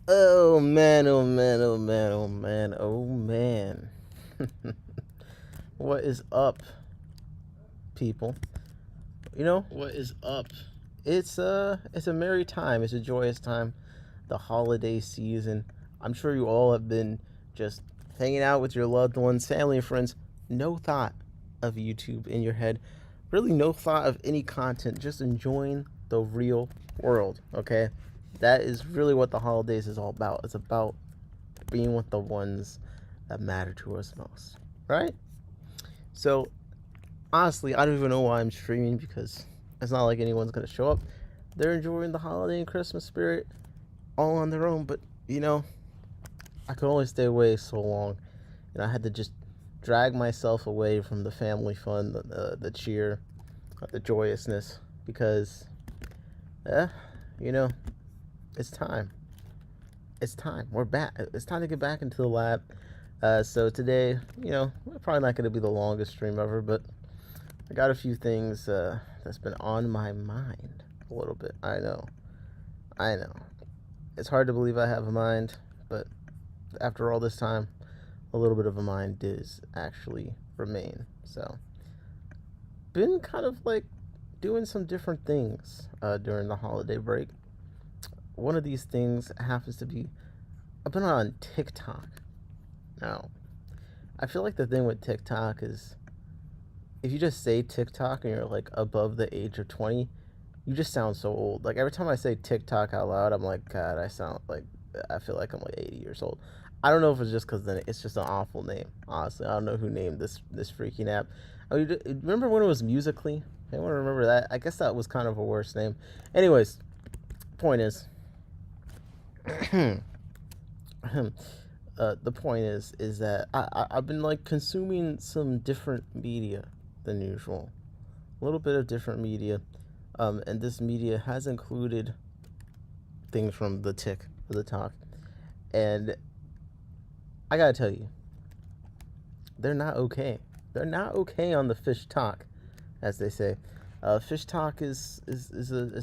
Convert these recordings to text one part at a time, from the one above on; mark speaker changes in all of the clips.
Speaker 1: Oh man, oh man, oh man, oh man, oh man. What is up, people? You know,
Speaker 2: What is up?
Speaker 1: it's a merry time, it's a joyous time, the holiday season. I'm sure you all have been just hanging out with your loved ones, family and friends. No thought of YouTube in your head. Really no thought of any content, just enjoying the real world, okay? That is really what the holidays is all about. It's about being with the ones that matter to us most, right? So honestly, I don't even know why I'm streaming because it's not like anyone's gonna show up. They're enjoying the holiday and Christmas spirit all on their own, but you know, I could only stay away so long, and I had to just drag myself away from the family fun, the cheer, the joyousness, because, eh, you know, it's time. It's time. We're back. It's time to get back into the lab. So today, probably not going to be the longest stream ever, but I got a few things that's been on my mind a little bit. I know. It's hard to believe I have a mind, but after all this time, a little bit of a mind does actually remain. So, been kind of like doing some different things during the holiday break. One of these things happens to be I've been on TikTok. Now, I feel like the thing with TikTok is if you just say TikTok and you're like above the age of 20, you just sound so old. Like every time I say TikTok out loud, I'm like, God, I feel like I'm like 80 years old. I don't know if it's just because then it's just an awful name. Honestly, I don't know who named this freaking app. I mean, remember when it was Musically? Anyone remember that? I guess that was kind of a worse name. Anyways, point is, the point is that I've been like consuming some different media than usual. A little bit of different media, and this media has included things from the tick or the talk, and I gotta tell you, they're not okay. They're not okay on the FishTok, as they say. FishTok is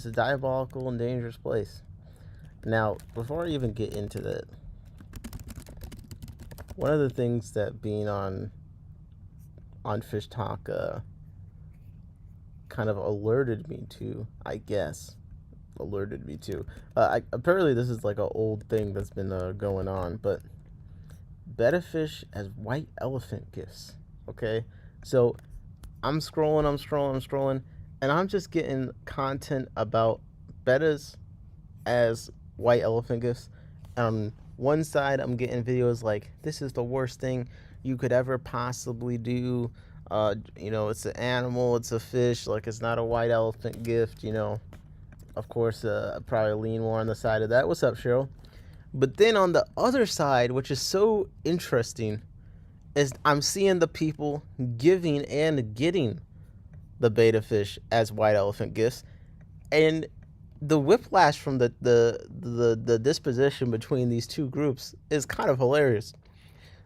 Speaker 1: a diabolical and dangerous place. Now, before I even get into that, one of the things that being on FishTok kind of alerted me to, I guess, alerted me to. Apparently, this is like an old thing that's been going on, but betta fish as white elephant gifts. Okay, so I'm scrolling, and I'm just getting content about bettas as white elephant gifts. On one side, I'm getting videos like this is the worst thing you could ever possibly do. It's an animal, it's a fish, like it's not a white elephant gift. Of course, I probably lean more on the side of that. What's up, Cheryl? But then on the other side, which is so interesting, is I'm seeing the people giving and getting the beta fish as white elephant gifts, and the whiplash from the disposition between these two groups is kind of hilarious.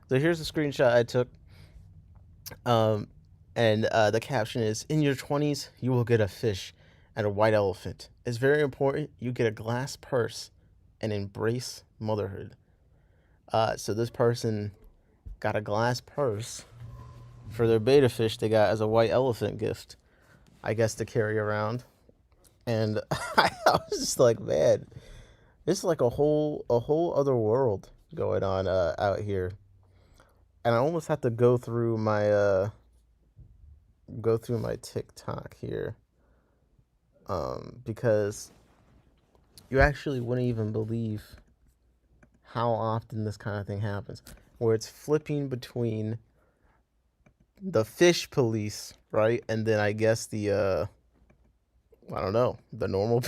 Speaker 1: So here's a screenshot I took, um, and the caption is: "In your 20s, you will get a fish and a white elephant. It's very important you get a glass purse and embrace motherhood." So this person got a glass purse for their beta fish they got as a white elephant gift, I guess, to carry around. And I was just like, man, it's like a whole other world going on out here. And I almost have to go through my TikTok here, because you actually wouldn't even believe how often this kind of thing happens, where it's flipping between the fish police, right, and then I guess the I don't know, the normal.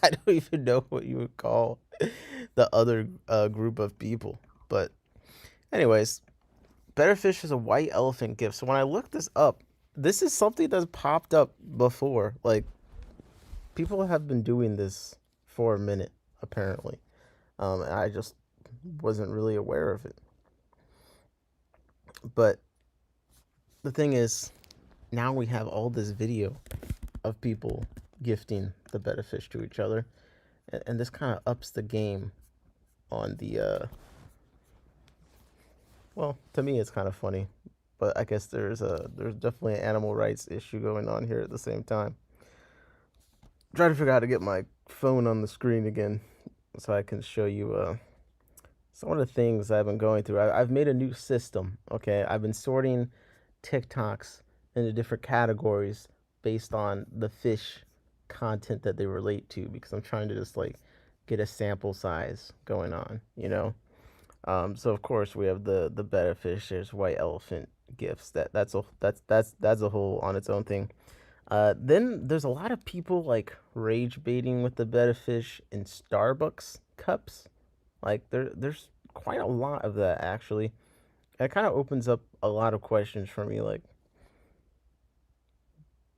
Speaker 1: I don't even know what you would call the other group of people. But anyways, better fish is a white elephant gift. So when I looked this up, this is something that's popped up before. Like people have been doing this for a minute, apparently. And I just wasn't really aware of it. But the thing is, now we have all this video of people gifting the better fish to each other, and this kind of ups the game on the well, to me it's kind of funny, but I guess there's definitely an animal rights issue going on here at the same time. I'm trying to figure out how to get my phone on the screen again so I can show you some of the things I've been going through. I've made a new system. Okay, I've been sorting TikToks into different categories based on the fish content that they relate to, because I'm trying to just like get a sample size going on, you know. So of course we have the betta fish. There's white elephant gifts. That's a whole on its own thing. Then there's a lot of people like rage baiting with the betta fish in Starbucks cups. Like there's quite a lot of that actually. It kind of opens up a lot of questions for me. Like,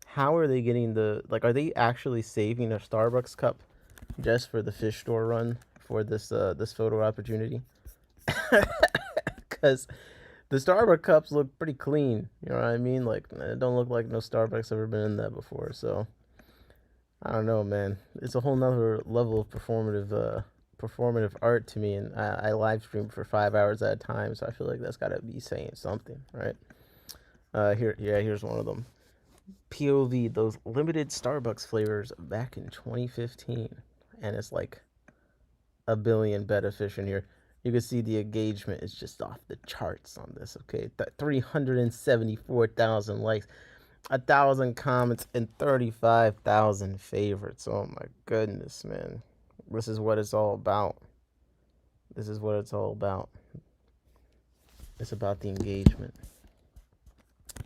Speaker 1: how are they getting are they actually saving a Starbucks cup just for the fish store run for this photo opportunity? Because the Starbucks cups look pretty clean. You know what I mean? Like, it don't look like no Starbucks ever been in that before. So I don't know, man. It's a whole nother level of performative art to me, and I live stream for 5 hours at a time, so I feel like that's got to be saying something, right? Here's one of them. POV, those limited Starbucks flavors back in 2015, and it's like a billion betta fish in here. You can see the engagement is just off the charts on this. Okay, 374,000 likes, 1,000 comments, and 35,000 favorites. Oh my goodness, man! This is what it's all about. This is what it's all about. It's about the engagement.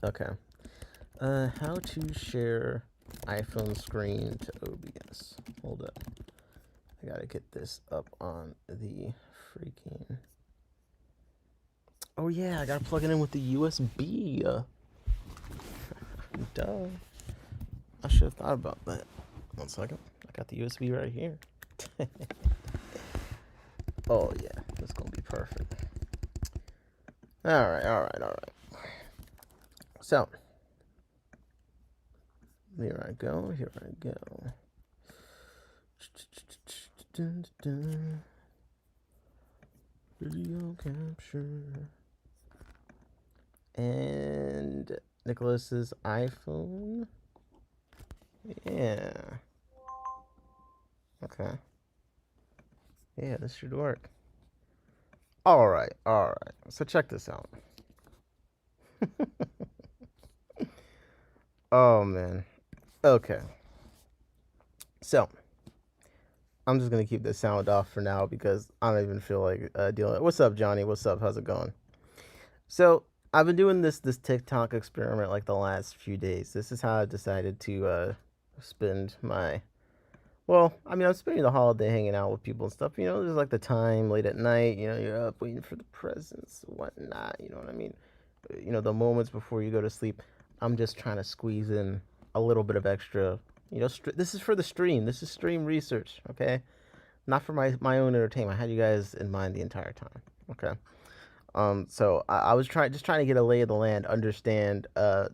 Speaker 1: Okay. How to share iPhone screen to OBS. Hold up. I gotta get this up on the freaking... Oh yeah, I gotta plug it in with the USB. Duh. I should have thought about that. 1 second. I got the USB right here. Oh yeah, that's gonna be perfect. Alright. So, here I go. Video capture. And Nicholas's iPhone. Yeah. Okay. Yeah, this should work. Alright. So check this out. Oh, man. Okay. So, I'm just going to keep the sound off for now because I don't even feel like dealing with it. What's up, Johnny? What's up? How's it going? So, I've been doing this TikTok experiment like the last few days. This is how I decided to spend my... Well, I mean, I'm spending the holiday hanging out with people and stuff. You know, there's like the time late at night. You know, you're up waiting for the presents, whatnot. You know what I mean? You know, the moments before you go to sleep. I'm just trying to squeeze in a little bit of extra. You know, this is for the stream. This is stream research, okay? Not for my own entertainment. I had you guys in mind the entire time, okay? So I was trying to get a lay of the land, understand the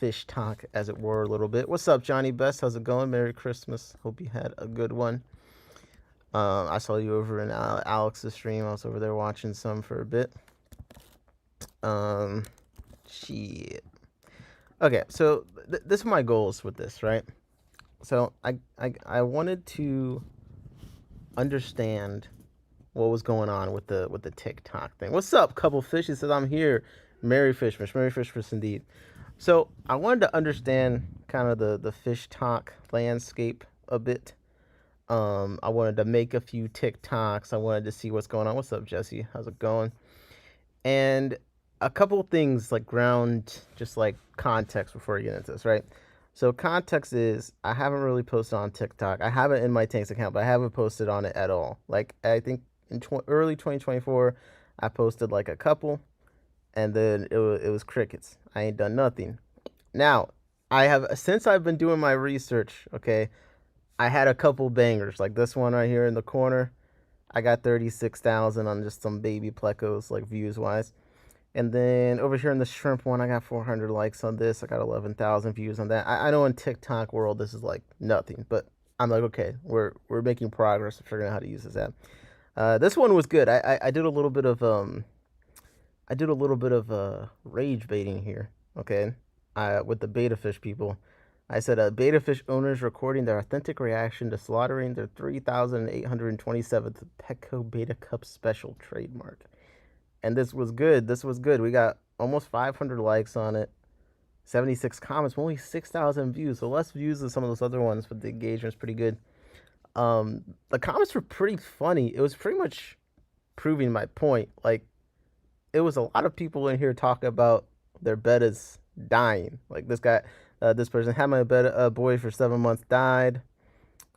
Speaker 1: FishTok, as it were, a little bit. What's up, Johnny Best? How's it going? Merry Christmas. Hope you had a good one. I saw you over in Alex's stream. I was over there watching some for a bit. Shit. Okay, so this is my goals with this, right? So I wanted to understand what was going on with the TikTok thing. What's up, couple fish? He says I'm here. Merry Fishmas indeed. So I wanted to understand kind of the FishTok landscape a bit. I wanted to make a few TikToks. I wanted to see what's going on. What's up, Jesse? How's it going? And a couple of things like ground, just like context before you get into this, right? So context is I haven't really posted on TikTok. I have it in my Tanks account, but I haven't posted on it at all. Like I think in early 2024, I posted like a couple, and then it was crickets. I ain't done nothing. Now since I've been doing my research, okay, I had a couple bangers like this one right here in the corner. I got 36,000 on just some baby plecos, like views wise. And then over here in the shrimp one, I got 400 likes on this. I got 11,000 views on that. I know in TikTok world this is like nothing, but I'm like, okay, we're making progress of figuring out how to use this app. This one was good. I did a little bit of rage baiting here. Okay, with the beta fish people. I said beta fish owners recording their authentic reaction to slaughtering their 3,827th Petco Beta Cup special trademark. And this was good. This was good. We got almost 500 likes on it, 76 comments, only 6,000 views. So less views than some of those other ones, but the engagement's pretty good. The comments were pretty funny. It was pretty much proving my point. Like, it was a lot of people in here talking about their bettas dying. Like this person had my betta boy for 7 months, died.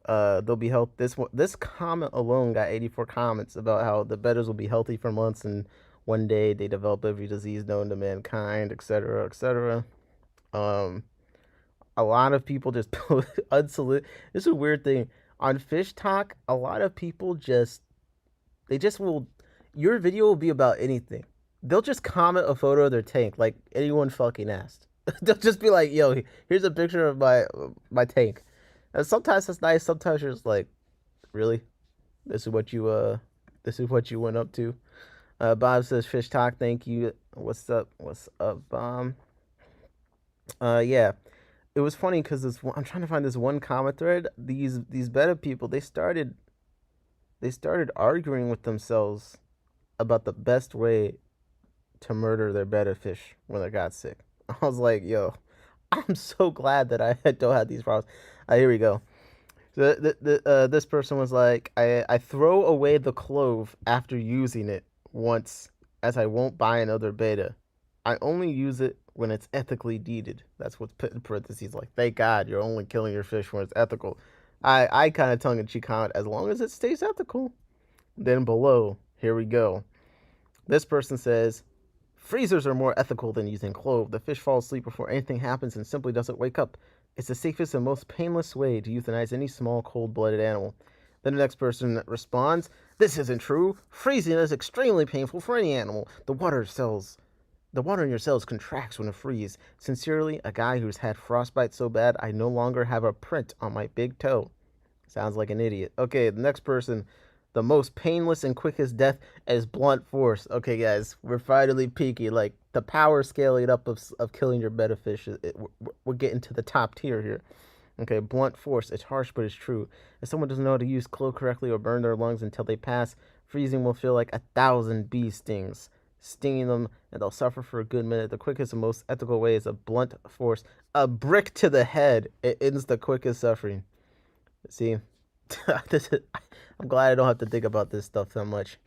Speaker 1: They'll be health. This comment alone got 84 comments about how the bettas will be healthy for months and one day they develop every disease known to mankind, etc., etc. Um, a lot of people just unsolicited. This is a weird thing on FishTok. A lot of people they just will. Your video will be about anything. They'll just comment a photo of their tank, like anyone fucking asked. They'll just be like, "Yo, here's a picture of my tank." And sometimes it's nice. Sometimes you're just like, "Really? This is what you went up to." Bob says, "FishTok, thank you. What's up? What's up, Bob?" Yeah, it was funny because I'm trying to find this one comment thread. These beta people they started arguing with themselves about the best way to murder their betta fish when they got sick. I was like, yo, I'm so glad that I don't have these problems. Here we go. So this person was like, I throw away the clove after using it once, as I won't buy another beta. I only use it when it's ethically deeded. That's what's put in parentheses. Like, thank God you're only killing your fish when it's ethical. I kind of tongue in cheek comment, as long as it stays ethical. Then below, here we go. This person says, freezers are more ethical than using clove. The fish falls asleep before anything happens and simply doesn't wake up. It's the safest and most painless way to euthanize any small, cold-blooded animal. Then the next person responds, this isn't true. Freezing is extremely painful for any animal. The water in your cells contracts when it freezes. Sincerely, a guy who's had frostbite so bad I no longer have a print on my big toe. Sounds like an idiot. Okay, the next person, the most painless and quickest death is blunt force. Okay, guys, we're finally peaky. Like, the power scaling up of killing your betta fish, we're getting to the top tier here. Okay, blunt force. It's harsh, but it's true. If someone doesn't know how to use clove correctly or burn their lungs until they pass, freezing will feel like 1,000 bee stings, stinging them, and they'll suffer for a good minute. The quickest and most ethical way is a blunt force. A brick to the head. It ends the quickest suffering. See, I'm glad I don't have to think about this stuff so much.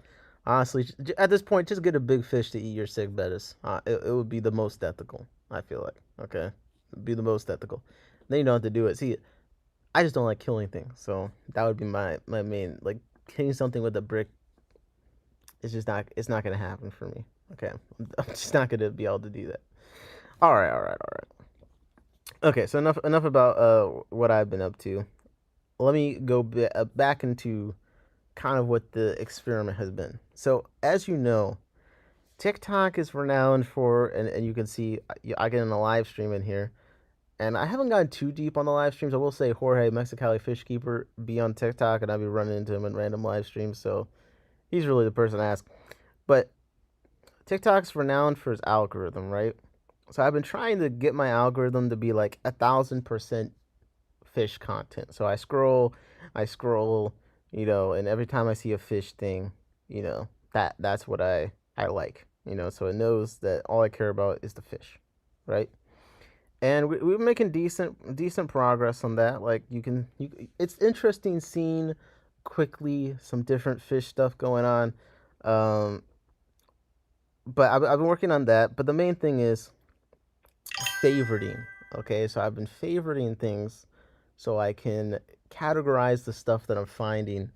Speaker 1: Honestly, at this point, just get a big fish to eat your sick bettas. It would be the most ethical, I feel like. Okay? It'd be the most ethical. Then you don't have to do it. See, I just don't like killing things. So that would be my main, like, killing something with a brick. It's not going to happen for me. Okay? I'm just not going to be able to do that. All right. Okay, so enough about what I've been up to. Let me go back into kind of what the experiment has been. So, as you know, TikTok is renowned for, and you can see I get in a live stream in here, and I haven't gone too deep on the live streams. I will say Jorge, Mexicali Fish Keeper, be on TikTok, and I'll be running into him in random live streams, so he's really the person to ask. But TikTok's renowned for its algorithm, right? So I've been trying to get my algorithm to be like 1,000% fish content. So I scroll, and every time I see a fish thing, that's what I like, so it knows that all I care about is the fish, right? And we're making decent progress on that. Like it's interesting seeing quickly some different fish stuff going on. But I've been working on that. But the main thing is favoriting. Okay, so I've been favoriting things so I can categorize the stuff that I'm finding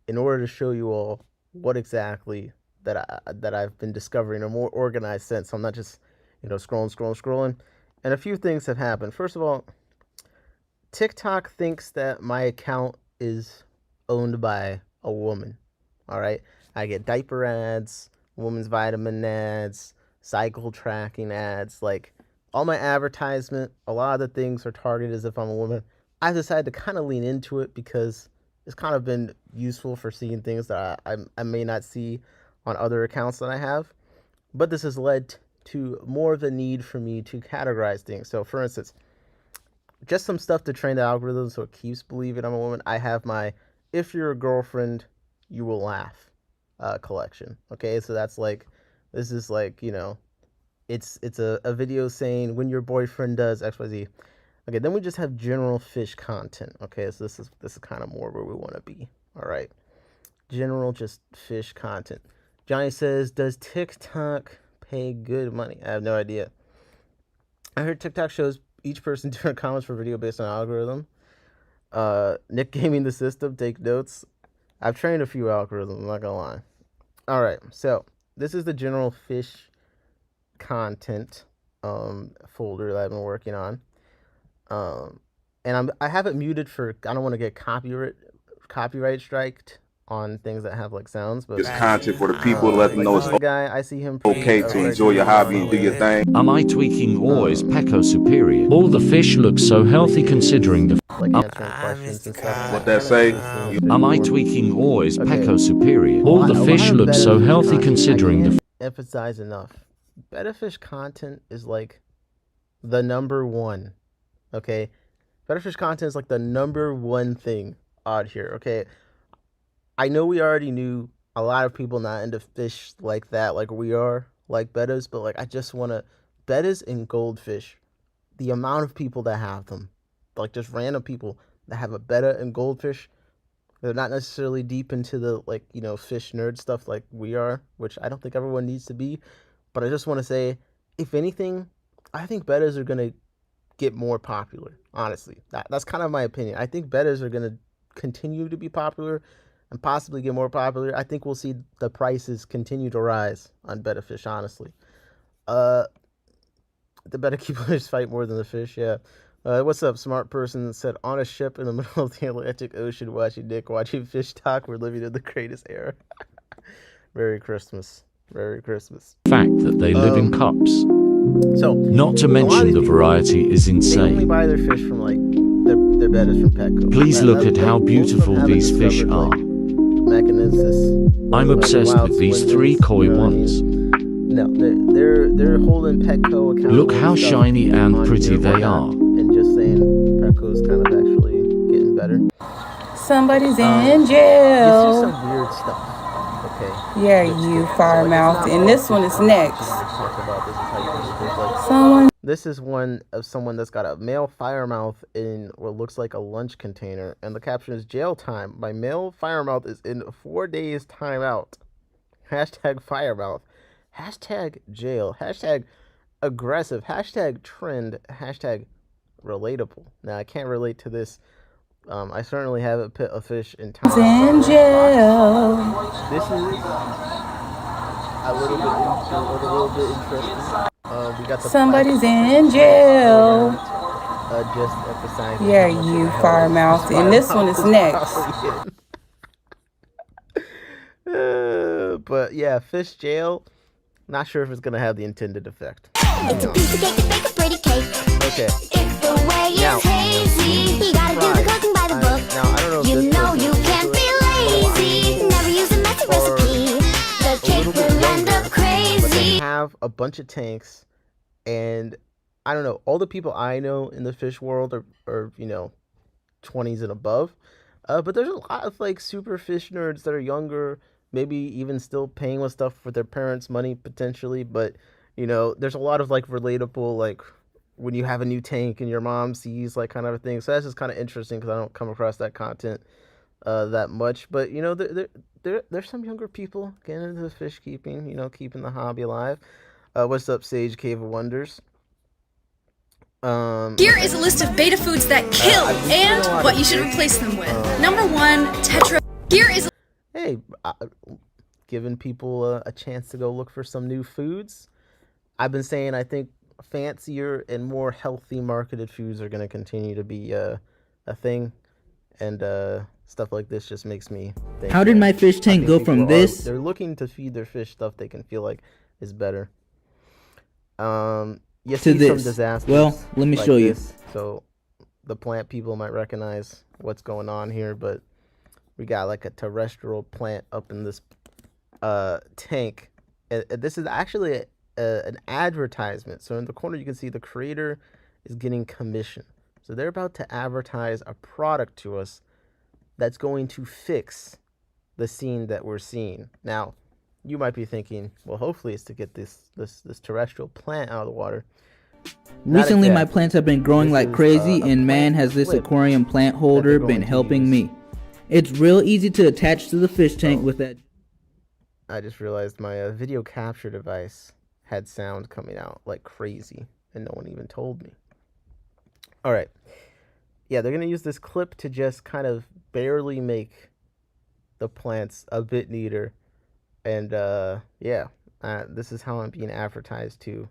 Speaker 1: in order to show you all what exactly that I've been discovering in a more organized sense. So I'm not just scrolling. And a few things have happened. First of all, TikTok thinks that my account is owned by a woman. All right, I get diaper ads, women's vitamin ads, cycle tracking ads, like all my advertisement. A lot of the things are targeted as if I'm a woman. I decided to kind of lean into it because it's kind of been useful for seeing things that I may not see on other accounts that I have. But this has led to more of the need for me to categorize things. So, for instance, just some stuff to train the algorithm so it keeps believing I'm a woman. I have my "If You're a Girlfriend, You Will Laugh" collection. Okay, so that's like, this is like, it's a video saying when your boyfriend does XYZ. Okay, then we just have general fish content. Okay, so this is kind of more where we want to be. All right, general just fish content. Johnny says, does TikTok pay good money? I have no idea. I heard TikTok shows each person different comments for video based on algorithm. Nick gaming the system, take notes. I've trained a few algorithms, I'm not gonna lie. All right, so this is the general fish content folder that I've been working on. And I have it muted for, I don't want to get copyright striked on things that have like sounds, but
Speaker 2: it's content for the people to let them know it's
Speaker 1: guy, I see him
Speaker 2: okay to enjoy your hobby and do your thing.
Speaker 3: Am I tweaking or is Pecco superior? All the fish look so healthy considering the
Speaker 1: like answering questions and stuff.
Speaker 2: What that say?
Speaker 3: Am I tweaking or is Pecco superior? All the fish look so healthy considering the
Speaker 1: emphasize enough. Betta fish content is like the number one. Okay? Betta fish content is like the number one thing out here. Okay? I know we already knew a lot of people not into fish like that, like we are, like bettas, but like I just want to, bettas and goldfish, the amount of people that have them, like just random people that have a betta and goldfish, they're not necessarily deep into the like, fish nerd stuff like we are, which I don't think everyone needs to be, but I just want to say, if anything, I think bettas are going to get more popular, honestly. That's kind of my opinion. I think bettas are going to continue to be popular and possibly get more popular. I think we'll see the prices continue to rise on betta fish, honestly. The betta keepers fight more than the fish, yeah. What's up, smart person said, on a ship in the middle of the Atlantic Ocean watching FishTok, we're living in the greatest era. Merry Christmas. Merry Christmas.
Speaker 3: fact that they live in cups.
Speaker 1: So,
Speaker 3: not to mention the variety is insane.
Speaker 1: They only buy their fish from like, their bettas from Petco.
Speaker 3: Please look at how beautiful these fish are. I'm obsessed with these three koi ones.
Speaker 1: No, they're holding Petco account.
Speaker 3: Look how shiny and pretty they are.
Speaker 1: And just saying, Petco's kind of actually getting better.
Speaker 4: Somebody's in jail.
Speaker 1: You see some weird stuff. Okay.
Speaker 4: Yeah, you fire mouth. And this one is next.
Speaker 1: This is one of someone that's got a male firemouth in what looks like a lunch container, and the caption is jail time. My male firemouth is in 4 days timeout. Hashtag firemouth. Hashtag jail. Hashtag aggressive. Hashtag trend. Hashtag relatable. Now I can't relate to this. I certainly haven't put a fish in time.
Speaker 4: In jail.
Speaker 1: This is a little bit interesting. We got the
Speaker 4: somebody's in jail.
Speaker 1: Just emphasizing.
Speaker 4: Yeah, you fire mouth. And this one is next.
Speaker 1: But yeah, fish jail. Not sure if it's gonna have the intended effect.
Speaker 5: It's a piece of cake to bake a pretty cake.
Speaker 1: Okay.
Speaker 5: If the way is hazy, you gotta do the cooking by the book.
Speaker 1: Now I don't know if
Speaker 5: you know you can't be lazy. Never use a messy recipe. The cake will end up crazy.
Speaker 1: But they have a bunch of tanks, and I don't know. All the people I know in the fish world are 20s and above. But there's a lot of like super fish nerds that are younger. Maybe even still paying with stuff for their parents' money potentially, but there's a lot of like relatable, like when you have a new tank and your mom sees like kind of a thing. So that's just kind of interesting because I don't come across that content that much. But there's some younger people getting into the fish keeping, keeping the hobby alive. What's up, Sage Cave of Wonders?
Speaker 6: Here is a list of beta foods that kill and what you should replace them with. Number 1, Tetra. Here is
Speaker 1: Hey, giving people a chance to go look for some new foods. I've been saying I think fancier and more healthy marketed foods are going to continue to be a thing, and stuff like this just makes me think.
Speaker 7: How did my fish tank go from this?
Speaker 1: They're looking to feed their fish stuff they can feel like is better. You see some disasters.
Speaker 7: Well, let me show you.
Speaker 1: So the plant people might recognize what's going on here, but We got like a terrestrial plant up in this tank. This is actually an advertisement. So in the corner, you can see the creator is getting commission. So they're about to advertise a product to us that's going to fix the scene that we're seeing. Now, you might be thinking, well, hopefully it's to get this terrestrial plant out of the water.
Speaker 7: Recently, my plants have been growing like crazy, and man, has this aquarium plant holder been helping me. It's real easy to attach to the fish tank with that.
Speaker 1: I just realized my video capture device had sound coming out like crazy, and no one even told me. All right. Yeah, they're going to use this clip to just kind of barely make the plants a bit neater. And this is how I'm being advertised to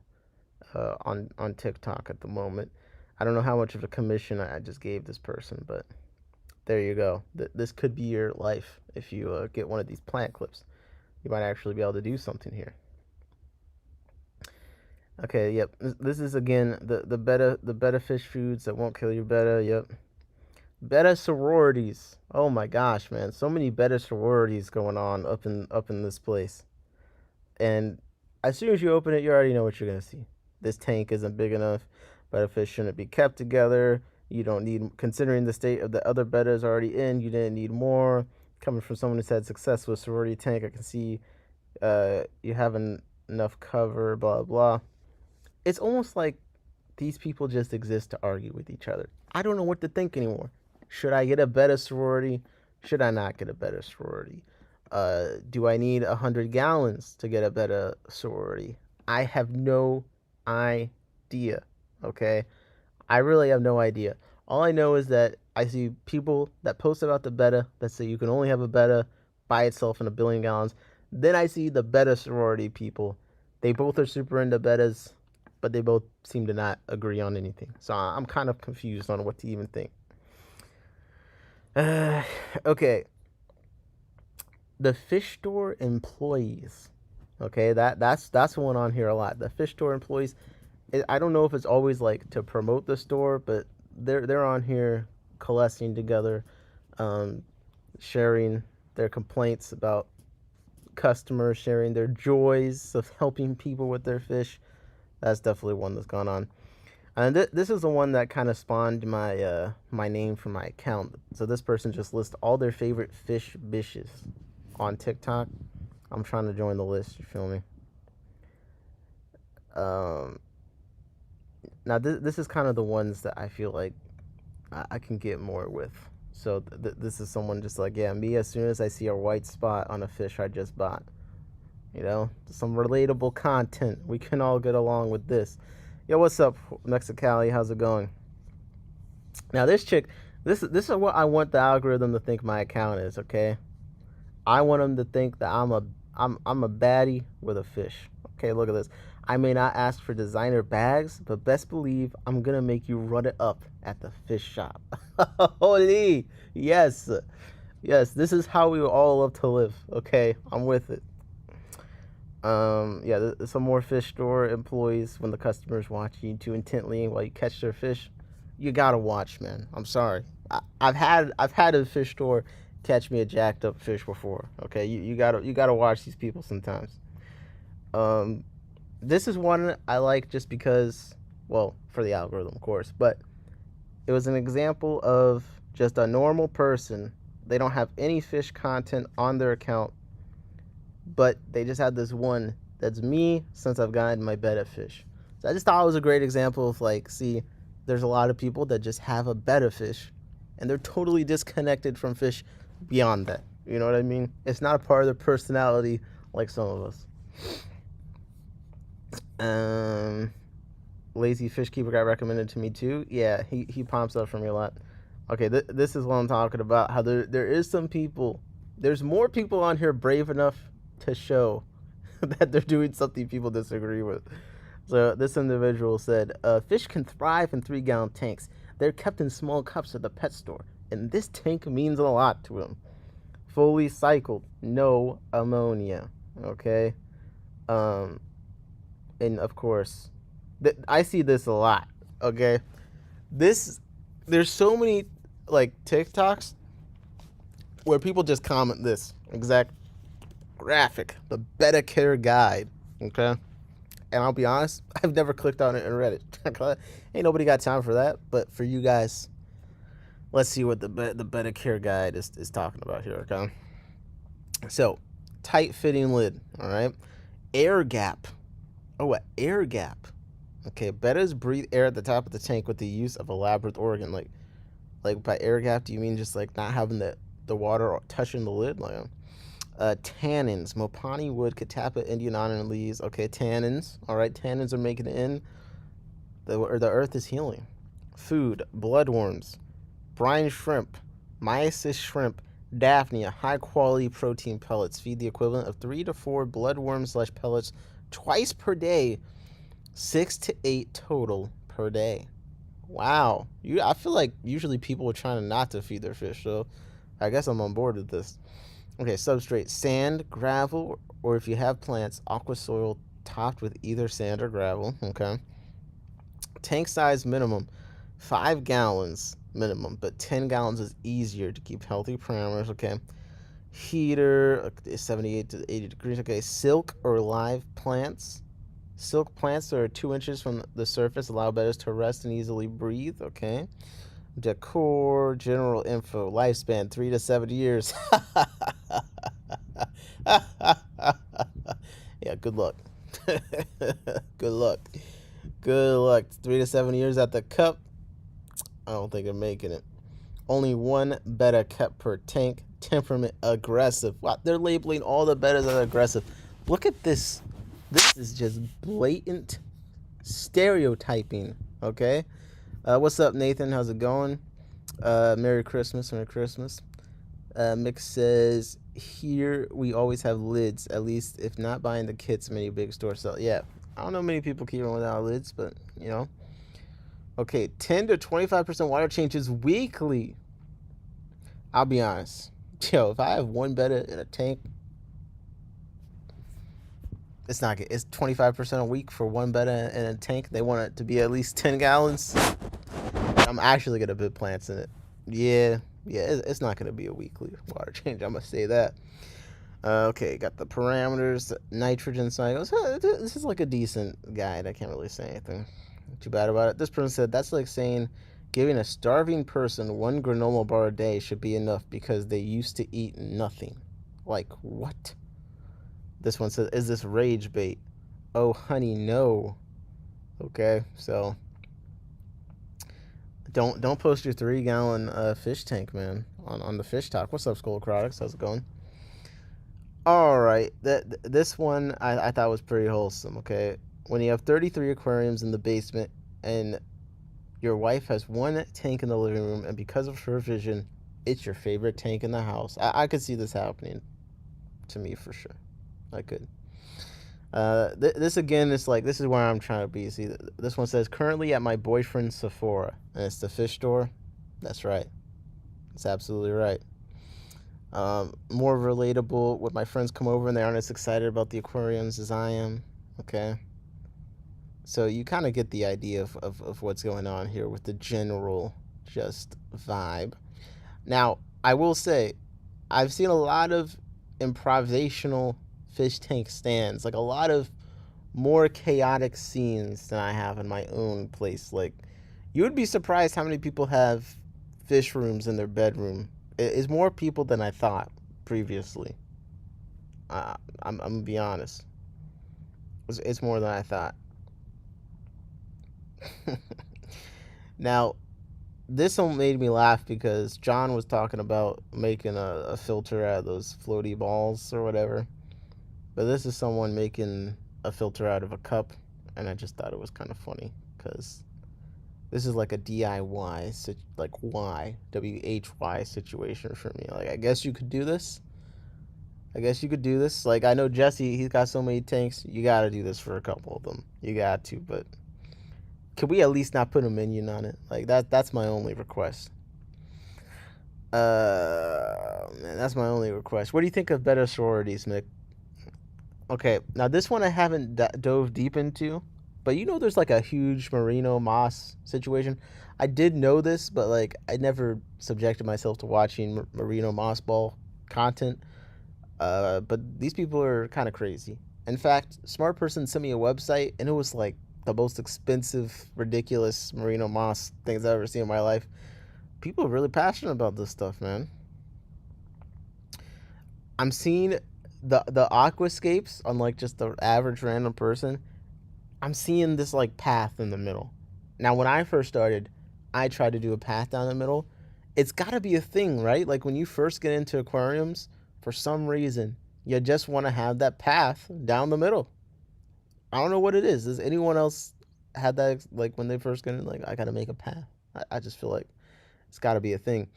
Speaker 1: on TikTok at the moment. I don't know how much of a commission I just gave this person, but there you go. This could be your life if you get one of these plant clips. You might actually be able to do something here. Okay, yep. This is again the Betta fish foods that won't kill your Betta. Yep. Betta sororities. Oh my gosh, man. So many Betta sororities going on up in this place. And as soon as you open it, you already know what you're gonna see. This tank isn't big enough. Betta fish shouldn't be kept together. You don't need, considering the state of the other Bettas already in, you didn't need more. Coming from someone who's had success with sorority tank, I can see you haven't enough cover, blah blah. It's almost like these people just exist to argue with each other. I don't know what to think anymore. Should I get a Betta sorority? Should I not get a Betta sorority? Do I need 100 gallons to get a Betta sorority? I have no idea, okay? I really have no idea. All I know is that I see people that post about the Betta that say you can only have a Betta by itself in 1 billion gallons. Then I see the Betta sorority people. They both are super into Bettas, but they both seem to not agree on anything. So I'm kind of confused on what to even think. Okay. The fish store employees. Okay, that's one on here a lot. The fish store employees. I don't know if it's always like to promote the store, but they're on here coalescing together, sharing their complaints about customers, sharing their joys of helping people with their fish. That's definitely one that's gone on. And this is the one that kind of spawned my my name for my account. So this person just lists all their favorite fish dishes on TikTok. I'm trying to join the list, you feel me? Now this is kind of the ones that I feel like I can get more with. So this is someone just like, yeah, me, as soon as I see a white spot on a fish I just bought. You know, some relatable content. We can all get along with this. Yo, what's up, Mexicali? How's it going? Now this chick, this is what I want the algorithm to think my account is, okay? I want them to think that I'm a baddie with a fish. Okay, look at this. I may not ask for designer bags, but best believe I'm gonna make you run it up at the fish shop. Holy, yes, yes. This is how we all love to live. Okay, I'm with it. Yeah, some more fish store employees. When the customer's watching you too intently while you catch their fish, you gotta watch, man. I'm sorry. I've had a fish store catch me a jacked up fish before. Okay, you gotta watch these people sometimes. This is one I like just because, well, for the algorithm, of course, but it was an example of just a normal person. They don't have any fish content on their account, but they just had this one that's me since I've gotten my Betta fish. So I just thought it was a great example of, like, see, there's a lot of people that just have a Betta fish and they're totally disconnected from fish beyond that. You know what I mean? It's not a part of their personality like some of us. Lazy Fish Keeper got recommended to me too. Yeah, he pumps up for me a lot. Okay, this is what I'm talking about. How there is some people, there's more people on here brave enough to show that they're doing something people disagree with. So this individual said, fish can thrive in 3-gallon tanks. They're kept in small cups at the pet store, and this tank means a lot to him. Fully cycled, no ammonia. Okay, and of course, I see this a lot. Okay, there's so many like TikToks where people just comment this exact graphic, the Betta Care Guide, okay? And I'll be honest, I've never clicked on it and read it. Ain't nobody got time for that. But for you guys, let's see what the Betta Care Guide is talking about here, okay? So, tight fitting lid, all right? Air gap. Oh, what? Air gap. Okay, Bettas breathe air at the top of the tank with the use of a labyrinth organ. Like by air gap, do you mean just like not having the water touching the lid? Like, tannins, Mopani wood, Catappa, Indian onion leaves. Okay, tannins. All right, tannins are making it in. The earth is healing. Food, bloodworms, brine shrimp, mysis shrimp, Daphnia, high-quality protein pellets. Feed the equivalent of 3 to 4 bloodworm / pellets twice per day. 6 to 8 total per day. Wow. I feel like usually people are trying not to feed their fish, so I guess I'm on board with this. Okay, substrate, sand, gravel, or if you have plants, aqua soil topped with either sand or gravel. Okay. Tank size minimum, 5 gallons minimum, but 10 gallons is easier to keep healthy parameters. Okay. Heater, 78 to 80 degrees. Okay. Silk or live plants. Silk plants that are 2 inches from the surface allow Bettas to rest and easily breathe. Okay. Decor, general info, lifespan 3 to 7 years. Yeah, good luck. Good luck. Good luck. 3 to 7 years at the cup. I don't think I'm making it. Only 1 Betta kept per tank. Temperament aggressive. Wow, they're labeling all the Bettas as aggressive. Look at this. This is just blatant stereotyping. Okay. What's up, Nathan? How's it going? Merry Christmas. Merry Christmas. Mick says, here we always have lids, at least if not buying the kits many big stores sell. Yeah, I don't know many people keep them without lids, but, you know. Okay, 10 to 25% water changes weekly. I'll be honest. Yo, if I have 1 Betta in a tank, it's not good. It's 25% a week for 1 Betta in a tank. They want it to be at least 10 gallons. I'm actually going to put plants in it. Yeah, it's not going to be a weekly water change. I'm going to say that. Okay, got the parameters, nitrogen cycles. This is like a decent guide. I can't really say anything too bad about it. This person said, that's like saying giving a starving person 1 granola bar a day should be enough because they used to eat nothing. Like, what? This one says, is this rage bait? Oh, honey, no. Okay, so don't post your 3-gallon fish tank, man, on the FishTok. What's up, Skull Products? How's it going? All right, this one I thought was pretty wholesome. Okay, when you have 33 aquariums in the basement and your wife has 1 tank in the living room, and because of her vision, it's your favorite tank in the house. I could see this happening to me for sure. I could. This again is like, this is where I'm trying to be. See, this one says currently at my boyfriend's Sephora, and it's the fish store. That's right. It's absolutely right. More relatable when my friends come over and they aren't as excited about the aquariums as I am. Okay. So you kind of get the idea of what's going on here with the general just vibe. Now, I will say, I've seen a lot of improvisational fish tank stands, like a lot of more chaotic scenes than I have in my own place. Like, you would be surprised how many people have fish rooms in their bedroom. It's more people than I thought previously. I'm gonna be honest. It's more than I thought. Now, this one made me laugh because John was talking about making a filter out of those floaty balls or whatever. But this is someone making a filter out of a cup, and I just thought it was kind of funny because this is like a DIY, like WHY situation for me. Like, I guess you could do this. Like, I know Jesse, he's got so many tanks. You got to do this for a couple of them. You got to, but can we at least not put a minion on it? Like, that's my only request. Man, that's my only request. What do you think of Betta sororities, Mick? Okay, now this one I haven't dove deep into, But you know, there's like a huge merino moss situation. I did know this, but like I never subjected myself to watching merino moss ball content. But these people are kind of crazy. In fact, smart person sent me a website, and it was like the most expensive, ridiculous merino moss things I've ever seen in my life. People are really passionate about this stuff, man. I'm seeing the aquascapes on like just the average random person. I'm seeing this like path in the middle. Now, when I first started, I tried to do a path down the middle. It's got to be a thing, right? Like when you first get into aquariums, for some reason, you just want to have that path down the middle. I don't know what it is. Does anyone else had that, like when they first get in, like, I got to make a path? I just feel like it's got to be a thing.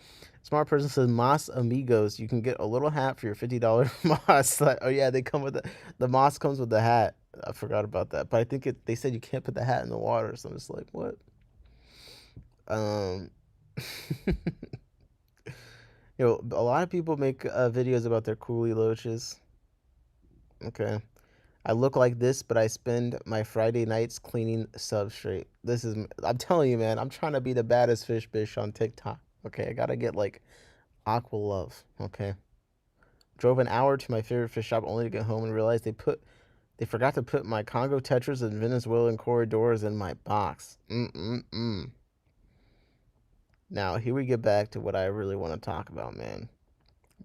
Speaker 1: Smart person says, Moss Amigos, you can get a little hat for your $50 moss. Like, oh yeah, they come with the moss comes with the hat. I forgot about that, but I think they said you can't put the hat in the water, so I'm just like, what? You know, a lot of people make videos about their coolie loaches. Okay. I look like this, but I spend my Friday nights cleaning substrate. I'm telling you, man, I'm trying to be the baddest fish bish on TikTok. Okay, I gotta get like aqua love. Okay. Drove an hour to my favorite fish shop only to get home and realize they forgot to put my Congo tetras and Venezuelan corridors in my box. Now, here we get back to what I really want to talk about, man.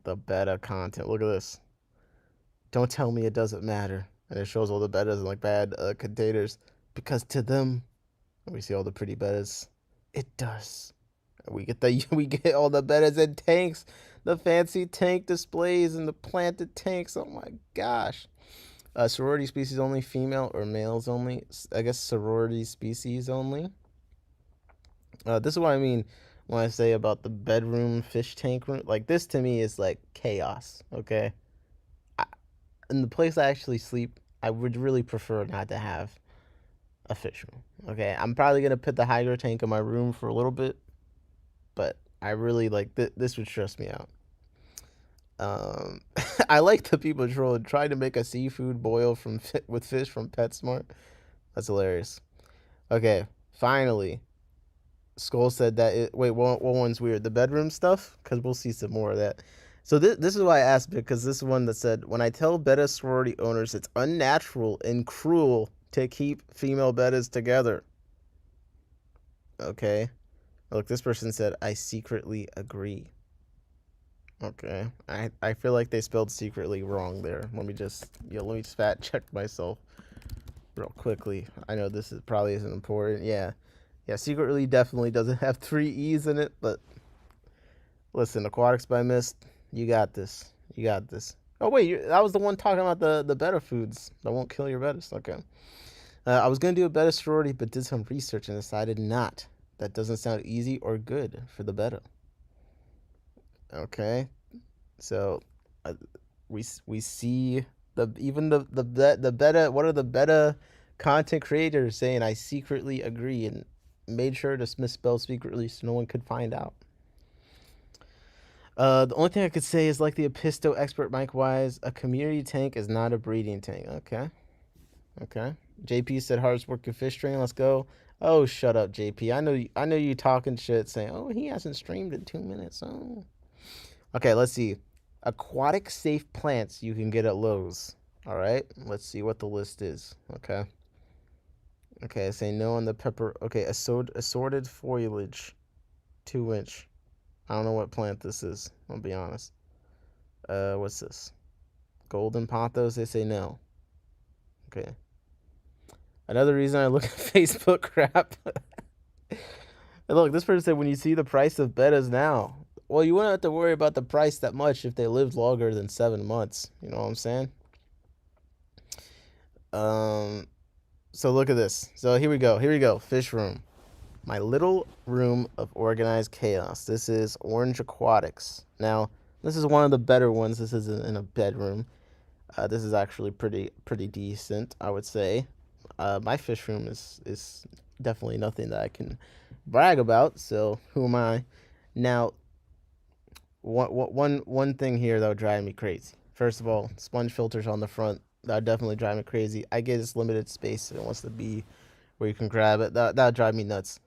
Speaker 1: The betta content. Look at this. Don't tell me it doesn't matter. And it shows all the bettas in like bad containers. Because to them, we see all the pretty bettas, it does. We get all the bettas in tanks. The fancy tank displays and the planted tanks. Oh my gosh. Sorority species only, female or males only. I guess sorority species only. This is what I mean when I say about the bedroom fish tank room. Like, this to me is like chaos, okay? In the place I actually sleep, I would really prefer not to have a fish room, okay? I'm probably going to put the hydro tank in my room for a little bit, but I really, like, this would stress me out. I like the people trying to make a seafood boil with fish from PetSmart. That's hilarious. Okay, finally. Skull said that wait, what one's weird? The bedroom stuff? Because we'll see some more of that. So this is why I asked, because this is one that said, when I tell betta sorority owners it's unnatural and cruel to keep female bettas together. Okay. Look, this person said, I secretly agree. Okay. I feel like they spelled secretly wrong there. Let me just fact check myself real quickly. I know this probably isn't important. Yeah, secretly definitely doesn't have 3 E's in it, but listen, Aquatics by Mist, you got this. Oh wait, that was the one talking about the betta foods that won't kill your bettas. Okay. I was gonna do a betta sorority, but did some research and decided not. That doesn't sound easy or good for the betta. Okay, so we see the betta. What are the betta content creators saying? I secretly agree, and made sure to misspell secretly so no one could find out. The only thing I could say is, like the Episto expert Mike Wise, a community tank is not a breeding tank. Okay. JP said hardest working fish train. Let's go. Oh, shut up, JP. I know you talking shit, saying, oh, he hasn't streamed in 2 minutes. Oh. Okay, let's see. Aquatic safe plants you can get at Lowe's. All right, let's see what the list is. Okay, say no on the pepper. Okay, assorted foliage, 2-inch. I don't know what plant this is. I'll be honest. What's this? Golden pothos. They say no. Okay. Another reason I look at Facebook crap. And look, this person said, when you see the price of bettas now, well, you wouldn't have to worry about the price that much if they lived longer than 7 months. You know what I'm saying? So look at this. So here we go. Fish room. My little room of organized chaos. This is Orange Aquatics. Now, this is one of the better ones. This isn't in a bedroom. This is actually pretty decent, I would say. My fish room is definitely nothing that I can brag about. So who am I? Now, one thing here that would drive me crazy. First of all, sponge filters on the front. That would definitely drive me crazy. I get this limited space. It wants to be where you can grab it. That'd drive me nuts.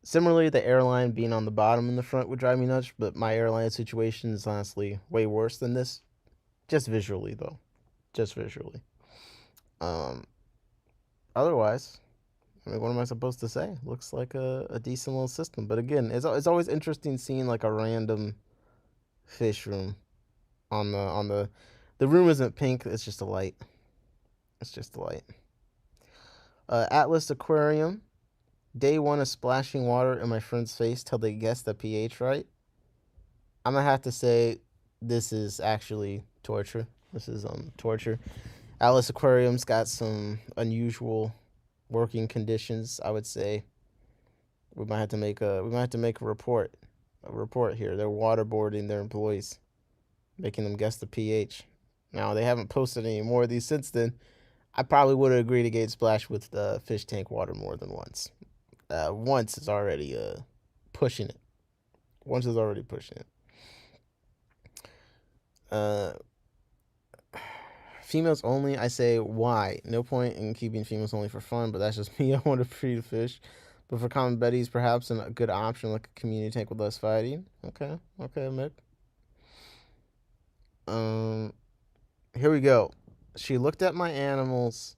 Speaker 1: Similarly, the airline being on the bottom and the front would drive me nuts, but my airline situation is honestly way worse than this. Just visually, though. Just visually. Otherwise, I mean, what am I supposed to say? Looks like a decent little system. But again, it's always interesting seeing like a random fish room on the room isn't pink, it's just a light. It's just a light. Atlas Aquarium. Day 1 of splashing water in my friend's face till they guess the pH right. I'm gonna have to say this is actually torture. This is torture. Atlas Aquarium's got some unusual working conditions, I would say. We might have to make a report here. They're waterboarding their employees, making them guess the pH. Now, they haven't posted any more of these since then. I probably would have agreed to get splashed with the fish tank water more than once. Once is already pushing it. Once is already pushing it. Females only, I say, why? No point in keeping females only for fun, but that's just me. I want to breed a fish. But for common betties, perhaps a good option, like a community tank with less fighting. Okay, Mick. Here we go. She looked at my animals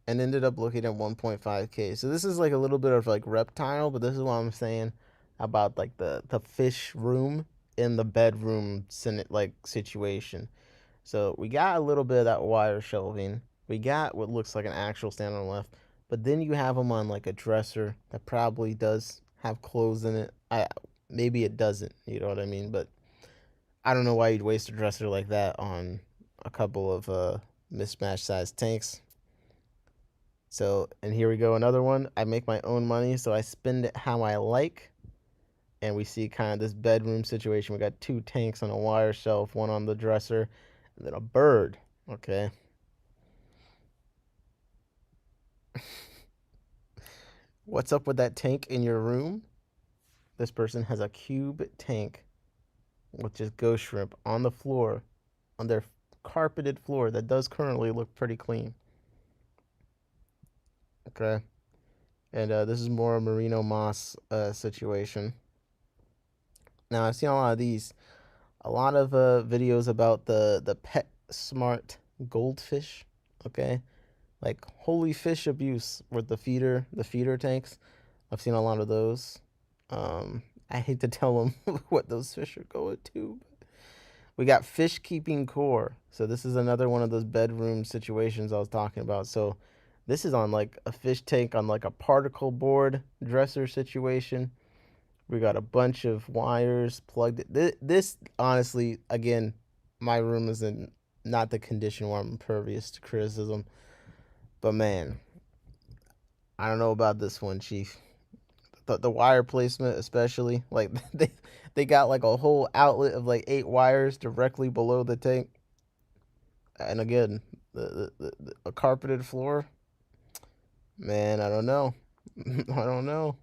Speaker 1: and ended up looking at 1.5K. So this is like a little bit of like reptile, but this is what I'm saying about like the fish room in the bedroom situation. So we got a little bit of that wire shelving. We got what looks like an actual stand on the left, but then you have them on like a dresser that probably does have clothes in it. Maybe it doesn't, you know what I mean? But I don't know why you'd waste a dresser like that on a couple of mismatched sized tanks. So, and here we go, another one. I make my own money, so I spend it how I like. And we see kind of this bedroom situation. We got 2 tanks on a wire shelf, one on the dresser, and then a bird. Okay. What's up with that tank in your room? This person has a cube tank with just ghost shrimp on the floor, on their carpeted floor that does currently look pretty clean. Okay. And this is more a merino moss situation. Now, I've seen a lot of these. A lot of videos about the pet smart goldfish. Okay. Like holy fish abuse with the feeder tanks. I've seen a lot of those. I hate to tell them what those fish are going to. But we got fish keeping core. So this is another one of those bedroom situations I was talking about. So this is on like a fish tank on like a particle board dresser situation. We got a bunch of wires plugged. This honestly, again, my room is in not the condition where I'm impervious to criticism. But man, I don't know about this one, Chief. The wire placement, especially, like they got like a whole outlet of like 8 wires directly below the tank. And again, a carpeted floor. Man, I don't know. I don't know.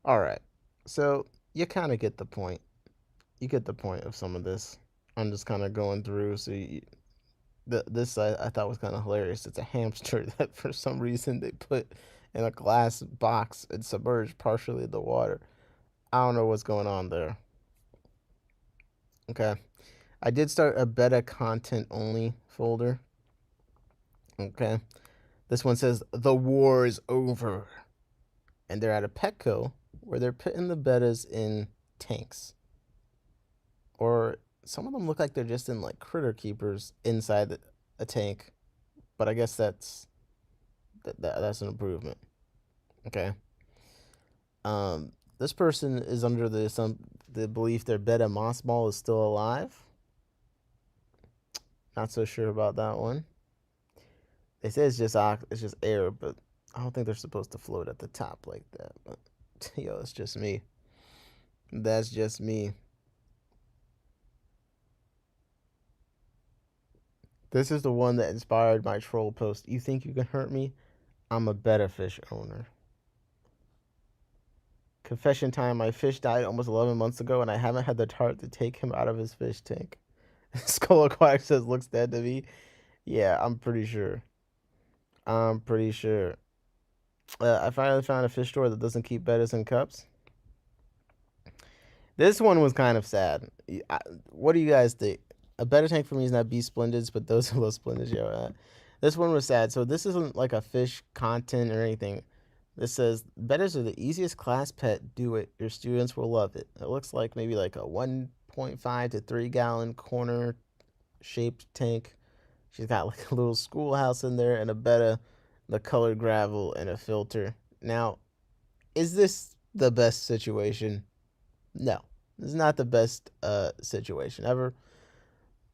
Speaker 1: All right, so you kind of get the point. You get the point of some of this. I'm just kind of going through. So this I thought was kind of hilarious. It's a hamster that for some reason they put in a glass box and submerged partially in the water. I don't know what's going on there. Okay, I did start a beta content only folder. Okay, this one says the war is over, and they're at a Petco where they're putting the bettas in tanks, or some of them look like they're just in like critter keepers inside a tank, but I guess that's an improvement. Okay. This person is under the belief their betta moss ball is still alive. Not so sure about that one. They say it's just air, but I don't think they're supposed to float at the top like that. But yo, it's just me. That's just me. This is the one that inspired my troll post. You think you can hurt me? I'm a betta fish owner. Confession time, my fish died almost 11 months ago, and I haven't had the heart to take him out of his fish tank. Skull Aquatic says, looks dead to me. Yeah, I'm pretty sure. I finally found a fish store that doesn't keep bettas in cups. This one was kind of sad. What do you guys think? A better tank for me is not B Splendids, but those are low Splendids. This one was sad. So this isn't like a fish content or anything. This says, bettas are the easiest class pet. Do it. Your students will love it. It looks like maybe like a 1.5 to 3 gallon corner shaped tank. She's got like a little schoolhouse in there and a betta, the colored gravel, and a filter. Now, is this the best situation? No, this is not the best situation ever.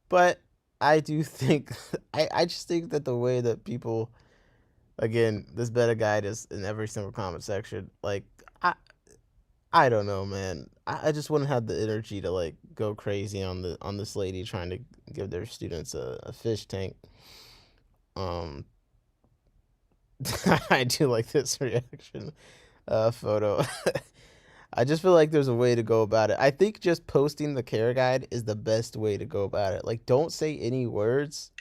Speaker 1: But I do think, I just think that the way that people, again, this betta guide is in every single comment section. Like, I don't know, man. I just wouldn't have the energy to like go crazy on this lady trying to give their students a fish tank. I do like this reaction photo. I just feel like there's a way to go about it. I think just posting the care guide is the best way to go about it. Like, don't say any words.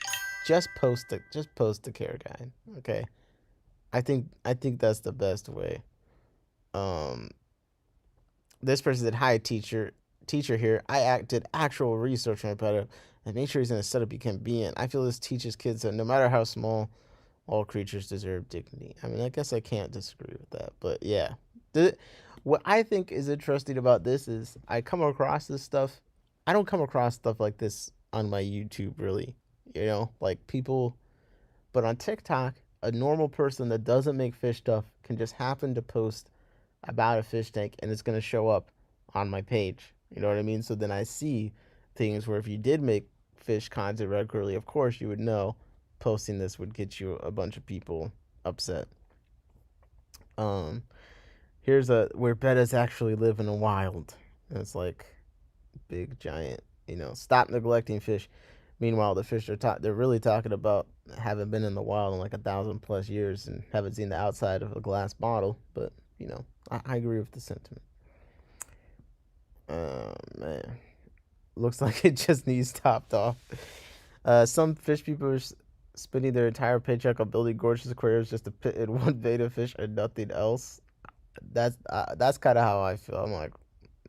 Speaker 1: Just post the care guide. Okay. I think that's the best way. This person said, "Hi, teacher here. I did actual research on Bettas and made sure he's in a setup he can be in. I feel this teaches kids that no matter how small, all creatures deserve dignity." I mean, I guess I can't disagree with that, but yeah. What I think is interesting about this is I come across this stuff. I don't come across stuff like this on my YouTube, really. Like people, but on TikTok, a normal person that doesn't make fish stuff can just happen to post about a fish tank and it's going to show up on my page. You know what I mean? So then I see things where if you did make fish content regularly, of course you would know posting this would get you a bunch of people upset. Here's where bettas actually live in the wild. And it's like big giant, stop neglecting fish. Meanwhile, the fish they're really talking about haven't been in the wild in like 1,000+ years and haven't seen the outside of a glass bottle. But I agree with the sentiment. Man, looks like it just needs topped off. Some fish people are spending their entire paycheck on building gorgeous aquariums just to put in one betta fish and nothing else. That's kind of how I feel. I'm like,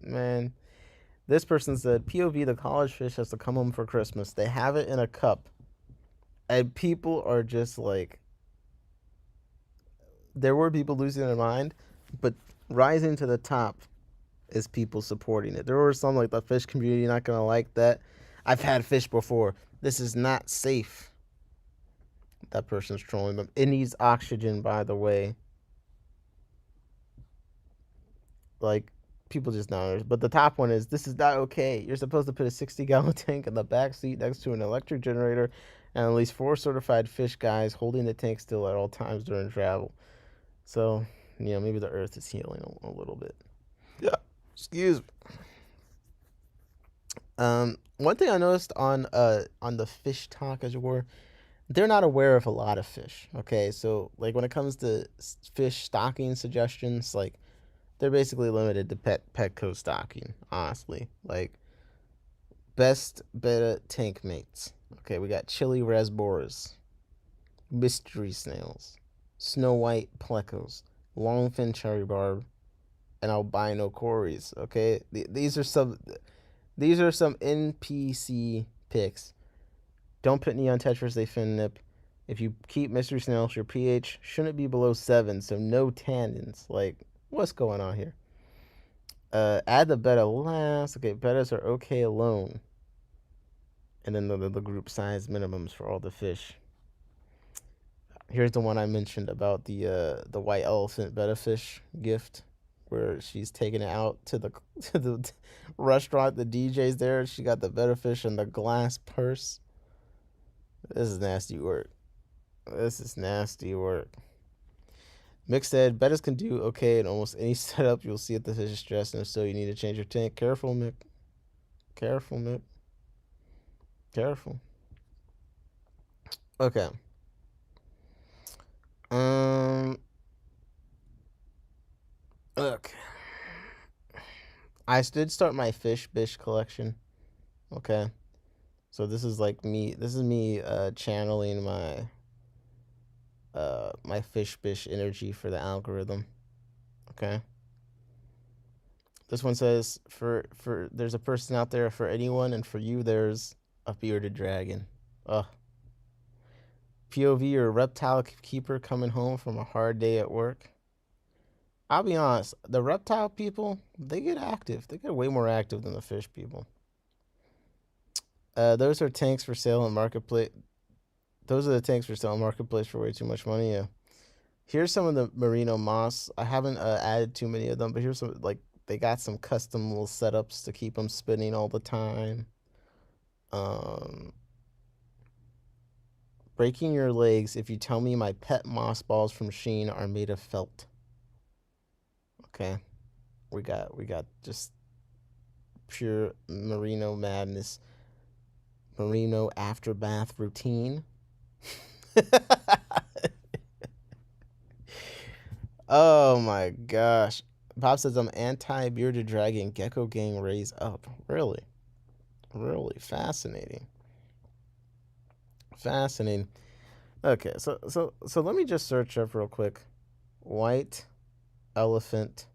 Speaker 1: man. This person said, POV, the college fish has to come home for Christmas. They have it in a cup. And people are just like, there were people losing their mind, but rising to the top is people supporting it. There were some, like the fish community, not going to like that. I've had fish before. This is not safe. That person's trolling them. It needs oxygen, by the way. Like, people just know. But the top one is, this is not okay. You're supposed to put a 60-gallon tank in the back seat next to an electric generator and at least 4 certified fish guys holding the tank still at all times during travel. So, maybe the earth is healing a little bit. Yeah, excuse me. One thing I noticed on the FishTok, as it were, they're not aware of a lot of fish. Okay, so like when it comes to fish stocking suggestions, like they're basically limited to Petco stocking, honestly. Like, best betta tank mates. Okay, we got chili rasboras, mystery snails, snow white plecos, longfin cherry barb, and albino cories. Okay, these are some NPC picks. Don't put neon tetras, they fin nip. If you keep mystery snails, your pH shouldn't be below 7, so no tannins. Like, what's going on here? Add the betta last. Okay, bettas are okay alone. And then the group size minimums for all the fish. Here's the one I mentioned about the white elephant betta fish gift, where she's taking it out to the restaurant. The DJ's there. She got the betta fish in the glass purse. This is nasty work. Mick said, bettas can do okay in almost any setup. You'll see if the fish is stressed, and if so, you need to change your tank. Careful, Mick. Careful. Okay. Look. I did start my fish collection. Okay. So this is like me. This is me channeling my fish energy for the algorithm. Okay. This one says for there's a person out there for anyone, and for you there's a bearded dragon. Ugh. POV or a reptile keeper coming home from a hard day at work. I'll be honest, the reptile people, they get active. They get way more active than the fish people. Those are tanks for sale in marketplace. Those are the tanks for sale in marketplace for way too much money. Yeah. Here's some of the merino moss. I haven't added too many of them, but here's some, like, they got some custom little setups to keep them spinning all the time. Breaking your legs if you tell me my pet moss balls from Shein are made of felt. Okay. We got just pure merino madness. Merino after bath routine. Oh my gosh. Bob says I'm anti-bearded dragon. Gecko gang raise up. Really? Really fascinating. Fascinating. Okay, so let me just search up real quick. White elephant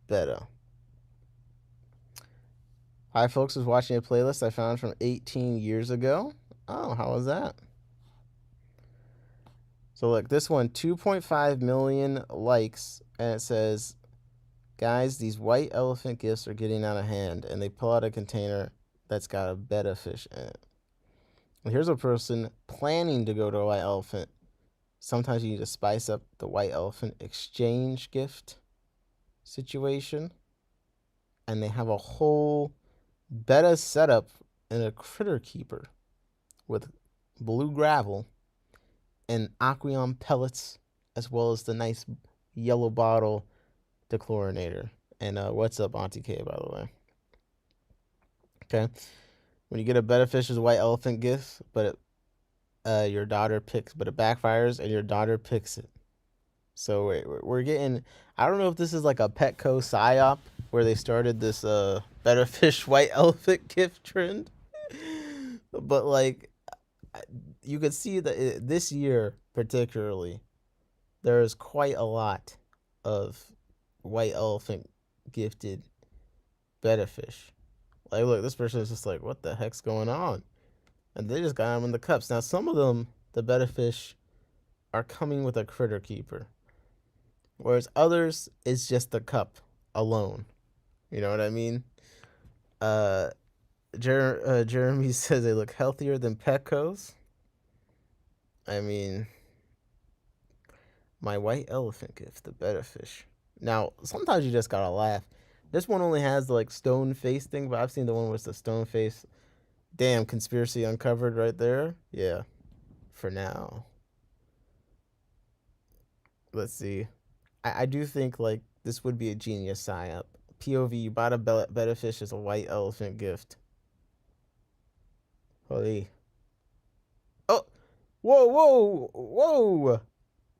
Speaker 1: betta. Hi folks, was watching a playlist I found from 18 years ago. Oh, how was that? So look, this one, 2.5 million likes, and it says, guys, these white elephant gifts are getting out of hand, and they pull out a container that's got a betta fish in it. And here's a person planning to go to a white elephant. Sometimes you need to spice up the white elephant exchange gift situation. And they have a whole betta setup in a critter keeper with blue gravel and aqueon pellets, as well as the nice yellow bottle dechlorinator. And what's up, Auntie K, by the way? Okay. When you get a betta fish as a white elephant gift, but your daughter picks, but it backfires and your daughter picks it. So we're getting, I don't know if this is like a Petco psyop where they started this betta fish white elephant gift trend, but like you could see that this year particularly, there is quite a lot of white elephant gifted betta fish. Like, look, this person is just like, what the heck's going on? And they just got them in the cups. Now, some of them, the betta fish, are coming with a critter keeper, whereas others, it's just the cup alone. You know what I mean? Jeremy says they look healthier than Petco's. I mean, my white elephant gift, the betta fish. Now, sometimes you just gotta laugh. This one only has the like stone face thing, but I've seen the one with the stone face. Damn, conspiracy uncovered right there. Yeah, for now. Let's see. I do think like this would be a genius psyop. POV, you bought a betta fish as a white elephant gift. Holy. Oh, whoa.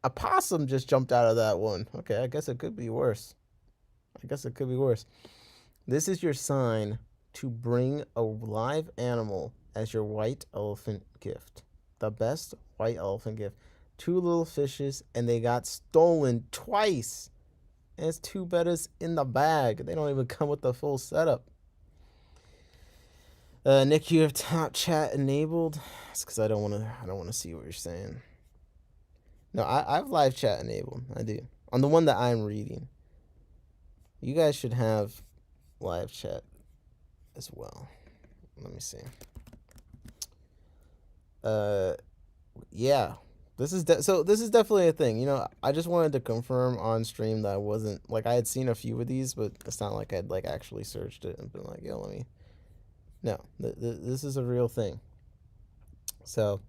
Speaker 1: A possum just jumped out of that one. Okay, I guess it could be worse. This is your sign to bring a live animal as your white elephant gift. The best white elephant gift. 2 little fishes, and they got stolen twice. And it's 2 bettas in the bag. They don't even come with the full setup. Nick, you have top chat enabled. That's because I don't want to see what you're saying. No, I have live chat enabled. I do. On the one that I'm reading. You guys should have live chat as well. Let me see. Yeah. This is definitely a thing. You know, I just wanted to confirm on stream that I wasn't like, I had seen a few of these, but it's not like I'd like actually searched it and been like, yo, let me. No, this is a real thing. So,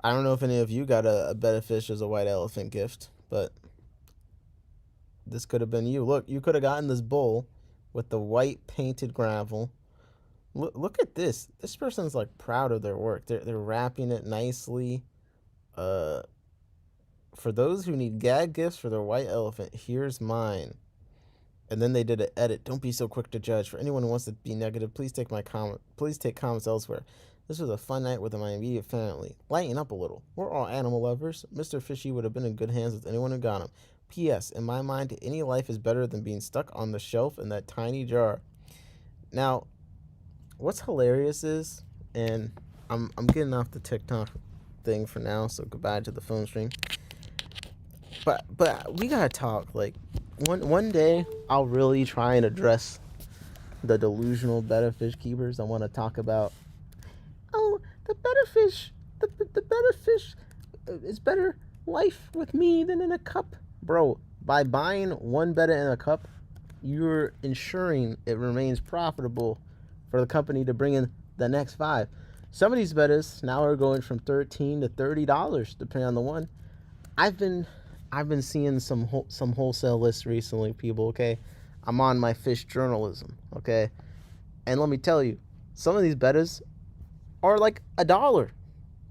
Speaker 1: I don't know if any of you got a betta fish as a white elephant gift, but this could have been you. Look, you could have gotten this bowl with the white painted gravel. Look at this. This person's like proud of their work. They're wrapping it nicely. For those who need gag gifts for their white elephant, here's mine. And then they did an edit. Don't be so quick to judge. For anyone who wants to be negative, please take comments elsewhere. This was a fun night with my immediate family. Lighten up a little. We're all animal lovers. Mr. Fishy would have been in good hands with anyone who got him. P.S. In my mind, any life is better than being stuck on the shelf in that tiny jar. Now, what's hilarious is, and I'm getting off the TikTok thing for now, so goodbye to the phone stream. But we gotta talk. Like, one day I'll really try and address the delusional betta fish keepers. I want to talk about, oh, the betta fish, the betta fish is better life with me than in a cup. Bro, by buying one betta in a cup, you're ensuring it remains profitable for the company to bring in the next 5. Some of these bettas now are going from $13 to $30, depending on the one. I've been seeing some wholesale lists recently, people. Okay, I'm on my fish journalism. Okay, and let me tell you, some of these bettas are like $1.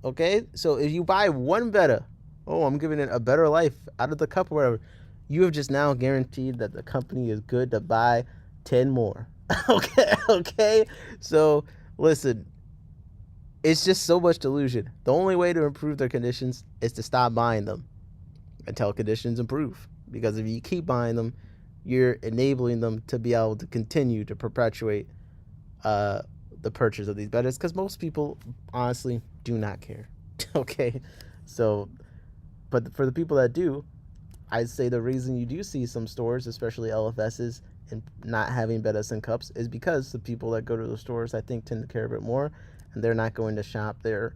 Speaker 1: Okay, so if you buy one betta, oh, I'm giving it a better life out of the cup or whatever, you have just now guaranteed that the company is good to buy 10 more. Okay. So listen, it's just so much delusion. The only way to improve their conditions is to stop buying them until conditions improve. Because if you keep buying them, you're enabling them to be able to continue to perpetuate the purchase of these bettas, because most people honestly do not care. Okay, so, but for the people that do, I'd say the reason you do see some stores, especially LFSs, and not having bettas in cups is because the people that go to the stores, I think, tend to care a bit more, and they're not going to shop there.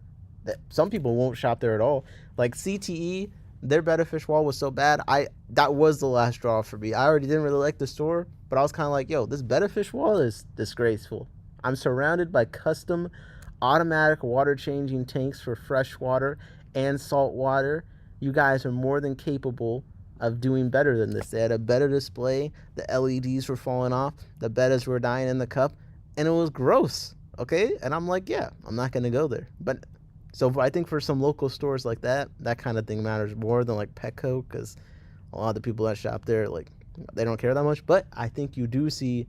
Speaker 1: Some people won't shop there at all. Like CTE, their betta fish wall was so bad, that was the last straw for me. I already didn't really like the store, but I was kind of like, yo, this betta fish wall is disgraceful. I'm surrounded by custom automatic water changing tanks for fresh water and salt water. You guys are more than capable of doing better than this. They had a better display. The LEDs were falling off. The bettas were dying in the cup, and it was gross. Okay, and I'm like, yeah, I'm not gonna go there. But so I think for some local stores like that kind of thing matters more than like Petco, because a lot of the people that shop there, like, they don't care that much. But I think you do see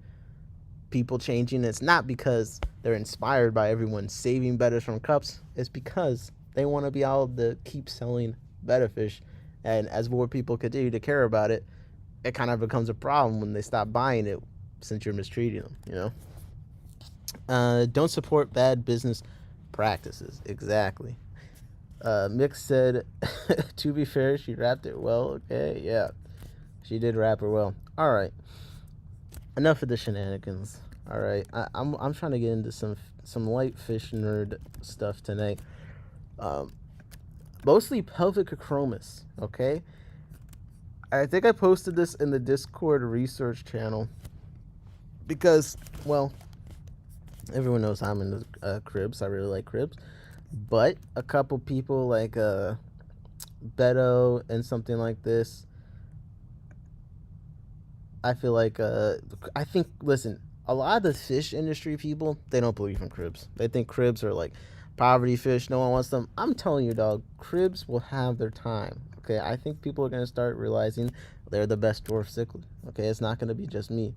Speaker 1: people changing. It's not because they're inspired by everyone saving bettas from cups. It's because they want to be able to keep selling betta fish. And as more people continue to care about it, it kind of becomes a problem when they stop buying it, since you're mistreating them, you know? Don't support bad business practices. Exactly. Mick said, to be fair, she wrapped it well. Okay, yeah. She did wrap her well. All right. Enough of the shenanigans. All right. I'm trying to get into some light fish nerd stuff tonight. Mostly Pelvicachromis, okay? I think I posted this in the Discord research channel because, well, everyone knows I'm into cribs. I really like cribs. But a couple people like Beto and something like this, I feel like, listen, a lot of the fish industry people, they don't believe in cribs. They think cribs are like poverty fish. No one wants them. I'm telling you, dog, cribs will have their time. Okay, I think people are going to start realizing they're the best dwarf cichlid. Okay, it's not going to be just me.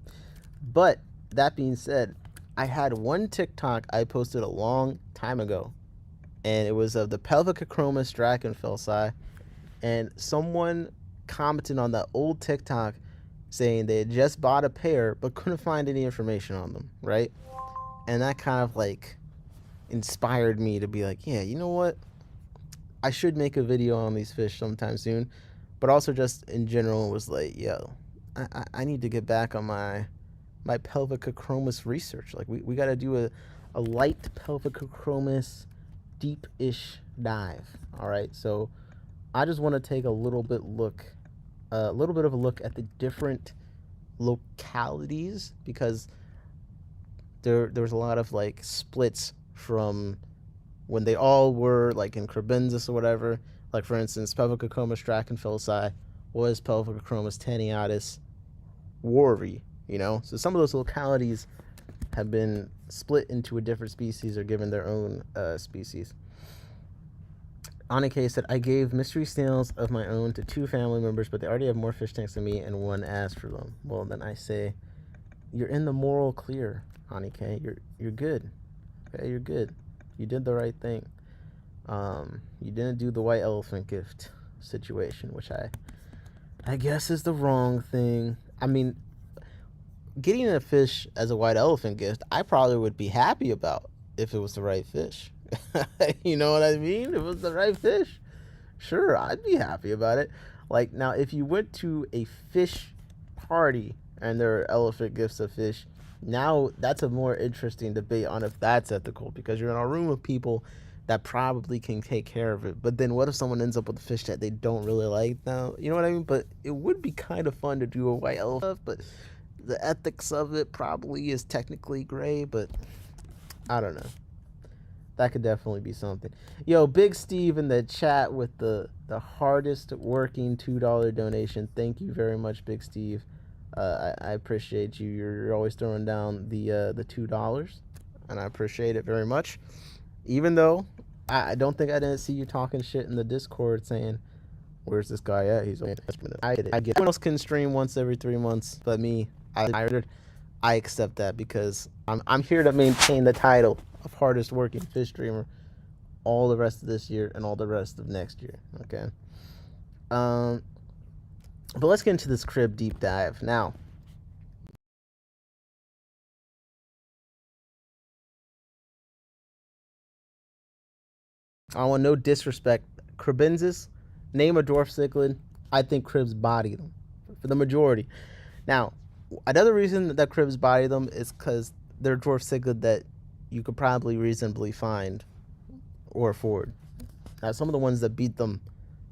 Speaker 1: But that being said, I had one TikTok I posted a long time ago, and it was of the Pelvicachromis Drachenfelsi, and someone commented on that old TikTok saying they had just bought a pair but couldn't find any information on them, right? And that kind of like inspired me to be like, yeah, you know what? I should make a video on these fish sometime soon. But also just in general was like, yo, I need to get back on my Pelvicachromis research. Like we got to do a light Pelvicachromis deep-ish dive. All right, so I just want to take a little bit of a look at the different localities, because there's a lot of like splits from when they all were like in Crebensis or whatever. Like for instance, Pelvicachromis Drachenfelsi was Pelvicachromis tanniatus warvi, you know? So some of those localities have been split into a different species or given their own species. Anike said, I gave mystery snails of my own to 2 family members, but they already have more fish tanks than me, and one asked for them. Well, then I say, you're in the moral clear, Anike. You're good. Okay, you're good. You did the right thing. You didn't do the white elephant gift situation, which I guess is the wrong thing. I mean, getting a fish as a white elephant gift, I probably would be happy about if it was the right fish. You know what I mean? If it was the right fish, sure, I'd be happy about it. Like, now, if you went to a fish party and there are elephant gifts of fish, now that's a more interesting debate on if that's ethical, because you're in a room of people that probably can take care of it. But then what if someone ends up with a fish that they don't really like now? You know what I mean? But it would be kind of fun to do a white elephant, but the ethics of it probably is technically gray, but I don't know. That could definitely be something. Yo, Big Steve in the chat with the hardest working $2 donation. Thank you very much, Big Steve. I appreciate you. You're always throwing down the $2, and I appreciate it very much. Even though I don't think I didn't see you talking shit in the Discord saying, "Where's this guy at? He's only I get it. Everyone else can stream once every 3 months, but me, I accept that because I'm here to maintain the title of hardest working fish streamer all the rest of this year and all the rest of next year. Okay. But let's get into this crib deep dive now. I want no disrespect. Cribensis, name a dwarf cichlid. I think cribs body them for the majority. Now, another reason that cribs body them is because they're dwarf cichlid that you could probably reasonably find or afford. Now, some of the ones that beat them,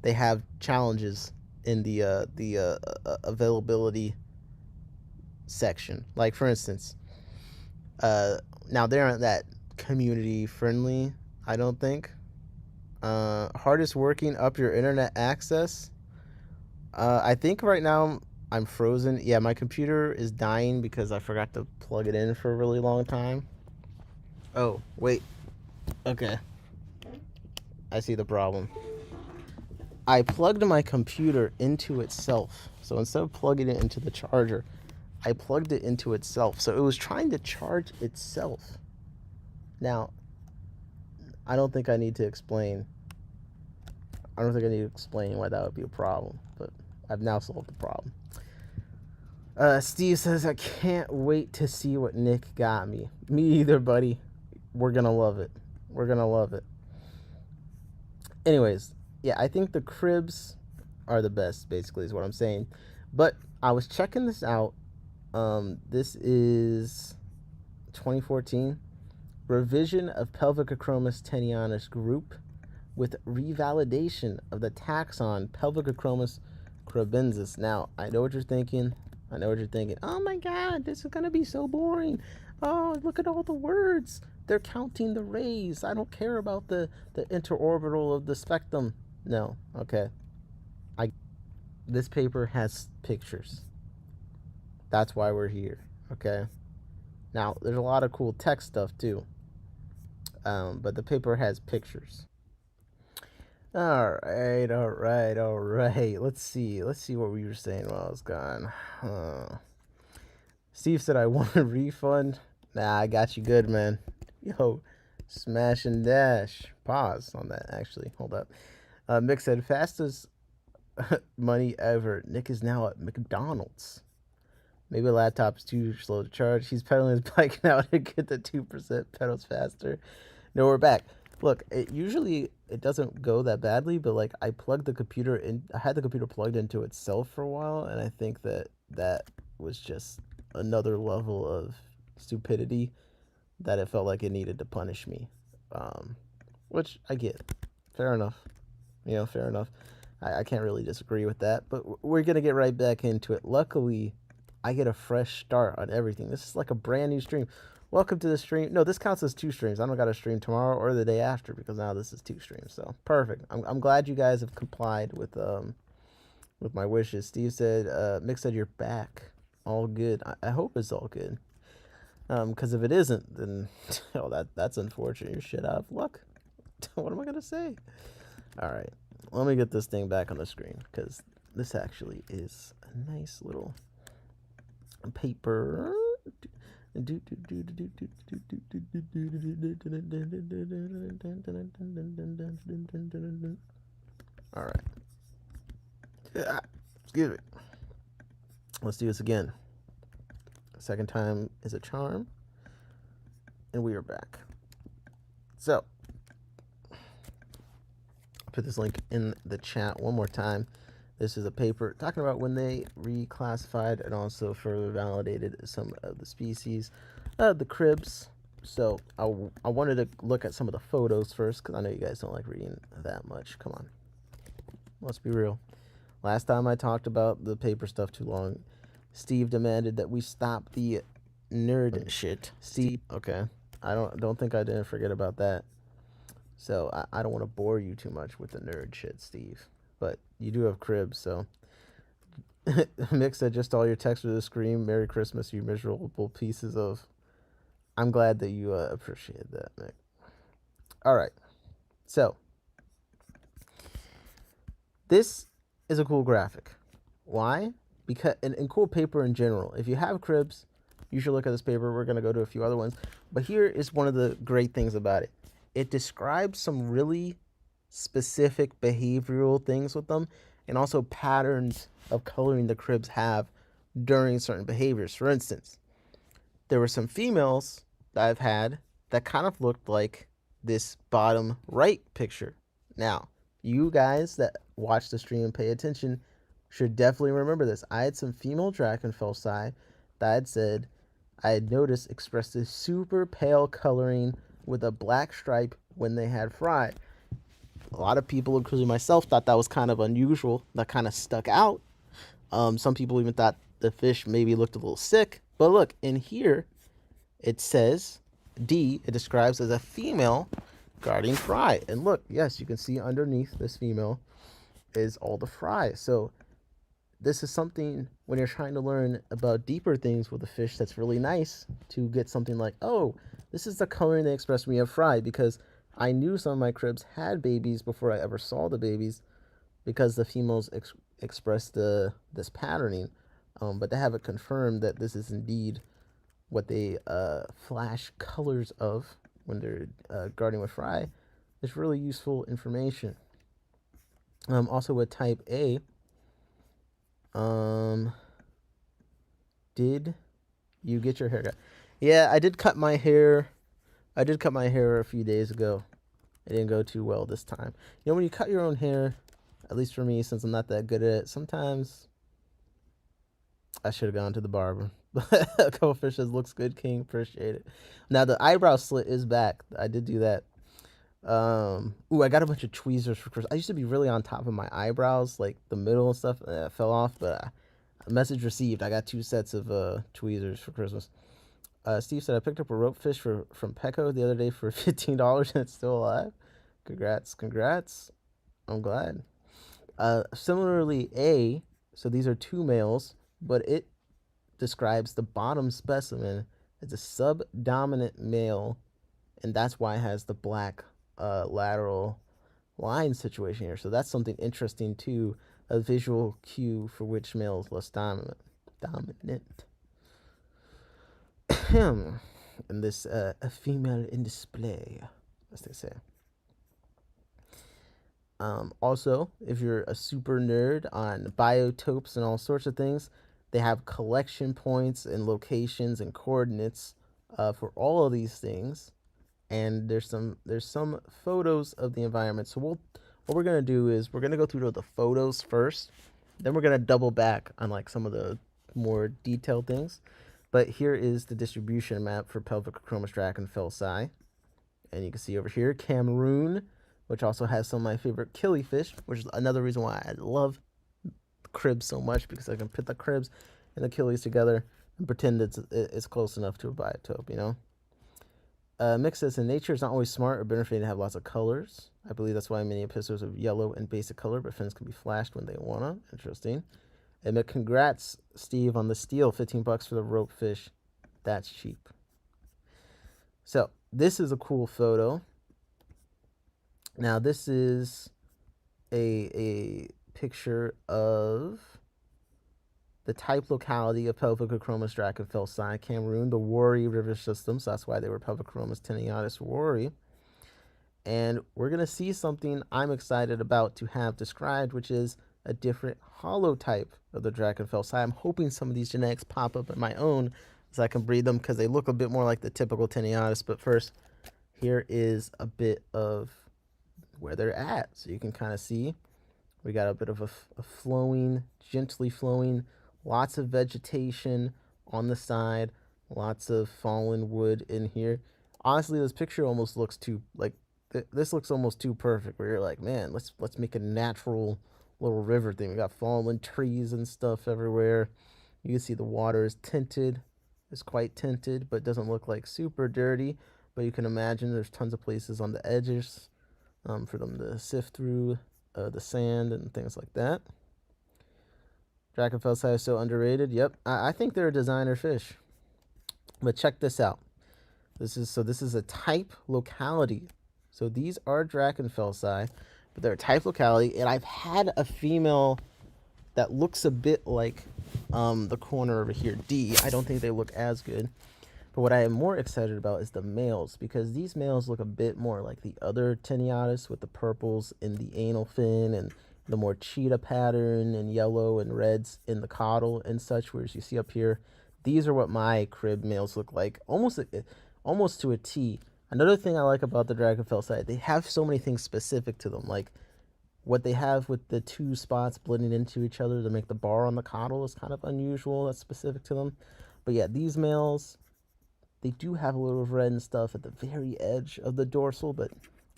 Speaker 1: they have challenges in the availability section. Like, for instance, now they aren't that community friendly, I don't think. Hardest working up your internet access. I think right now I'm frozen. Yeah, my computer is dying because I forgot to plug it in for a really long time. Oh, wait. Okay. I see the problem. I plugged my computer into itself. So instead of plugging it into the charger, I plugged it into itself. So it was trying to charge itself. Now, I don't think I need to explain. I don't think I need to explain why that would be a problem, but I've now solved the problem. Steve says, I can't wait to see what Nick got me. Me either, buddy. We're going to love it. We're going to love it. Anyways, yeah, I think the cribs are the best, basically, is what I'm saying. But I was checking this out. This is 2014. Revision of Pelvicachromis tennianus group with revalidation of the taxon Pelvicachromis cribensis. Now, I know what you're thinking. Oh my God, this is going to be so boring. Oh, look at all the words. They're counting the rays. I don't care about the interorbital of the spectrum. No, okay. This paper has pictures. That's why we're here, okay? Now, there's a lot of cool text stuff too. But the paper has pictures. All right. Let's see what we were saying while I was gone. Steve said, I want a refund. Nah, I got you good, man. Yo, smash and dash. Pause on that, actually. Hold up. Mick said, fastest money ever. Nick is now at McDonald's. Maybe a laptop's too slow to charge. He's pedaling his bike now to get the 2% pedals faster. No, we're back. Look, it doesn't go that badly, but like I plugged the computer in. I had the computer plugged into itself for a while, and I think that was just another level of stupidity that it felt like it needed to punish me. Which I get. Fair enough. Fair enough. I can't really disagree with that, but we're going to get right back into it. Luckily, I get a fresh start on everything. This is like a brand new stream. Welcome to the stream. No, this counts as 2 streams. I don't got a stream tomorrow or the day after because now this is 2 streams. So perfect. I'm glad you guys have complied with my wishes. Steve said, Mick said you're back. All good. I hope it's all good. Because if it isn't, then that's unfortunate. You're shit out of luck. What am I gonna say? All right, let me get this thing back on the screen because this actually is a nice little paper. All right. Excuse me. Let's do this again. Second time is a charm. And we are back. So, I'll put this link in the chat one more time. This is a paper talking about when they reclassified and also further validated some of the species, the cribs. So I wanted to look at some of the photos first because I know you guys don't like reading that much. Come on. Let's be real. Last time I talked about the paper stuff too long, Steve demanded that we stop the nerd shit. Steve, okay. I don't think I didn't forget about that. So I don't want to bore you too much with the nerd shit, Steve. But you do have cribs, so. Mick said, just all your text with a scream, Merry Christmas, you miserable pieces of. I'm glad that you appreciate that, Mick. All right. So. This is a cool graphic. Why? Because, and cool paper in general. If you have cribs, you should look at this paper. We're going to go to a few other ones. But here is one of the great things about it. It describes some really specific behavioral things with them and also patterns of coloring the cribs have during certain behaviors. For instance, there were some females that I've had that kind of looked like this bottom right picture. Now, you guys that watch the stream and pay attention should definitely remember this. I had some female Drachenfelsi that I had said I had noticed expressed this super pale coloring with a black stripe when they had fry. A lot of people, including myself, thought that was kind of unusual. That kind of stuck out. Some people even thought the fish maybe looked a little sick. But look, in here, it says D, it describes as a female guarding fry. And look, yes, you can see underneath this female is all the fry. So this is something when you're trying to learn about deeper things with a fish that's really nice to get something like, oh, this is the coloring they expressed when you have fry, because I knew some of my cribs had babies before I ever saw the babies because the females expressed this patterning. But they haven't confirmed that this is indeed what they flash colors of when they're guarding with fry. It's really useful information. Also with type A, did you get your haircut? Yeah, I did cut my hair. I did cut my hair a few days ago. It didn't go too well this time. You know, when you cut your own hair, at least for me, since I'm not that good at it, sometimes I should have gone to the barber. A couple fish says, looks good, King. Appreciate it. Now, the eyebrow slit is back. I did do that. Ooh, I got a bunch of tweezers for Christmas. I used to be really on top of my eyebrows, like the middle and stuff. Fell off, but message received. I got 2 sets of tweezers for Christmas. Steve said, I picked up a rope fish from Petco the other day for $15 and it's still alive. Congrats. I'm glad. Similarly, A, so these are 2 males, but it describes the bottom specimen as a subdominant male, and that's why it has the black lateral line situation here. So that's something interesting too, a visual cue for which male is less dominant. And this a female in display, as they say. Also, if you're a super nerd on biotopes and all sorts of things, they have collection points and locations and coordinates for all of these things. And there's some photos of the environment. So what we're gonna do is we're gonna go through the photos first, then we're gonna double back on like some of the more detailed things. But here is the distribution map for Pelvicachromis drachenfelsi. And you can see over here, Cameroon, which also has some of my favorite killifish, which is another reason why I love cribs so much, because I can put the cribs and the killies together and pretend it's close enough to a biotope, you know? Mick says, in nature, it's not always smart or benefiting to have lots of colors. I believe that's why many epistles of yellow and basic color, but fins can be flashed when they wanna. Interesting. And Mick, congrats, Steve, on the steal. $15 for the rope fish. That's cheap. So this is a cool photo. Now this is a picture of the type locality of Pelvicachromis drachenfelsi, Cameroon, the Wari River system. So that's why they were Pelvicachromis tenuatus Wari. And we're going to see something I'm excited about to have described, which is a different holotype of the drachenfelsi. I'm hoping some of these genetics pop up in my own so I can breed them because they look a bit more like the typical tenuatus. But first, here is a bit of where they're at. So you can kind of see we got a bit of a flowing, gently flowing, lots of vegetation on the side, lots of fallen wood in here. Honestly, this picture almost looks too, like, this looks almost too perfect, where you're like, man, let's make a natural little river thing. We got fallen trees and stuff everywhere. You can see the water is tinted. It's quite tinted, but doesn't look like super dirty. But you can imagine there's tons of places on the edges for them to sift through the sand and things like that. Drachenfelsi is so underrated. Yep, I think they're a designer fish. But check this out. This is a type locality. So these are Drachenfelsi, but they're a type locality. And I've had a female that looks a bit like the corner over here, D. I don't think they look as good. But what I am more excited about is the males, because these males look a bit more like the other tenuatus with the purples in the anal fin and the more cheetah pattern and yellow and reds in the caudal and such, whereas you see up here, these are what my crib males look like, almost to a T. Another thing I like about the Drachenfelsi, they have so many things specific to them, like what they have with the two spots blending into each other to make the bar on the caudal is kind of unusual. That's specific to them. But yeah, these males, they do have a little of red and stuff at the very edge of the dorsal, but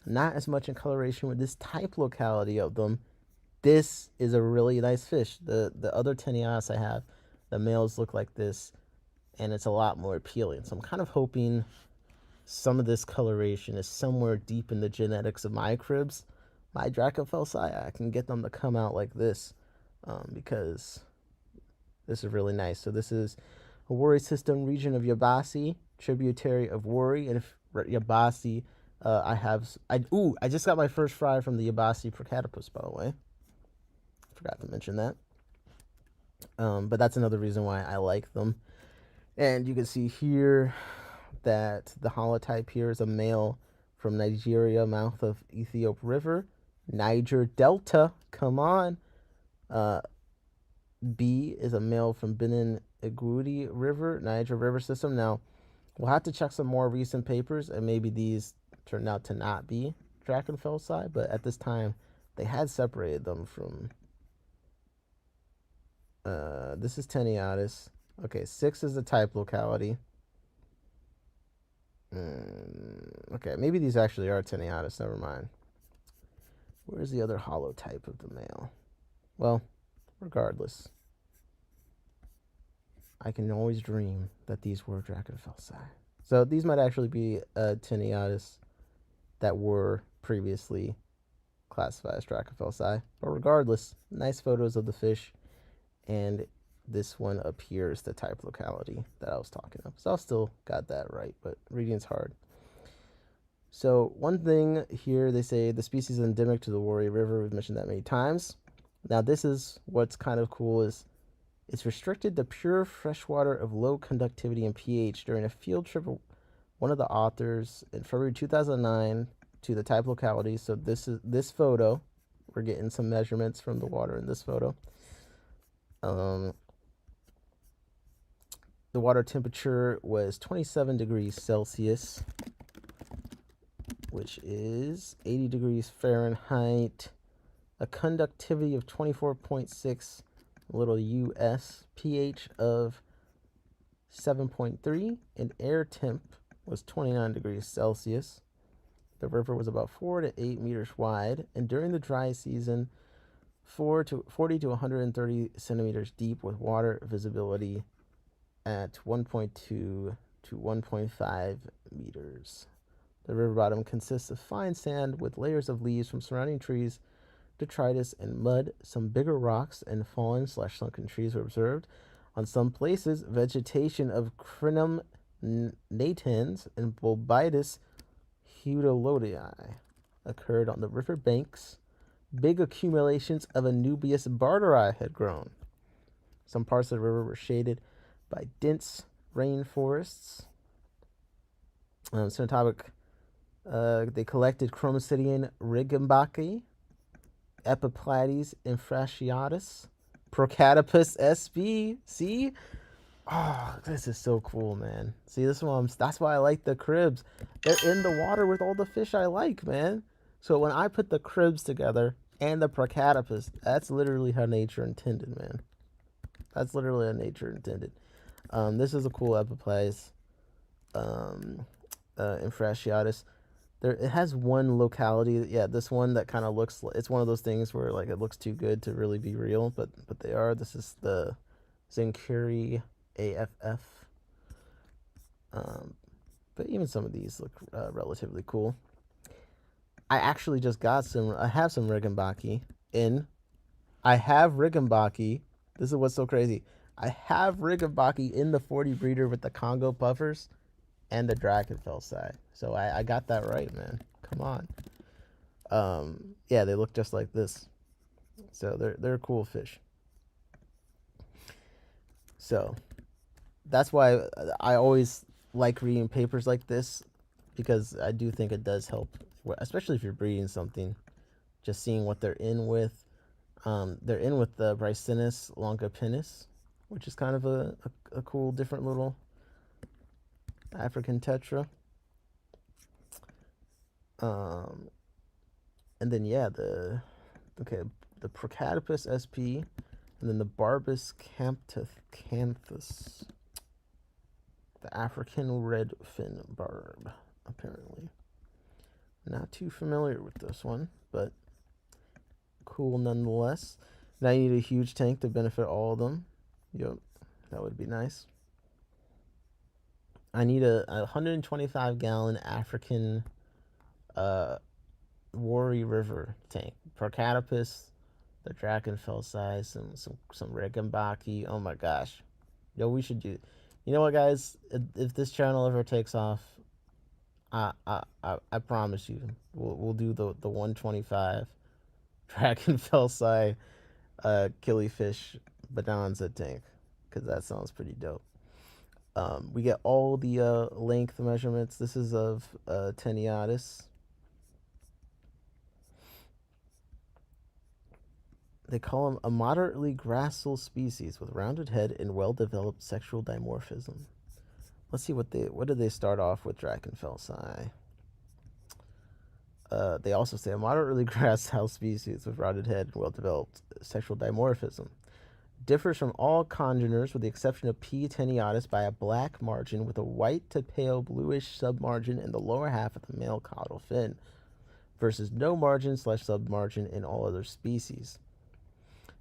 Speaker 1: not as much in coloration with this type locality of them. This is a really nice fish. The other tenuatus I have, the males look like this, and it's a lot more appealing. So I'm kind of hoping some of this coloration is somewhere deep in the genetics of my cribs. My Drachenfelsi, I can get them to come out like this because this is really nice. So this is a Wari system, region of Yabasi, tributary of Wari. And if Yabasi, I just got my first fry from the Yabasi Procatopus, by the way. Forgot to mention that. But that's another reason why I like them. And you can see here that the holotype here is a male from Nigeria, mouth of Ethiop River, Niger Delta, come on. B is a male from Benin Igudi River, Niger River system. Now, we'll have to check some more recent papers, and maybe these turned out to not be Drachenfelsi, but at this time, they had separated them from... this is tenuatus. Okay, 6 is the type locality. Okay, maybe these actually are tenuatus. Never mind. Where's the other holotype of the male? Well, regardless, I can always dream that these were Drachenfelsi. So these might actually be tenuatus that were previously classified as Drachenfelsi. But regardless, nice photos of the fish, and this one appears the type locality that I was talking of. So I still got that right, but reading's hard. So one thing here, they say the species is endemic to the Wari River. We've mentioned that many times. Now this is what's kind of cool, is it's restricted to pure freshwater of low conductivity and pH during a field trip of one of the authors in February 2009 to the type locality. So this photo, we're getting some measurements from the water in this photo. The water temperature was 27 degrees Celsius, which is 80 degrees Fahrenheit, a conductivity of 24.6 little US, pH of 7.3, and air temp was 29 degrees Celsius. The river was about 4 to 8 meters wide, and during the dry season, 40 to 130 centimeters deep, with water visibility at 1.2 to 1.5 meters. The river bottom consists of fine sand with layers of leaves from surrounding trees, detritus, and mud. Some bigger rocks and fallen/sunken trees were observed. On some places, vegetation of Crinum natans and Bulbitis hudolodii occurred on the river banks. Big accumulations of Anubias barteri had grown. Some parts of the river were shaded by dense rainforests. Cenotopic, they collected Chromocidian Rigambaki, Epiplates infrasciatus, Procatopus sp. See? Oh, this is so cool, man. See, that's why I like the cribs. They're in the water with all the fish I like, man. So when I put the cribs together and the Procatopus, that's literally how nature intended, man. That's literally how nature intended. This is a cool Epiplates infrasciatus. It has one locality, yeah, this one that kind of looks, it's one of those things where like it looks too good to really be real, but they are. This is the Zenkuri AFF. But even some of these look relatively cool. I actually just got I have some Rigambaki in. I have Rigambaki. This is what's so crazy. I have Rigambaki in the 40 breeder with the Congo puffers and the Drachenfelsai. So I got that right, man. Come on. Yeah, they look just like this. So they're cool fish. So that's why I always like reading papers like this, because I do think it does help, especially if you're breeding something. Just seeing what they're in with. They're in with the Brycinus longipinus, which is kind of a cool, different little African tetra. And then yeah, the Procatopus sp, and then the Barbus canthus, the African red fin barb, apparently. Not too familiar with this one, but cool nonetheless. Now you need a huge tank to benefit all of them. Yep, that would be nice. I need a 125 gallon African Wari River tank. Procatopus, the Drachenfelsai, some Rigambaki. Oh my gosh. Yo, we should do. You know what, guys? If this channel ever takes off, I promise you, we'll do the 125 Drachenfelsai killifish bonanza tank, because that sounds pretty dope. We get all the length measurements. This is of Teniatus. They call him a moderately gracile species with rounded head and well-developed sexual dimorphism. Let's see what did they start off with Drachenfelsai. They also say a moderately gracile species with rounded head and well-developed sexual dimorphism. Differs from all congeners with the exception of P. tenuatus by a black margin with a white to pale bluish submargin in the lower half of the male caudal fin, versus no margin / submargin in all other species.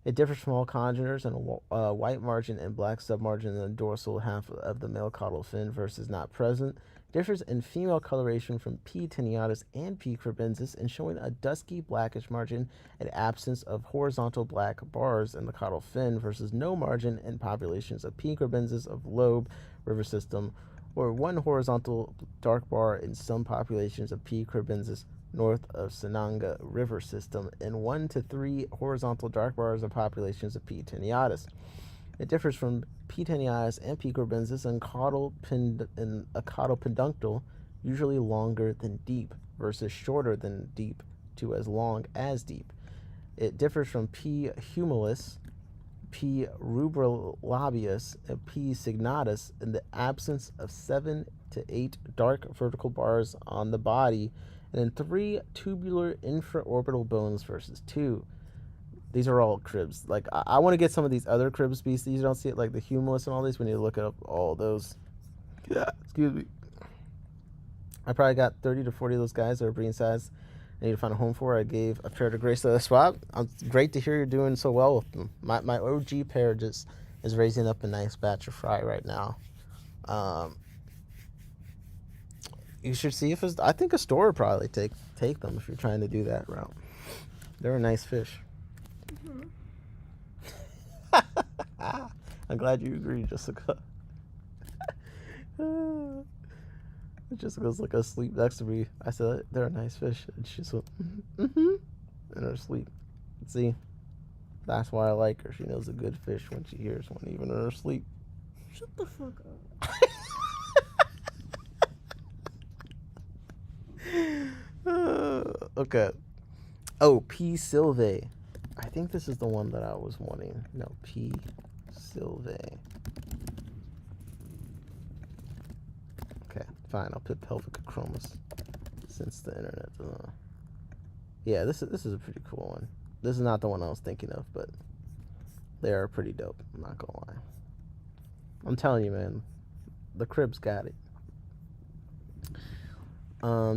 Speaker 1: It differs from all congeners and a white margin and black submargin in the dorsal half of the male caudal fin versus not present. Differs in female coloration from P. tenuatus and P. crebensis in showing a dusky blackish margin and absence of horizontal black bars in the caudal fin versus no margin in populations of P. crebensis of lobe river system, or one horizontal dark bar in some populations of P. crebensis north of Sananga river system, and 1 to 3 horizontal dark bars in populations of P. tenuatus. It differs from P. tenuatus and P. crebensis in a caudal pedunctal, usually longer than deep, versus shorter than deep to as long as deep. It differs from P. humilis, P. rubrolabius, and P. signatus in the absence of 7 to 8 dark vertical bars on the body, and then 3 tubular infraorbital bones versus 2. These are all cribs. Like, I want to get some of these other crib species. You don't see it, like the humilis and all these. We need to look up all those. Yeah, excuse me. I probably got 30 to 40 of those guys that are breeding size I need to find a home for. I gave a pair to Grace a swap. It's great to hear you're doing so well with them. My OG pair just is raising up a nice batch of fry right now. You should see if I think a store would probably take them if you're trying to do that route. They're a nice fish. I'm glad you agree, Jessica. Jessica's like asleep next to me. I said they're a nice fish, and she just went in her sleep. Let's see. That's why I like her. She knows a good fish when she hears one, even in her sleep.
Speaker 8: Shut the fuck up.
Speaker 1: Okay. Oh, P. Sylvae. I think this is the one that I was wanting. No, P. Sylvae. Okay, fine. I'll put Pelvicachromis since the internet. Yeah, this is a pretty cool one. This is not the one I was thinking of, but they are pretty dope. I'm not gonna lie. I'm telling you, man, the crib's got it.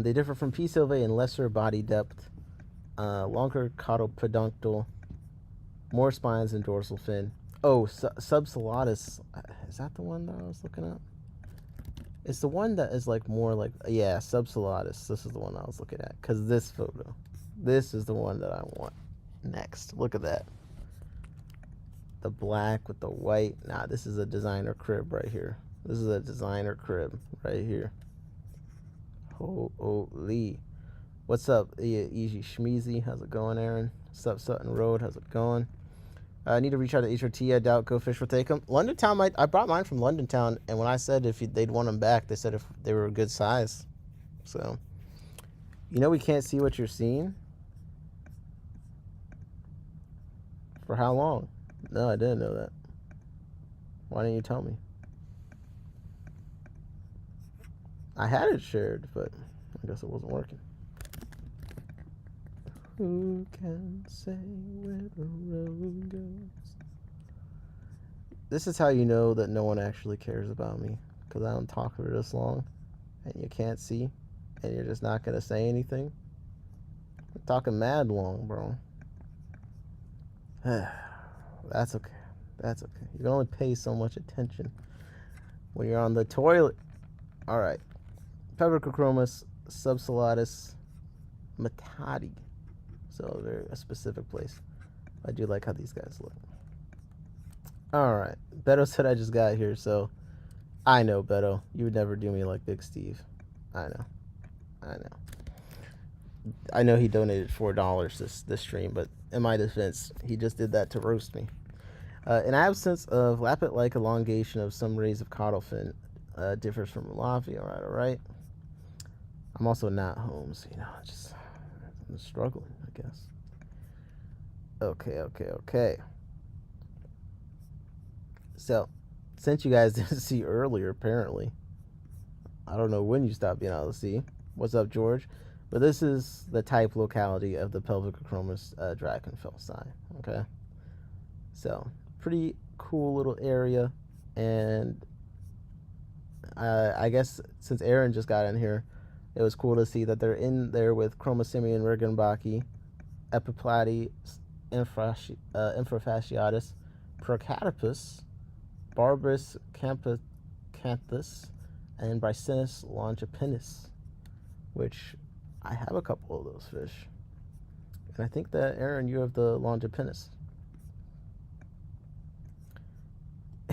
Speaker 1: They differ from P. Sylvae in lesser body depth, longer caudal peduncle, more spines and dorsal fin. Oh, subsalatus. Is that the one that I was looking at? It's the one that is like more like, yeah, subsalatus. This is the one I was looking at. Because this photo. This is the one that I want next. Look at that. The black with the white. Nah, this is a designer crib right here. This is a designer crib right here. Holy. What's up, Easy Schmeezy? How's it going, Aaron? What's up, Sutton Road? How's it going? I need to reach out to HRT. I doubt Go Fish will take them. London Town I brought mine from London Town, and when I said if they'd want them back, they said if they were a good size. So, you know we can't see what you're seeing? For how long? No, I didn't know that. Why didn't you tell me? I had it shared, but I guess it wasn't working. Who can say where the road goes? This is how you know that no one actually cares about me, because I don't talk for this long, and you can't see, and you're just not gonna say anything. I'm talking mad long, bro. That's okay. That's okay. You can only pay so much attention when you're on the toilet. All right. Pelvicachromis, subsalatus, matati. So they're a specific place. I do like how these guys look. All right. Beto said I just got here, so I know, Beto. You would never do me like Big Steve. I know. I know he donated $4 this stream, but in my defense, he just did that to roast me. In absence of lappet-like elongation of some rays of caudal fin, differs from Malafi. All right. I'm also not home, so I'm struggling, I guess. Okay. So, since you guys didn't see earlier, apparently, I don't know when you stopped being able to see. What's up, George? But this is the type locality of the Pelvicachromis Drachenfelsii, okay? So, pretty cool little area, and I guess since Aaron just got in here, it was cool to see that they're in there with Chromosimian riggenbacchi, Epiplati infrafasciatus, Procatopus, Barbarus campanthus, and Brycinus longipinus, which I have a couple of those fish. And I think that, Aaron, you have the longipinus.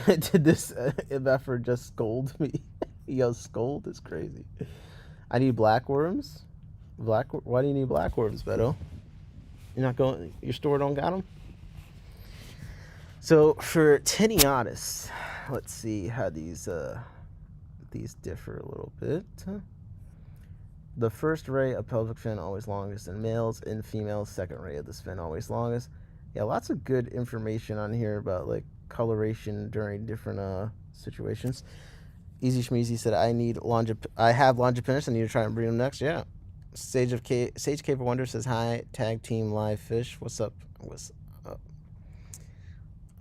Speaker 1: Did this MFer just scold me? Yo, scold is crazy. I need blackworms. Why do you need blackworms, Beto? Your store don't got them? So for Teniotis, let's see how these differ a little bit. The first ray of pelvic fin always longest in males, in females second ray of this fin always longest. Yeah, lots of good information on here about like coloration during different situations. Easy Schmeezy said I have longipinus. I need to try and breed them next. Yeah. Sage Cape of Wonder says hi. Tag team live fish. What's up?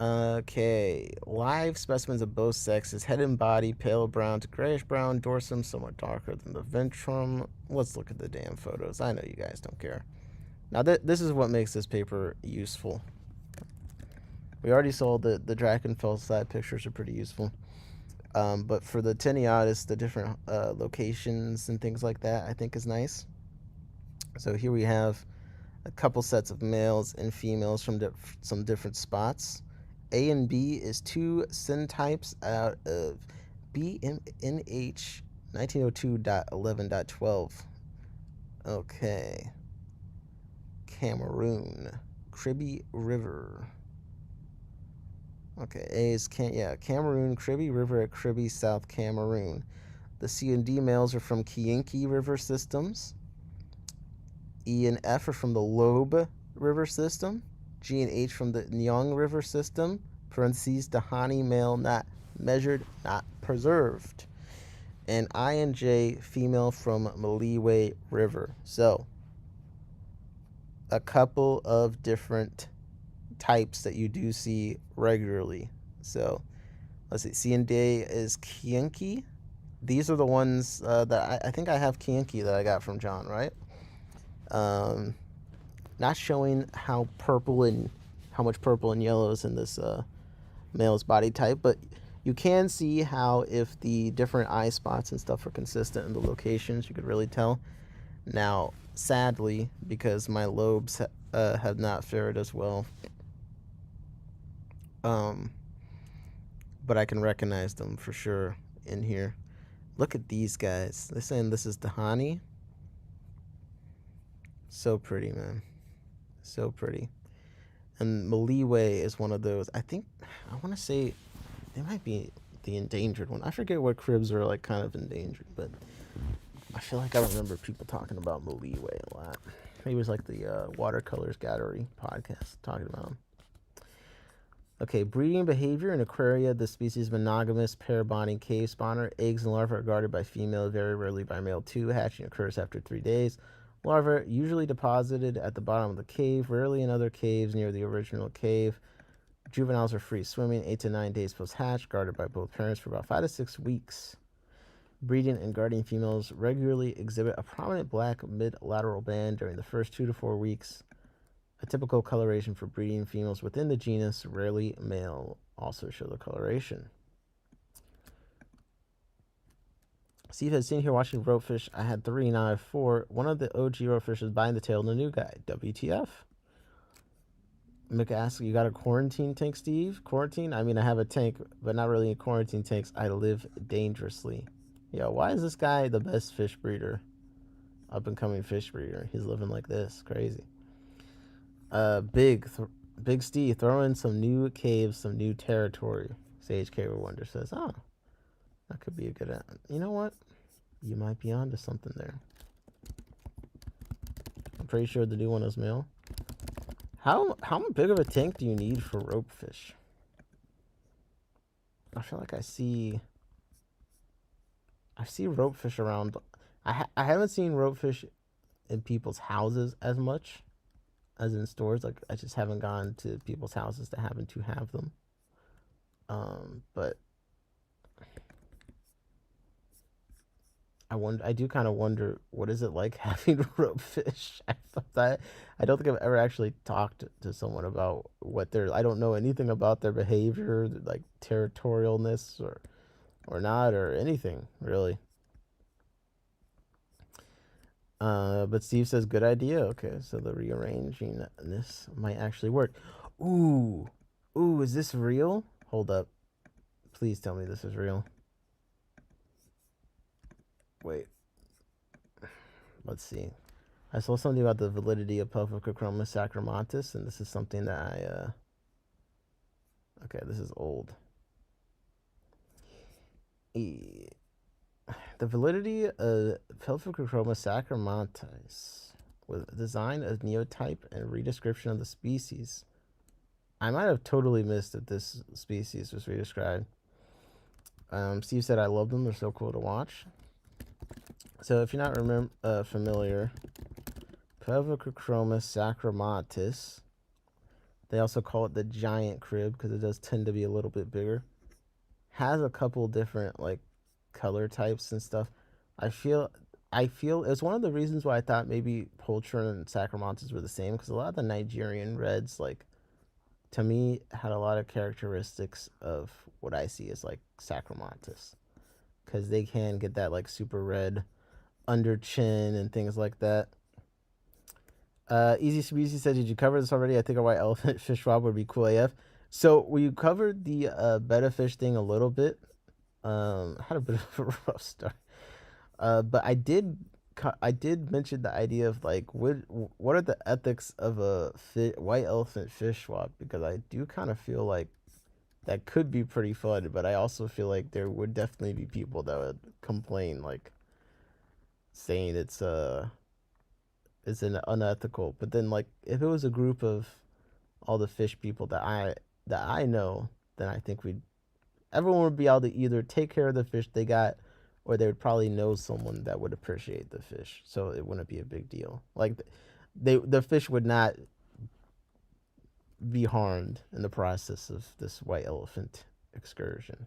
Speaker 1: Okay. Live specimens of both sexes. Head and body pale brown to grayish brown. Dorsum somewhat darker than the ventrum. Let's look at the damn photos. I know you guys don't care. Now this is what makes this paper useful. We already saw the Drachenfelsii pictures are pretty useful. But for the Teniotis, the different locations and things like that, I think is nice. So here we have a couple sets of males and females from some different spots. A and B is two syntypes out of BMNH 1902.11.12. Okay. Cameroon. Kribi River. Okay, A is Cameroon, Kribi River at Kribi, South Cameroon. The C and D males are from Kiinki River systems. E and F are from the Lobe River system. G and H from the Nyong River system. Parentheses, Dahani male not measured, not preserved. And I and J female from Maliwe River. So, a couple of different types that you do see regularly. So let's see, C and D is Kiinki. These are the ones that I think I have Kiinki that I got from John, right? Not showing how much purple and yellow is in this male's body type, but you can see how if the different eye spots and stuff are consistent in the locations, you could really tell. Now, sadly, because my lobes have not fared as well, but I can recognize them for sure in here. Look at these guys. They're saying this is Dahani. So pretty, man. So pretty. And Maliwe is one of those. I want to say they might be the endangered one. I forget what cribs are like kind of endangered, but I feel like I remember people talking about Maliwe a lot. Maybe it was like the Watercolors Gallery podcast talking about them. Okay, breeding behavior in Aquaria. The species monogamous, pair bonding cave spawner. Eggs and larvae are guarded by female, very rarely by male too. Hatching occurs after 3 days. Larvae usually deposited at the bottom of the cave, rarely in other caves near the original cave. Juveniles are free swimming 8 to 9 days post-hatch, guarded by both parents for about 5 to 6 weeks. Breeding and guarding females regularly exhibit a prominent black mid-lateral band during the first 2 to 4 weeks. A typical coloration for breeding females within the genus, rarely male, also show the coloration. Steve has seen here watching ropefish. I had 3, now I have 4. One of the OG ropefish is biting the tail of the new guy. WTF? Mick asks, you got a quarantine tank, Steve? Quarantine? I mean, I have a tank, but not really in quarantine tanks. I live dangerously. Yo, why is this guy the best fish breeder? Up and coming fish breeder. He's living like this. Crazy. Big Steve, throw in some new caves, some new territory. Sage Caver Wonder says, oh, that could be a good, you know what? You might be onto something there. I'm pretty sure the new one is male. How big of a tank do you need for ropefish? I feel like I see ropefish around. I haven't seen ropefish in people's houses as much as in stores. Like, I just haven't gone to people's houses that happen to have them. But I do kind of wonder, what is it like having ropefish? I don't think I've ever actually talked to someone about I don't know anything about their behavior, like territorialness or not, or anything really. But Steve says, good idea. Okay, so the rearranging this might actually work. Ooh, is this real? Hold up. Please tell me this is real. Wait. Let's see. I saw something about the validity of Pelvicachromis sacramentis, and this is something that okay, this is old. The validity of Pelvicachromis sacramentis with design of neotype and redescription of the species. I might have totally missed that this species was redescribed. Steve said, I love them. They're so cool to watch. So if you're not familiar, Pelvicachromis sacramentis, they also call it the giant crib because it does tend to be a little bit bigger. Has a couple different like color types and stuff. I feel it's one of the reasons why I thought maybe Poltron and sacramentis were the same, because a lot of the Nigerian reds, like, to me, had a lot of characteristics of what I see as like sacramentis, because they can get that like super red under chin and things like that. Easy Squeezy said, did you cover this already? I think a white elephant fish swab would be cool AF. So we covered the betta fish thing a little bit. Had a bit of a rough start, but I did mention the idea of like what are the ethics of a white elephant fish swap, because I do kind of feel like that could be pretty fun, but I also feel like there would definitely be people that would complain, like saying it's an unethical. But then, like, if it was a group of all the fish people that I know, then I think everyone would be able to either take care of the fish they got, or they would probably know someone that would appreciate the fish, so it wouldn't be a big deal. Like, the fish would not be harmed in the process of this white elephant excursion.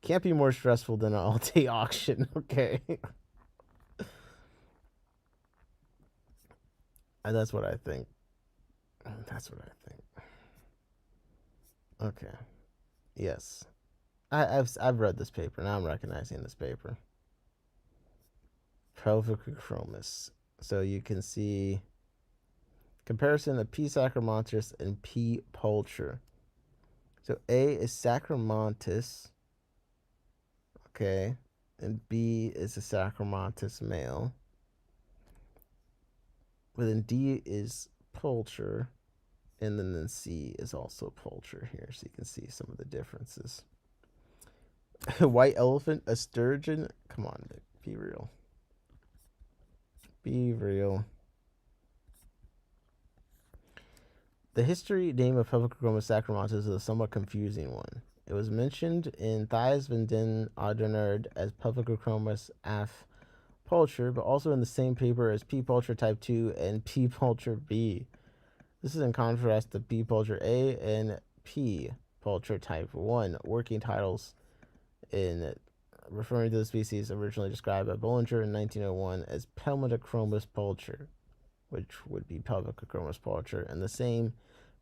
Speaker 1: Can't be more stressful than an all-day auction, okay? And that's what I think. Okay. Yes. I've read this paper. Now I'm recognizing this paper. Pelvicachromis. So you can see comparison of P. sacromontis and P. pulcher. So A is sacromontis, okay, and B is a sacromontis male. But then D is pulcher, and then C is also pulcher here, so you can see some of the differences. White elephant, a sturgeon. Come on, Nick, be real. Be real. The history name of Pelvicachromis sacromontis is a somewhat confusing one. It was mentioned in Thies van den Oudenaarde as Pelvicachromis af pulcher, but also in the same paper as P. pulcher type 2 and P. pulcher B. This is in contrast to P. pulcher A and P. pulcher type 1, working titles in referring to the species originally described by Bollinger in 1901 as Pelvicachromis pulcher, which would be Pelvicachromis pulcher, in the same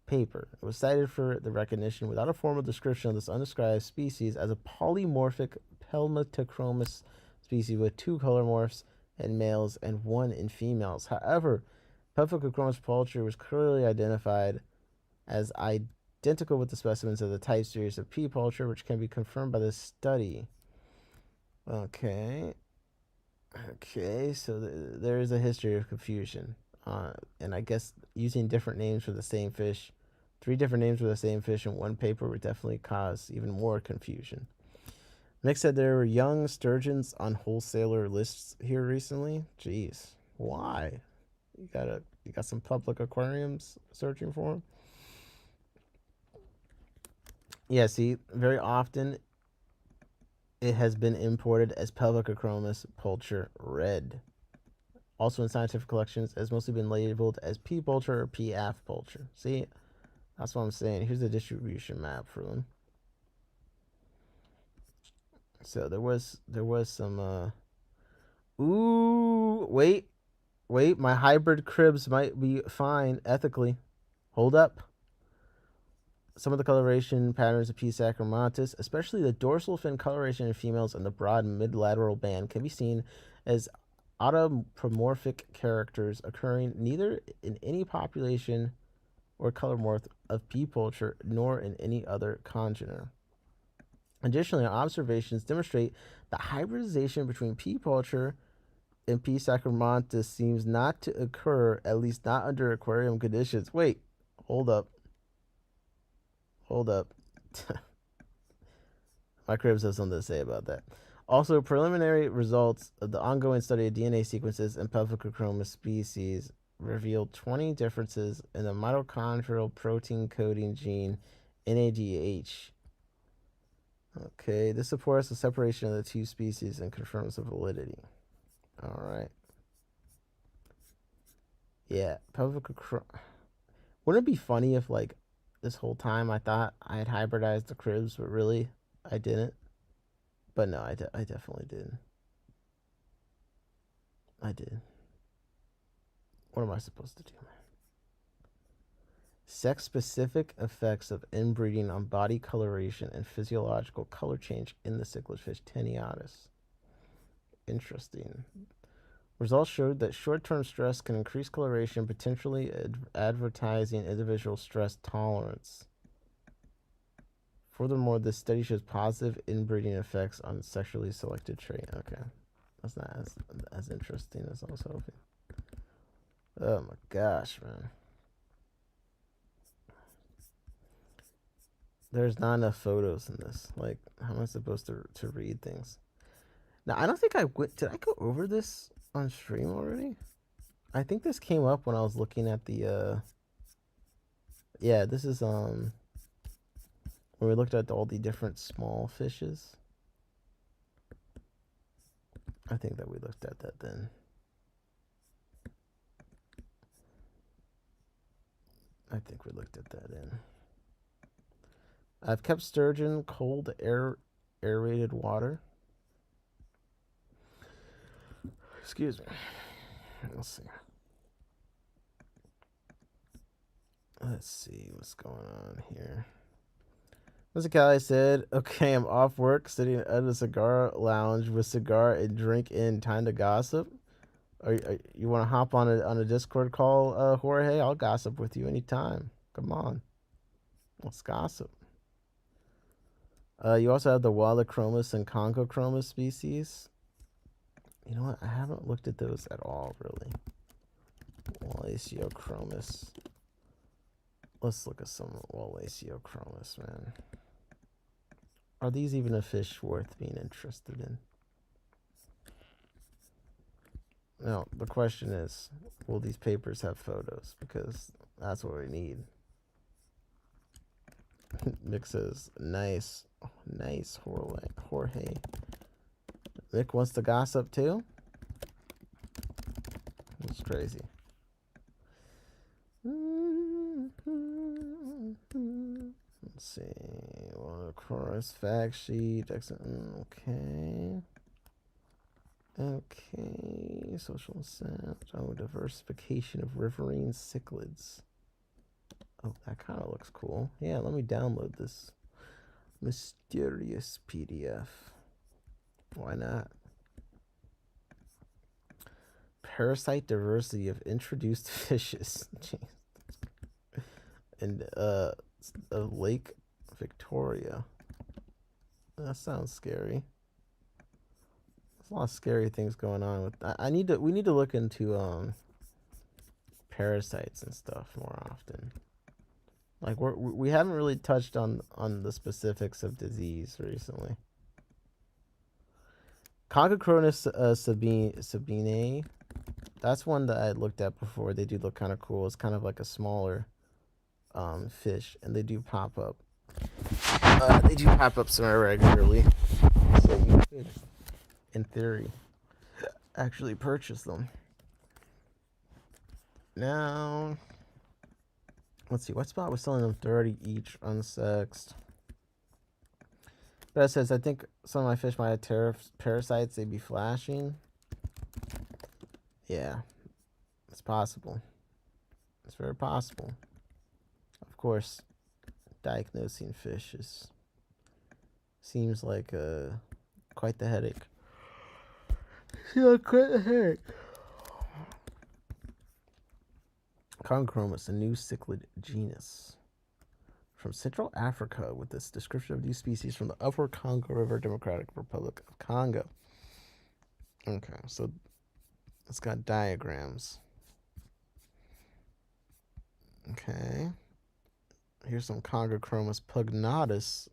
Speaker 1: paper. It was cited for the recognition without a formal description of this undescribed species as a polymorphic Pelvicachromis species with 2 color morphs in males and 1 in females. However, Pelvicachromis pulcher was clearly identified as identical with the specimens of the type series of P. pulcher, which can be confirmed by this study. Okay, so there is a history of confusion. And I guess using different names for the same fish, 3 different names for the same fish in one paper would definitely cause even more confusion. Nick said there were young sturgeons on wholesaler lists here recently. Jeez, why? You got some public aquariums searching for them? Yeah, see, very often it has been imported as Pelvicachromis pulcher red. Also in scientific collections, it has mostly been labeled as P. pulcher or P. af pulcher. See, that's what I'm saying. Here's the distribution map for them. So there was some ooh, wait, my hybrid cribs might be fine ethically. Hold up. Some of the coloration patterns of P. sacromontis, especially the dorsal fin coloration in females and the broad mid-lateral band, can be seen as automorphic characters occurring neither in any population or color morph of P. pulcher nor in any other congener. Additionally, our observations demonstrate that hybridization between P. pulcher and P. sacromontis seems not to occur, at least not under aquarium conditions. Wait, hold up. My cribs has something to say about that. Also, preliminary results of the ongoing study of DNA sequences in Pelvicachromis species revealed 20 differences in the mitochondrial protein coding gene NADH. Okay, this supports the separation of the 2 species and confirms the validity. All right. Yeah, Pelvicachromis. Wouldn't it be funny if, like, this whole time I thought I had hybridized the cribs, but really I didn't? But no, I definitely did. I did. What am I supposed to do, man? Sex-specific effects of inbreeding on body coloration and physiological color change in the cichlid fish Teneatus. Interesting. Results showed that short-term stress can increase coloration, potentially advertising individual stress tolerance. Furthermore, this study shows positive inbreeding effects on sexually selected trait. Okay, that's not as interesting as I was hoping. Oh my gosh, man. There's not enough photos in this. Like, how am I supposed to read things? Now, I don't think I went. Did I go over this on stream already? I think this came up when I was looking at the. Yeah, this is when we looked at all the different small fishes. I think that we looked at that then. I think we looked at that in. I've kept sturgeon cold aerated water. Excuse me. Let's see. Let's see what's going on here. Mexicali said, okay, I'm off work, sitting at a cigar lounge with cigar and drink in. Time to gossip. You want to hop on a Discord call, Jorge? I'll gossip with you anytime. Come on. Let's gossip. You also have the Pelvicachromis and Pelvicachromis species. You know what? I haven't looked at those at all, really. Pelvicachromis. Let's look at some Pelvicachromis, man. Are these even a fish worth being interested in? No, the question is, will these papers have photos? Because that's what we need. Nick says, nice. Oh, nice, Jorge. Nick wants to gossip too? It's crazy. Let's see. Well, chorus fact sheet. Okay. Okay. Social scent. Oh, diversification of riverine cichlids. Oh, that kind of looks cool. Yeah, let me download this mysterious PDF. Why not? Parasite diversity of introduced fishes. And Lake Victoria. That sounds scary. There's a lot of scary things going on with that. We need to look into parasites and stuff more often. Like we haven't really touched on the specifics of disease recently. Pelvicachromis sabinae. That's one that I looked at before. They do look kind of cool. It's kind of like a smaller fish, and they do pop up. They do pop up somewhere regularly. So you could, in theory, actually purchase them. Now, let's see. What spot was selling them 30 each, unsexed? Bettas says, I think some of my fish might have parasites. They'd be flashing. Yeah, it's possible. It's very possible. Of course, diagnosing fish seems like quite the headache. Quite the headache. Pelvicachromis, a new cichlid genus from Central Africa, with this description of new species from the Upper Congo River, Democratic Republic of Congo. Okay, so it's got diagrams. Okay. Here's some Pelvicachromis pugnatus.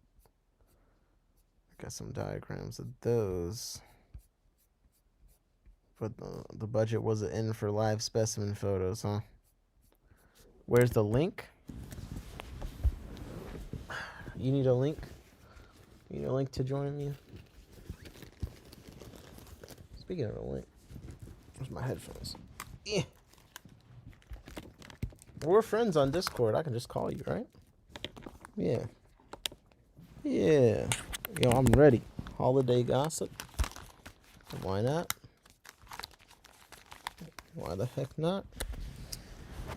Speaker 1: Got some diagrams of those. But the budget wasn't in for live specimen photos, huh? Where's the link? You need a link? You need a link to join me? Speaking of a link, where's my headphones? Yeah. We're friends on Discord. I can just call you, right? Yeah. Yeah. Yo, I'm ready. Holiday gossip. Why not? Why the heck not?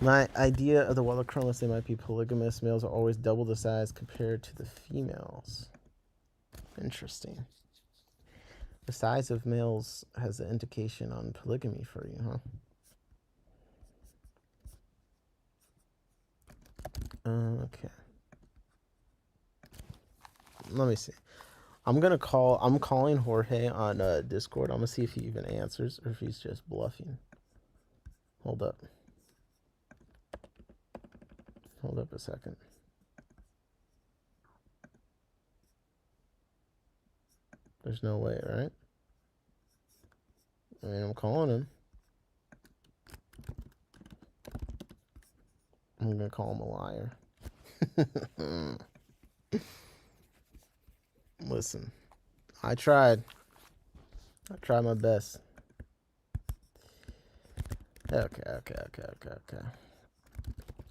Speaker 1: My idea of the Pelvicachromis, they might be polygamous. Males are always double the size compared to the females. Interesting. The size of males has an indication on polygamy for you, huh? Okay. Let me see. I'm calling Jorge on Discord. I'm gonna see if he even answers or if he's just bluffing. Hold up. Hold up a second. There's no way, right? I mean, I'm calling him. I'm gonna call him a liar. Listen, I tried my best. Okay.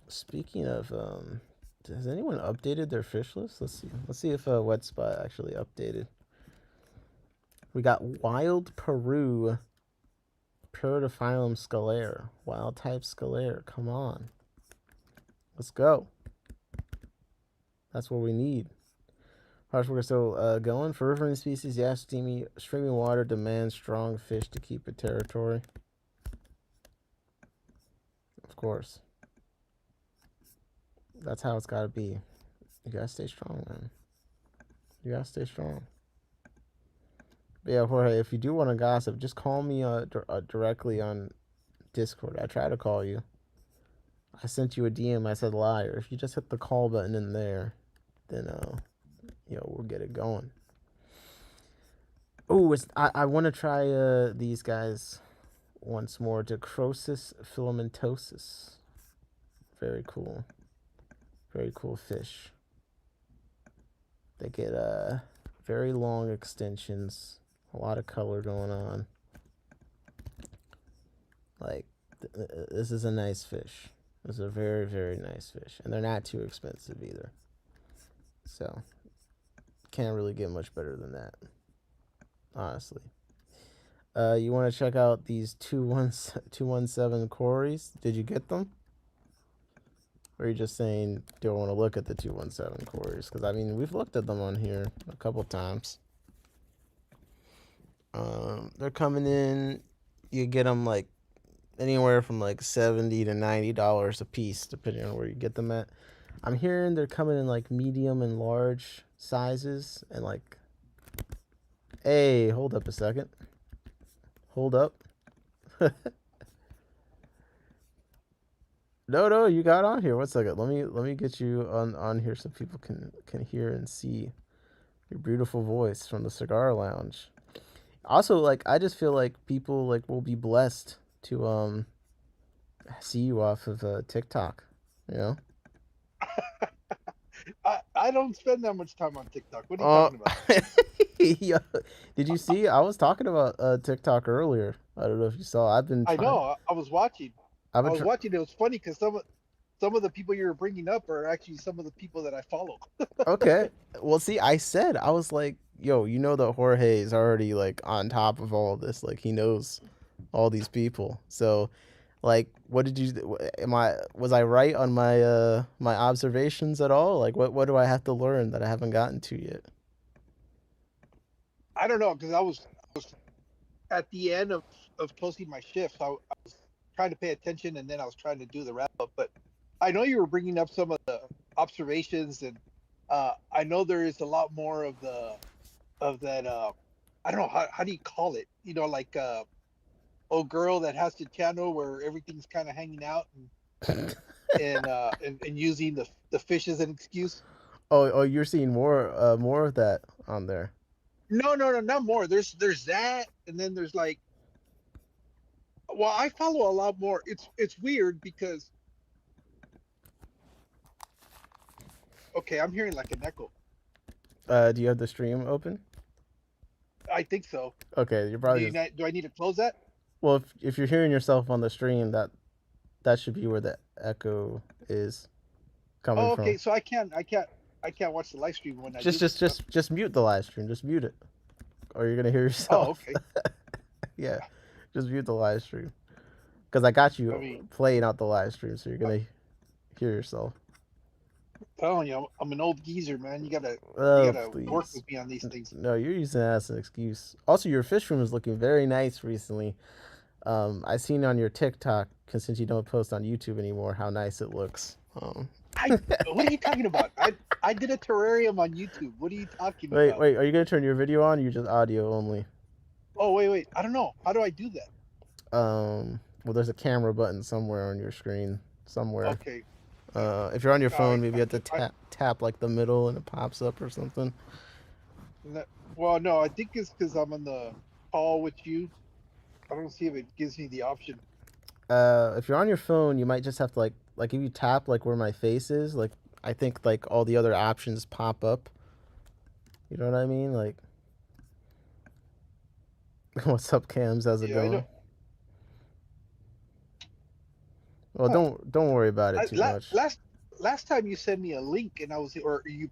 Speaker 1: Speaking of, has anyone updated their fish list? Let's see if WetSpot actually updated. We got wild Peru, Pyridophyllum scalare, wild type scalare. Come on, let's go. That's what we need. Harsh, we're still going for riverine species. Yeah, streaming water demands strong fish to keep a territory. Of course. That's how it's gotta be. You gotta stay strong, man. You gotta stay strong. But yeah, Jorge, if you do want to gossip, just call me directly on Discord. I try to call you. I sent you a DM. I said liar. If you just hit the call button in there, then we'll get it going. Oh, I want to try these guys once more. Dicrosis filamentosus. Very cool. Very cool fish. They get very long extensions. A lot of color going on. Like, this is a nice fish. This is a very, very nice fish. And they're not too expensive either. So, can't really get much better than that. Honestly. You want to check out these 217 quarries? Did you get them? Or are you just saying don't want to look at the 217 quarries? Because, I mean, we've looked at them on here a couple times. They're coming in. You get them like anywhere from like $70 to $90 a piece, depending on where you get them at. I'm hearing they're coming in like medium and large sizes, and like, hey, hold up a second. Hold up. No, you got on here. 1 second. Let me get you on here so people can hear and see your beautiful voice from the cigar lounge. Also, like, I just feel like people like will be blessed to see you off of TikTok, you know?
Speaker 9: I don't spend that much time on TikTok. What are you talking about?
Speaker 1: Yeah. Did you see? I was talking about TikTok earlier. I don't know if you saw.
Speaker 9: I know. I was watching. I was watching. It was funny because some of the people you were bringing up are actually some of the people that I follow.
Speaker 1: Okay. Well, see, I was like, yo, you know that Jorge is already like on top of all of this. Like, he knows all these people. So, like, what did you? Was I right on my my observations at all? Like, what do I have to learn that I haven't gotten to yet?
Speaker 9: I don't know, because I was at the end of posting my shifts. I was trying to pay attention, and then I was trying to do the wrap up. But I know you were bringing up some of the observations, and I know there is a lot more of that. I don't know how do you call it? You know, like old girl that has the channel where everything's kind of hanging out and using the fish as an excuse.
Speaker 1: Oh, you're seeing more of that on there.
Speaker 9: No, not more. There's that, and then there's like, well, I follow a lot more. It's weird because, okay, I'm hearing like an echo.
Speaker 1: Do you have the stream open?
Speaker 9: I think so.
Speaker 1: Okay, you're probably.
Speaker 9: Do I need to close that?
Speaker 1: Well, if you're hearing yourself on the stream, that should be where the echo is coming from.
Speaker 9: Okay, so I can't watch the live stream when
Speaker 1: just mute the live stream. Just mute it, or you're gonna hear yourself.
Speaker 9: Oh, okay.
Speaker 1: Yeah, just mute the live stream, because I got you playing out the live stream, so you're gonna hear yourself.
Speaker 9: I'm telling you, I'm an old geezer, man. You gotta work with me on these things.
Speaker 1: No, you're using that as an excuse. Also, your fish room is looking very nice recently. I seen on your TikTok, because since you don't post on YouTube anymore, how nice it looks.
Speaker 9: What are you talking about? I did a terrarium on YouTube. What are you talking about?
Speaker 1: Wait, are you gonna turn your video on, or you're just audio only?
Speaker 9: Oh, wait. I don't know. How do I do that?
Speaker 1: Well, there's a camera button somewhere on your screen. Somewhere.
Speaker 9: Okay.
Speaker 1: If you're on your phone, maybe you have to tap like the middle and it pops up or something.
Speaker 9: Well, no, I think it's because I'm on the call with you. I don't see if it gives me the option.
Speaker 1: If you're on your phone, you might just have to like if you tap like where my face is, like I think like all the other options pop up. You know what I mean? Like, what's up, Cams? How's it
Speaker 9: Yeah, I
Speaker 1: going?
Speaker 9: know.
Speaker 1: Well,
Speaker 9: Huh.
Speaker 1: don't worry about it too much.
Speaker 9: Last time you sent me a link and you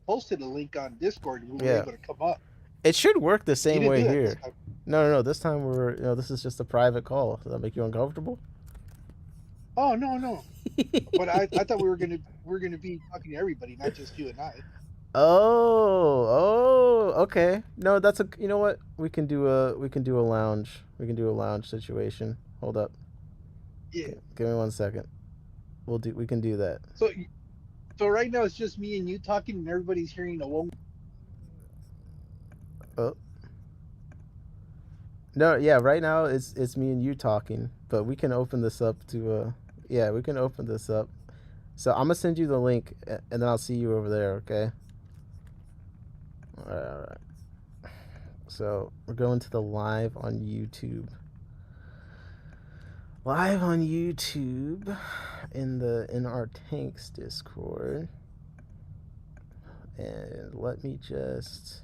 Speaker 9: posted a link on Discord and we were
Speaker 1: Yeah.
Speaker 9: able to come up.
Speaker 1: It should work the
Speaker 9: You
Speaker 1: same
Speaker 9: didn't
Speaker 1: way
Speaker 9: do that this
Speaker 1: here.
Speaker 9: time.
Speaker 1: No. This time this is just a private call. Does that make you uncomfortable?
Speaker 9: Oh no. But I thought we were gonna be talking to everybody, not just you and I.
Speaker 1: Oh, okay. No, that's a. You know what? We can do a lounge. We can do a lounge situation. Hold up.
Speaker 9: Yeah.
Speaker 1: Give me 1 second. We can do that.
Speaker 9: So right now it's just me and you talking, and everybody's hearing a one.
Speaker 1: Oh. No, yeah. Right now it's me and you talking, but we can open this up to yeah, we can open this up. So I'm gonna send you the link, and then I'll see you over there. Okay. All right. So we're going to the live on YouTube. Live on YouTube in our Tanks Discord. And let me just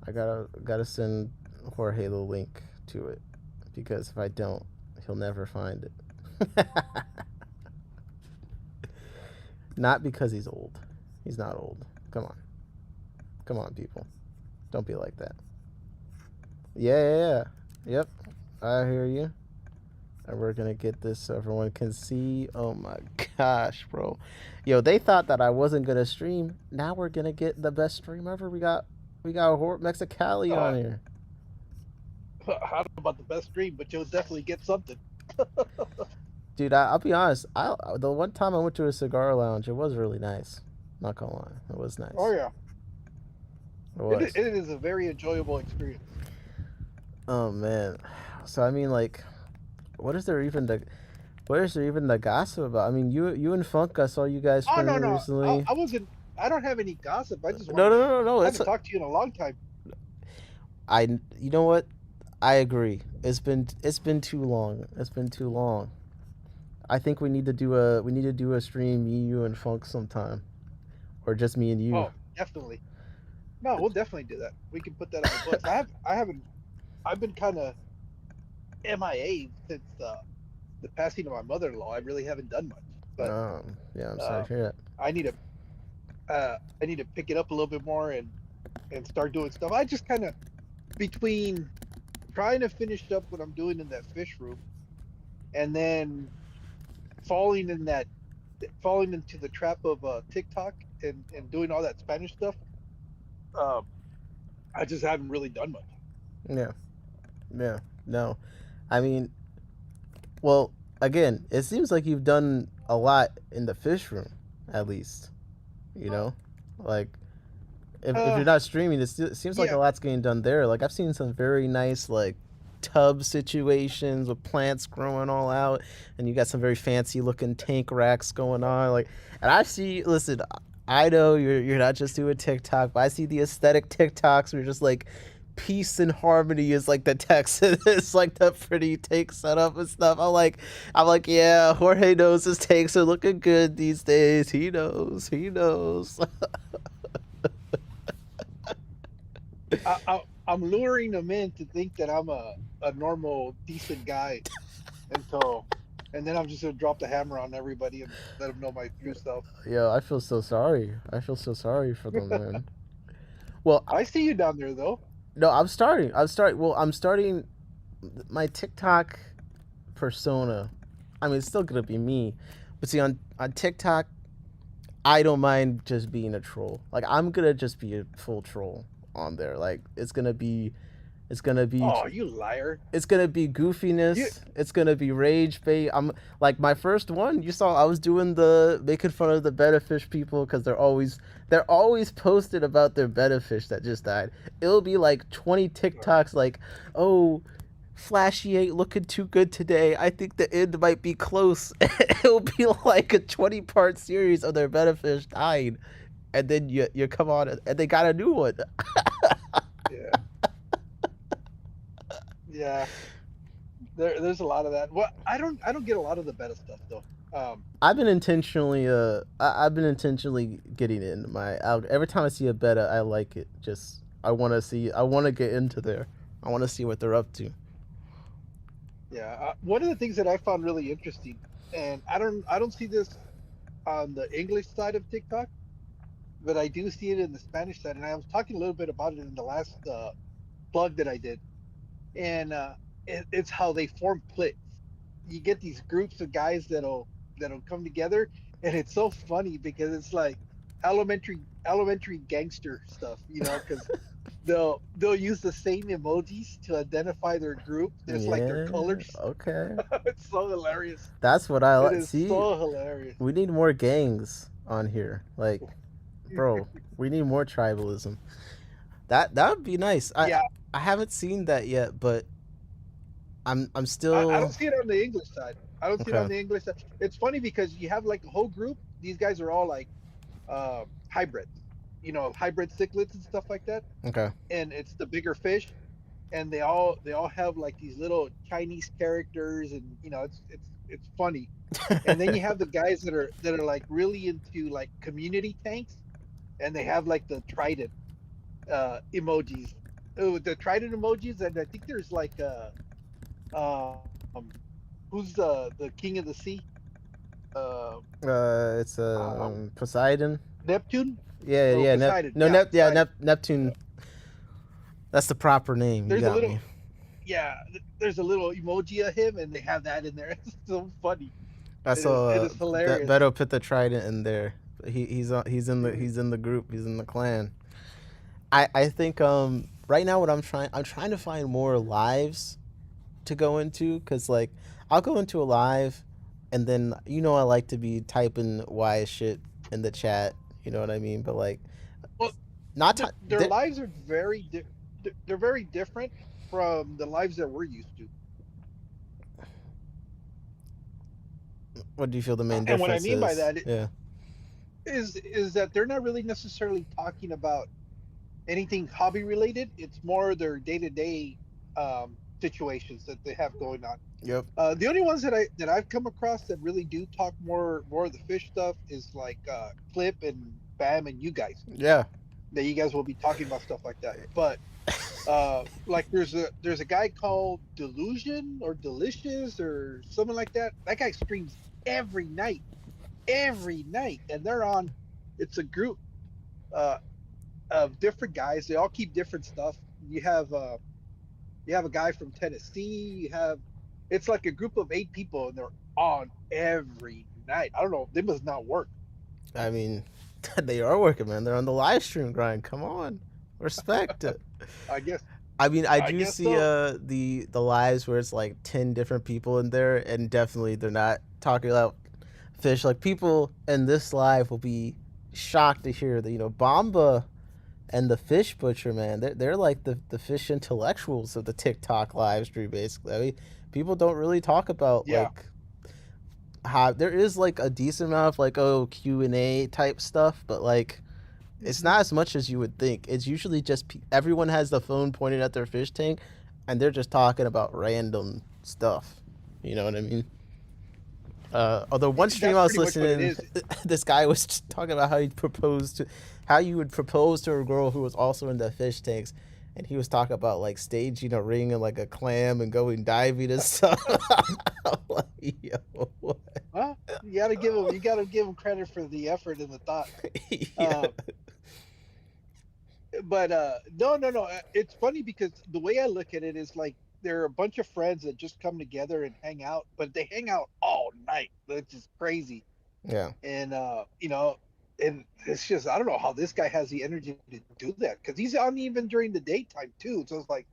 Speaker 1: I gotta send Jorge the link to it, because if I don't, he'll never find it. Not because he's old. He's not old. Come on, people. Don't be like that. Yeah. Yep. I hear you. And we're gonna get this so everyone can see. Oh my gosh, bro. Yo, they thought that I wasn't gonna stream. Now we're gonna get the best stream ever. We got Mexicali on here.
Speaker 9: I don't know about the best stream, but you'll definitely get something.
Speaker 1: Dude, I'll be honest. The one time I went to a cigar lounge, it was really nice. Not gonna lie, it was nice.
Speaker 9: Oh yeah.
Speaker 1: It
Speaker 9: It is a very enjoyable experience.
Speaker 1: Oh man. So I mean, like, what is there even the gossip about? I mean, you and Funk, I saw you guys
Speaker 9: Oh no,
Speaker 1: recently.
Speaker 9: I wasn't. I don't have any gossip. I just
Speaker 1: No.
Speaker 9: I haven't talked to you in a long time.
Speaker 1: You know what? I agree. It's been too long. It's been too long. I think we need to do a stream, me, you, and Funk sometime, or just me and you.
Speaker 9: Oh, definitely. No, we'll definitely do that. We can put that on the books. I've been kind of MIA since the passing of my mother-in-law. I really haven't done much. But
Speaker 1: yeah, I'm sorry to hear that.
Speaker 9: I need to pick it up a little bit more and start doing stuff. I just kind of, between trying to finish up what I'm doing in that fish room, and then falling into the trap of TikTok and doing all that Spanish stuff, I just haven't really done much.
Speaker 1: Yeah. No. I mean, well, again, it seems like you've done a lot in the fish room, at least. You know? Like, if you're not streaming, it seems like a lot's getting done there. Like, I've seen some very nice, like, tub situations with plants growing all out, and you got some very fancy looking tank racks going on. Like, and listen, I know you're not just doing TikTok, but I see the aesthetic TikToks where you're just like, peace and harmony is like the text. It's like the pretty tank setup and stuff. I'm like, yeah, Jorge knows his tanks are looking good these days. He knows.
Speaker 9: I'm luring them in to think that I'm a normal, decent guy and then I'm just gonna drop the hammer on everybody and let them know my true self.
Speaker 1: Yeah, I feel so sorry. For them, man. Well,
Speaker 9: I see you down there though.
Speaker 1: No, I'm starting my TikTok persona. I mean, it's still gonna be me, but see, on TikTok, I don't mind just being a troll. Like, I'm gonna just be a full troll on there. Like, it's gonna be.
Speaker 9: Oh, you liar!
Speaker 1: It's gonna be goofiness. It's gonna be rage bait. I'm like, my first one. You saw I was doing making fun of the betta fish people because they're always posted about their betta fish that just died. It'll be like 20 TikToks like, oh, Flashy ain't looking too good today. I think the end might be close. It'll be like a 20-part series of their betta fish dying. and then you come on and they got a new one.
Speaker 9: Yeah. Yeah. There's a lot of that. Well, I don't get a lot of the Betta stuff though.
Speaker 1: I've been intentionally getting into every time I see a Betta, I like it. Just I want to get into there. I want to see what they're up to.
Speaker 9: Yeah. One of the things that I found really interesting, and I don't see this on the English side of TikTok, but I do see it in the Spanish side, and I was talking a little bit about it in the last plug that I did, and it's how they form cliques. You get these groups of guys that'll come together, and it's so funny because it's like elementary gangster stuff, because they'll use the same emojis to identify their group. It's like their colors.
Speaker 1: Okay.
Speaker 9: It's so hilarious.
Speaker 1: That's what I like.
Speaker 9: It is
Speaker 1: See,
Speaker 9: so hilarious.
Speaker 1: we need more gangs on here. Like, bro, we need more tribalism. That would be nice. I haven't seen that yet, but I'm still.
Speaker 9: I don't see it on the English side. I don't see it on the English side. It's funny because you have like a whole group. These guys are all like hybrids, hybrid cichlids and stuff like that.
Speaker 1: Okay.
Speaker 9: And it's the bigger fish, and they all have like these little Chinese characters, and it's funny. And then you have the guys that are like really into like community tanks, and they have like the trident emojis. Oh, the trident emojis, and I think there's like who's the king of the sea?
Speaker 1: It's Poseidon.
Speaker 9: Neptune.
Speaker 1: Yeah.
Speaker 9: Poseidon.
Speaker 1: Neptune. That's the proper name.
Speaker 9: There's
Speaker 1: you got
Speaker 9: a little,
Speaker 1: me.
Speaker 9: there's a little emoji of him, and they have that in there. It's so funny.
Speaker 1: I saw
Speaker 9: it is hilarious.
Speaker 1: Beto put the trident in there. He's in the group. He's in the clan. I think right now what I'm trying to find more lives to go into, because like I'll go into a live and then I like to be typing wise shit in the chat, you know what I mean, but like
Speaker 9: their lives are they're very different from the lives that we're used to.
Speaker 1: What do you feel the main difference is?
Speaker 9: And what I mean by that is that they're not really necessarily talking about anything hobby related. It's more their day-to-day situations that they have going on.
Speaker 1: Yep.
Speaker 9: The only ones that I've come across that really do talk more of the fish stuff is like Clip and Bam and you guys.
Speaker 1: Yeah.
Speaker 9: That you guys will be talking about stuff like that. But like there's a guy called Delusion or Delicious or something like that. That guy streams every night, and they're on. It's a group of different guys. They all keep different stuff. You have a guy from Tennessee. It's like a group of 8 people, and they're on every night. I don't know. They must not work.
Speaker 1: I mean, they are working, man. They're on the live stream grind. Come on, respect it.
Speaker 9: I guess.
Speaker 1: I mean, I do
Speaker 9: guess
Speaker 1: see
Speaker 9: so.
Speaker 1: the lives where it's like 10 different people in there, and definitely they're not talking about fish. Like people in this live will be shocked to hear that Bamba and the Fish Butcher, man, they're like the fish intellectuals of the TikTok live stream, basically. I mean, people don't really talk about like how there is like a decent amount of like Q&A type stuff, but like it's not as much as you would think. It's usually just everyone has the phone pointed at their fish tank, and they're just talking about random stuff. You know what I mean? Although one stream I was listening, this guy was just talking about how you would propose to a girl who was also in the fish tanks, and he was talking about like staging a ring and like a clam and going diving and stuff. I'm like, yo, what?
Speaker 9: Well, you gotta give him credit for the effort and the thought.
Speaker 1: Yeah.
Speaker 9: But no. It's funny because the way I look at it is like they're a bunch of friends that just come together and hang out, but they hang out all night. It's just crazy.
Speaker 1: Yeah.
Speaker 9: And and it's just I don't know how this guy has the energy to do that, because he's on even during the daytime too. So it's like,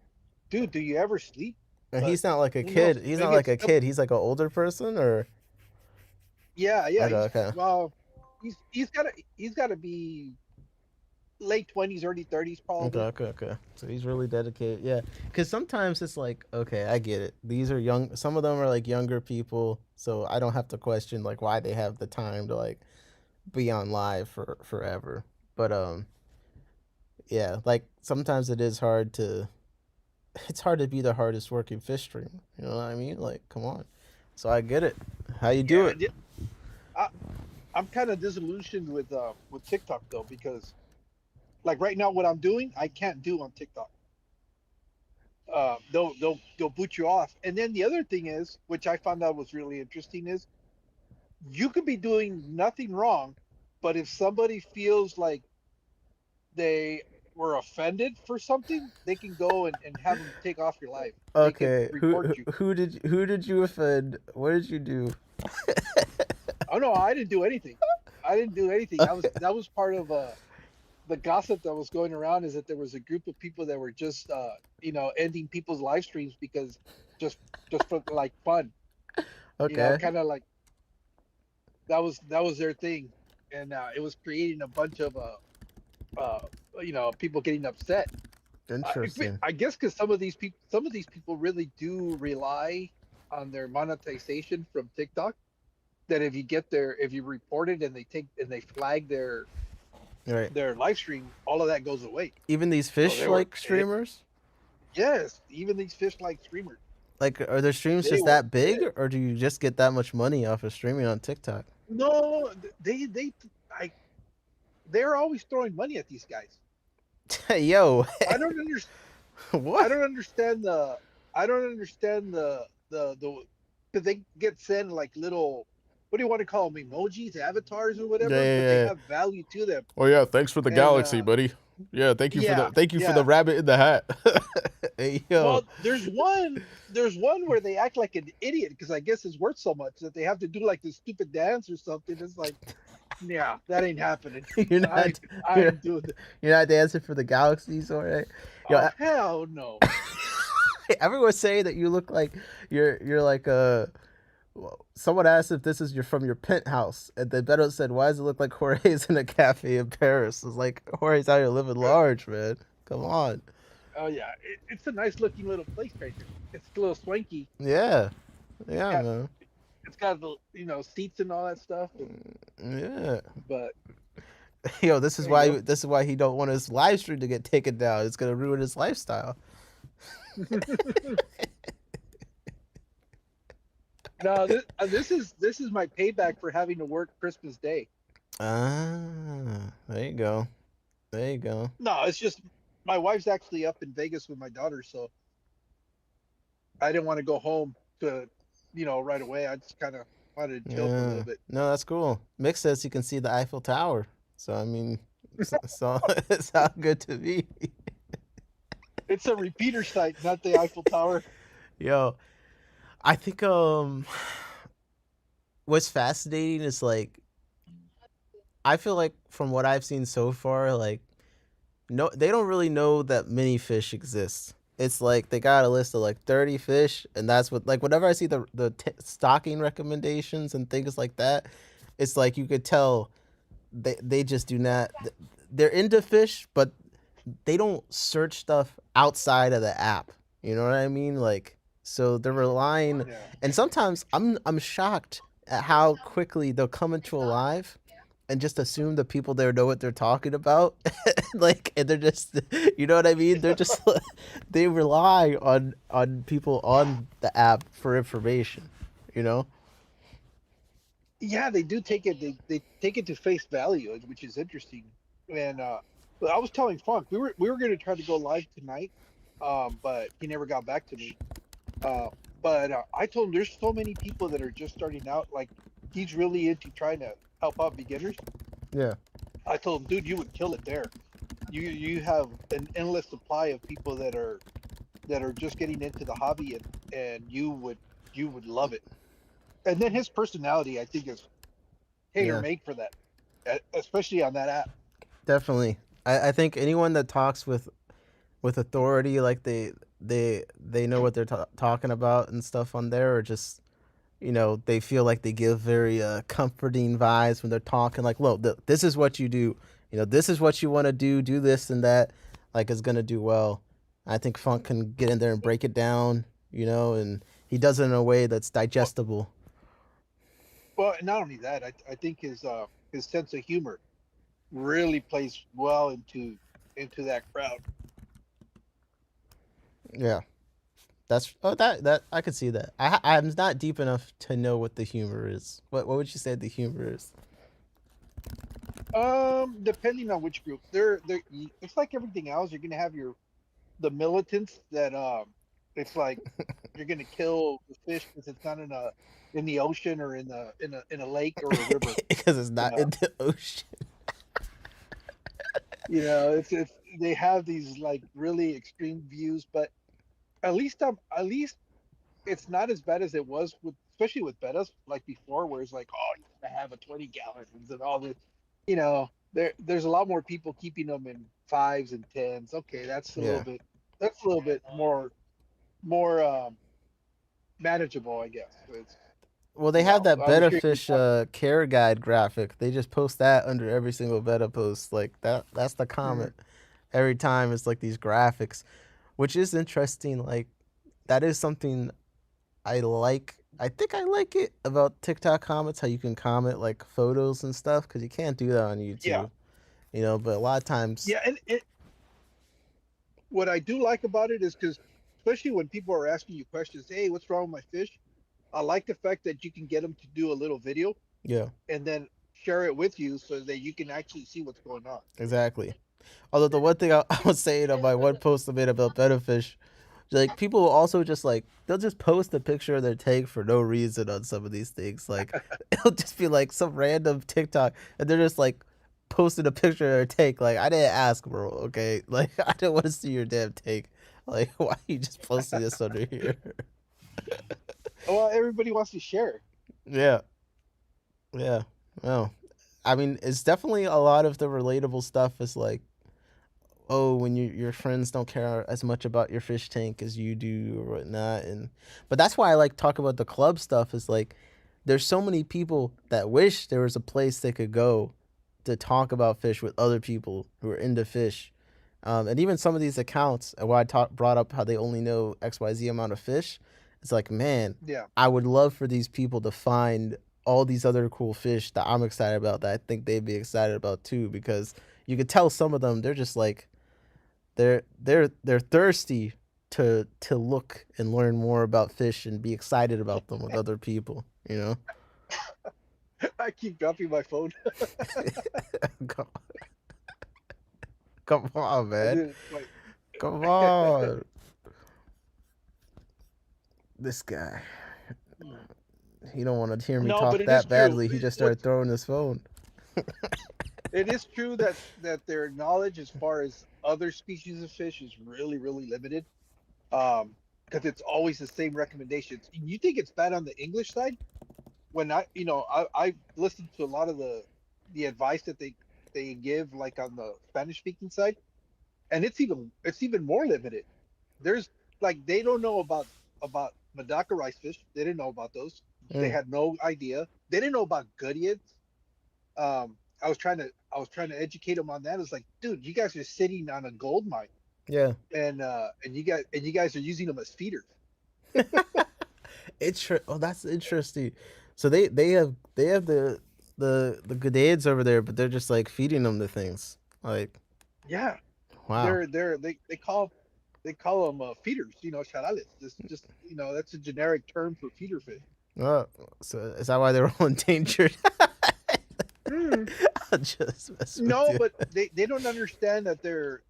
Speaker 9: dude, do you ever sleep?
Speaker 1: And
Speaker 9: But
Speaker 1: he's not like a kid. He's not like a kid. He's like an older person, or
Speaker 9: yeah.
Speaker 1: Okay.
Speaker 9: Well, he's gotta be late 20s, early 30s probably.
Speaker 1: Okay. So he's really dedicated. Yeah. Because sometimes it's like, okay, I get it. These are young. Some of them are like younger people, so I don't have to question like why they have the time to like be on live for forever. But yeah, like sometimes it is hard to. It's hard to be the hardest working fish streamer. You know what I mean? Like, come on. So I get it. How you do it?
Speaker 9: I, I'm kind of disillusioned with TikTok though, because like right now what I'm doing I can't do on TikTok. They'll boot you off. And then the other thing is, which I found out was really interesting, is you could be doing nothing wrong, but if somebody feels like they were offended for something, they can go and have them take off your life. They can
Speaker 1: Okay,
Speaker 9: report you.
Speaker 1: who did you offend? What did you do?
Speaker 9: Oh no, I didn't do anything. I didn't do anything. That was part of the gossip that was going around, is that there was a group of people that were just ending people's live streams because just for like fun.
Speaker 1: Okay.
Speaker 9: Kind of like that was their thing, and it was creating a bunch of people getting upset.
Speaker 1: Interesting.
Speaker 9: I guess because some of these people really do rely on their monetization from TikTok. That if you report it and they flag their
Speaker 1: Right.
Speaker 9: their live stream, all of that goes away.
Speaker 1: Even these fish like streamers?
Speaker 9: Yes, even these fish like streamers.
Speaker 1: Like, are their streams
Speaker 9: They
Speaker 1: just
Speaker 9: were
Speaker 1: that big,
Speaker 9: dead.
Speaker 1: or do you just get that much money off of streaming on TikTok?
Speaker 9: No, they're always throwing money at these guys.
Speaker 1: Yo.
Speaker 9: I don't understand.
Speaker 1: What?
Speaker 9: I don't understand the because they get sent like little, what do you want to call them, emojis, avatars, or whatever, but they have value to them.
Speaker 1: Oh yeah, thanks for the
Speaker 9: And,
Speaker 1: galaxy, buddy. Yeah, thank you for
Speaker 9: yeah.
Speaker 1: the rabbit in the hat. Hey yo.
Speaker 9: Well, there's one where they act like an idiot because I guess it's worth so much that they have to do like this stupid dance or something. It's like, yeah, that ain't happening.
Speaker 1: You're not,
Speaker 9: I ain't doing that.
Speaker 1: you're not dancing for the galaxies, all right? Yo,
Speaker 9: Oh, hell no.
Speaker 1: everyone's saying that you look like you're like someone asked if this is from your penthouse, and then Bettas said, "Why does it look like Jorge's in a cafe in Paris?" It's like Jorge's out here living large, man. Come on.
Speaker 9: Oh yeah, it's a nice looking little place right here. It's a little swanky.
Speaker 1: Yeah, man.
Speaker 9: It's got the seats and all that stuff.
Speaker 1: Yeah.
Speaker 9: But
Speaker 1: Yo, this is
Speaker 9: There you
Speaker 1: why he don't want his live stream to get taken down. It's gonna ruin his lifestyle.
Speaker 9: no, this is my payback for having to work Christmas Day.
Speaker 1: Ah, there you go. There you go.
Speaker 9: No, it's just my wife's actually up in Vegas with my daughter, so I didn't want to go home to, right away. I just kind of wanted to chill for a little bit.
Speaker 1: No, that's cool. Mick says you can see the Eiffel Tower. So I mean, so it's all good to me.
Speaker 9: It's a repeater site, not the Eiffel Tower.
Speaker 1: Yo, I think what's fascinating is like, I feel like from what I've seen so far, like, no, they don't really know that many fish exist. It's like they got a list of like 30 fish, and that's what, like, whenever I see the stocking recommendations and things like that, it's like you could tell they just do not. They're into fish, but they don't search stuff outside of the app. You know what I mean? Like, so they're relying, and sometimes I'm shocked at how quickly they'll come into a live and just assume the people there know what they're talking about. Like, and they're just, you know what I mean? They're just, they rely on people on the app for information, you know?
Speaker 9: Yeah, they do take it. They take it to face value, which is interesting. And I was telling Funk we were going to try to go live tonight, but he never got back to me. But I told him there's so many people that are just starting out. Like, he's really into trying to help out beginners.
Speaker 1: Yeah.
Speaker 9: I told him, dude, you would kill it there. You have an endless supply of people that are just getting into the hobby, and you would love it. And then his personality, I think, is tailor-made for that, especially on that app.
Speaker 1: Definitely. I think anyone that talks with authority, like they know what they're talking about and stuff on there, or just, they feel like they give very comforting vibes when they're talking, like, look, this is what you do, this is what you want to do this and that, like, it's gonna do well. I think Funk can get in there and break it down, and he does it in a way that's digestible.
Speaker 9: Well, and not only that, I think his sense of humor really plays well into that crowd.
Speaker 1: Yeah. That I could see that. I'm not deep enough to know what the humor is. What would you say the humor is?
Speaker 9: Depending on which group, it's like everything else. You're gonna have the militants that it's like you're gonna kill the fish because it's not in the ocean or in a lake or a river.
Speaker 1: Because it's not in the ocean.
Speaker 9: It's they have these like really extreme views, but at least it's not as bad as it was especially with Bettas like before, where it's like, oh, you gotta have a 20 gallons and all this. There's a lot more people keeping them in 5s and 10s. Okay, that's a
Speaker 1: Yeah.
Speaker 9: little bit more manageable, I guess.
Speaker 1: Well, they have that
Speaker 9: I was
Speaker 1: Betta
Speaker 9: curious
Speaker 1: Fish care guide graphic. They just post that under every single Betta post. Like that's the comment. Every time it's like these graphics, which is interesting. Like that is something I like. I think I like it about TikTok comments, how you can comment like photos and stuff, because you can't do that on YouTube.
Speaker 9: Yeah.
Speaker 1: But a lot of times.
Speaker 9: Yeah, and what I do like about it is because, especially when people are asking you questions, hey, what's wrong with my fish? I like the fact that you can get them to do a little video.
Speaker 1: Yeah.
Speaker 9: And then share it with you so that you can actually see what's going on.
Speaker 1: Exactly. Although the one thing I was saying on my one post I made about Betta Fish, like people will also just like they'll just post a picture of their tank for no reason on some of these things. Like it'll just be like some random TikTok and they're just like posting a picture of their tank. Like I didn't ask, bro. Okay, like I didn't want to see your damn tank. Like why are you just posting this under here?
Speaker 9: Well, everybody wants to share.
Speaker 1: Yeah. Well, I mean, it's definitely a lot of the relatable stuff is like, oh, when your friends don't care as much about your fish tank as you do or whatnot, but that's why I like talk about the club stuff. Is like, there's so many people that wish there was a place they could go to talk about fish with other people who are into fish, and even some of these accounts. Where I brought up how they only know XYZ amount of fish. It's like, man,
Speaker 9: Yeah.
Speaker 1: I would love for these people to find all these other cool fish that I'm excited about that I think they'd be excited about too, because you could tell some of them they're just like they're thirsty to look and learn more about fish and be excited about them with other people,
Speaker 9: I keep dropping my phone.
Speaker 1: Come on, man.
Speaker 9: Like,
Speaker 1: Come on. This guy. He don't want to hear me
Speaker 9: No,
Speaker 1: talk
Speaker 9: but it is
Speaker 1: that
Speaker 9: true.
Speaker 1: badly. He just started throwing his phone.
Speaker 9: it is true that their knowledge as far as other species of fish is really, really limited. Because it's always the same recommendations. You think it's bad on the English side? When I listened to a lot of the advice that they give, like on the Spanish speaking side, and it's even more limited. There's like they don't know about Medaka rice fish. They didn't know about those. They had no idea. They didn't know about Goodyears. I was trying to educate them on that. It's like, dude, you guys are sitting on a gold mine.
Speaker 1: Yeah.
Speaker 9: And you guys are using them as feeders.
Speaker 1: Oh, that's interesting. So they have the Goodyears over there, but they're just like feeding them the things. Like,
Speaker 9: yeah.
Speaker 1: Wow.
Speaker 9: They call them feeders. Charales. This just that's a generic term for feeder fish.
Speaker 1: Oh, so is that why they're all endangered? I'll just mess with
Speaker 9: No,
Speaker 1: you.
Speaker 9: but they don't understand that they're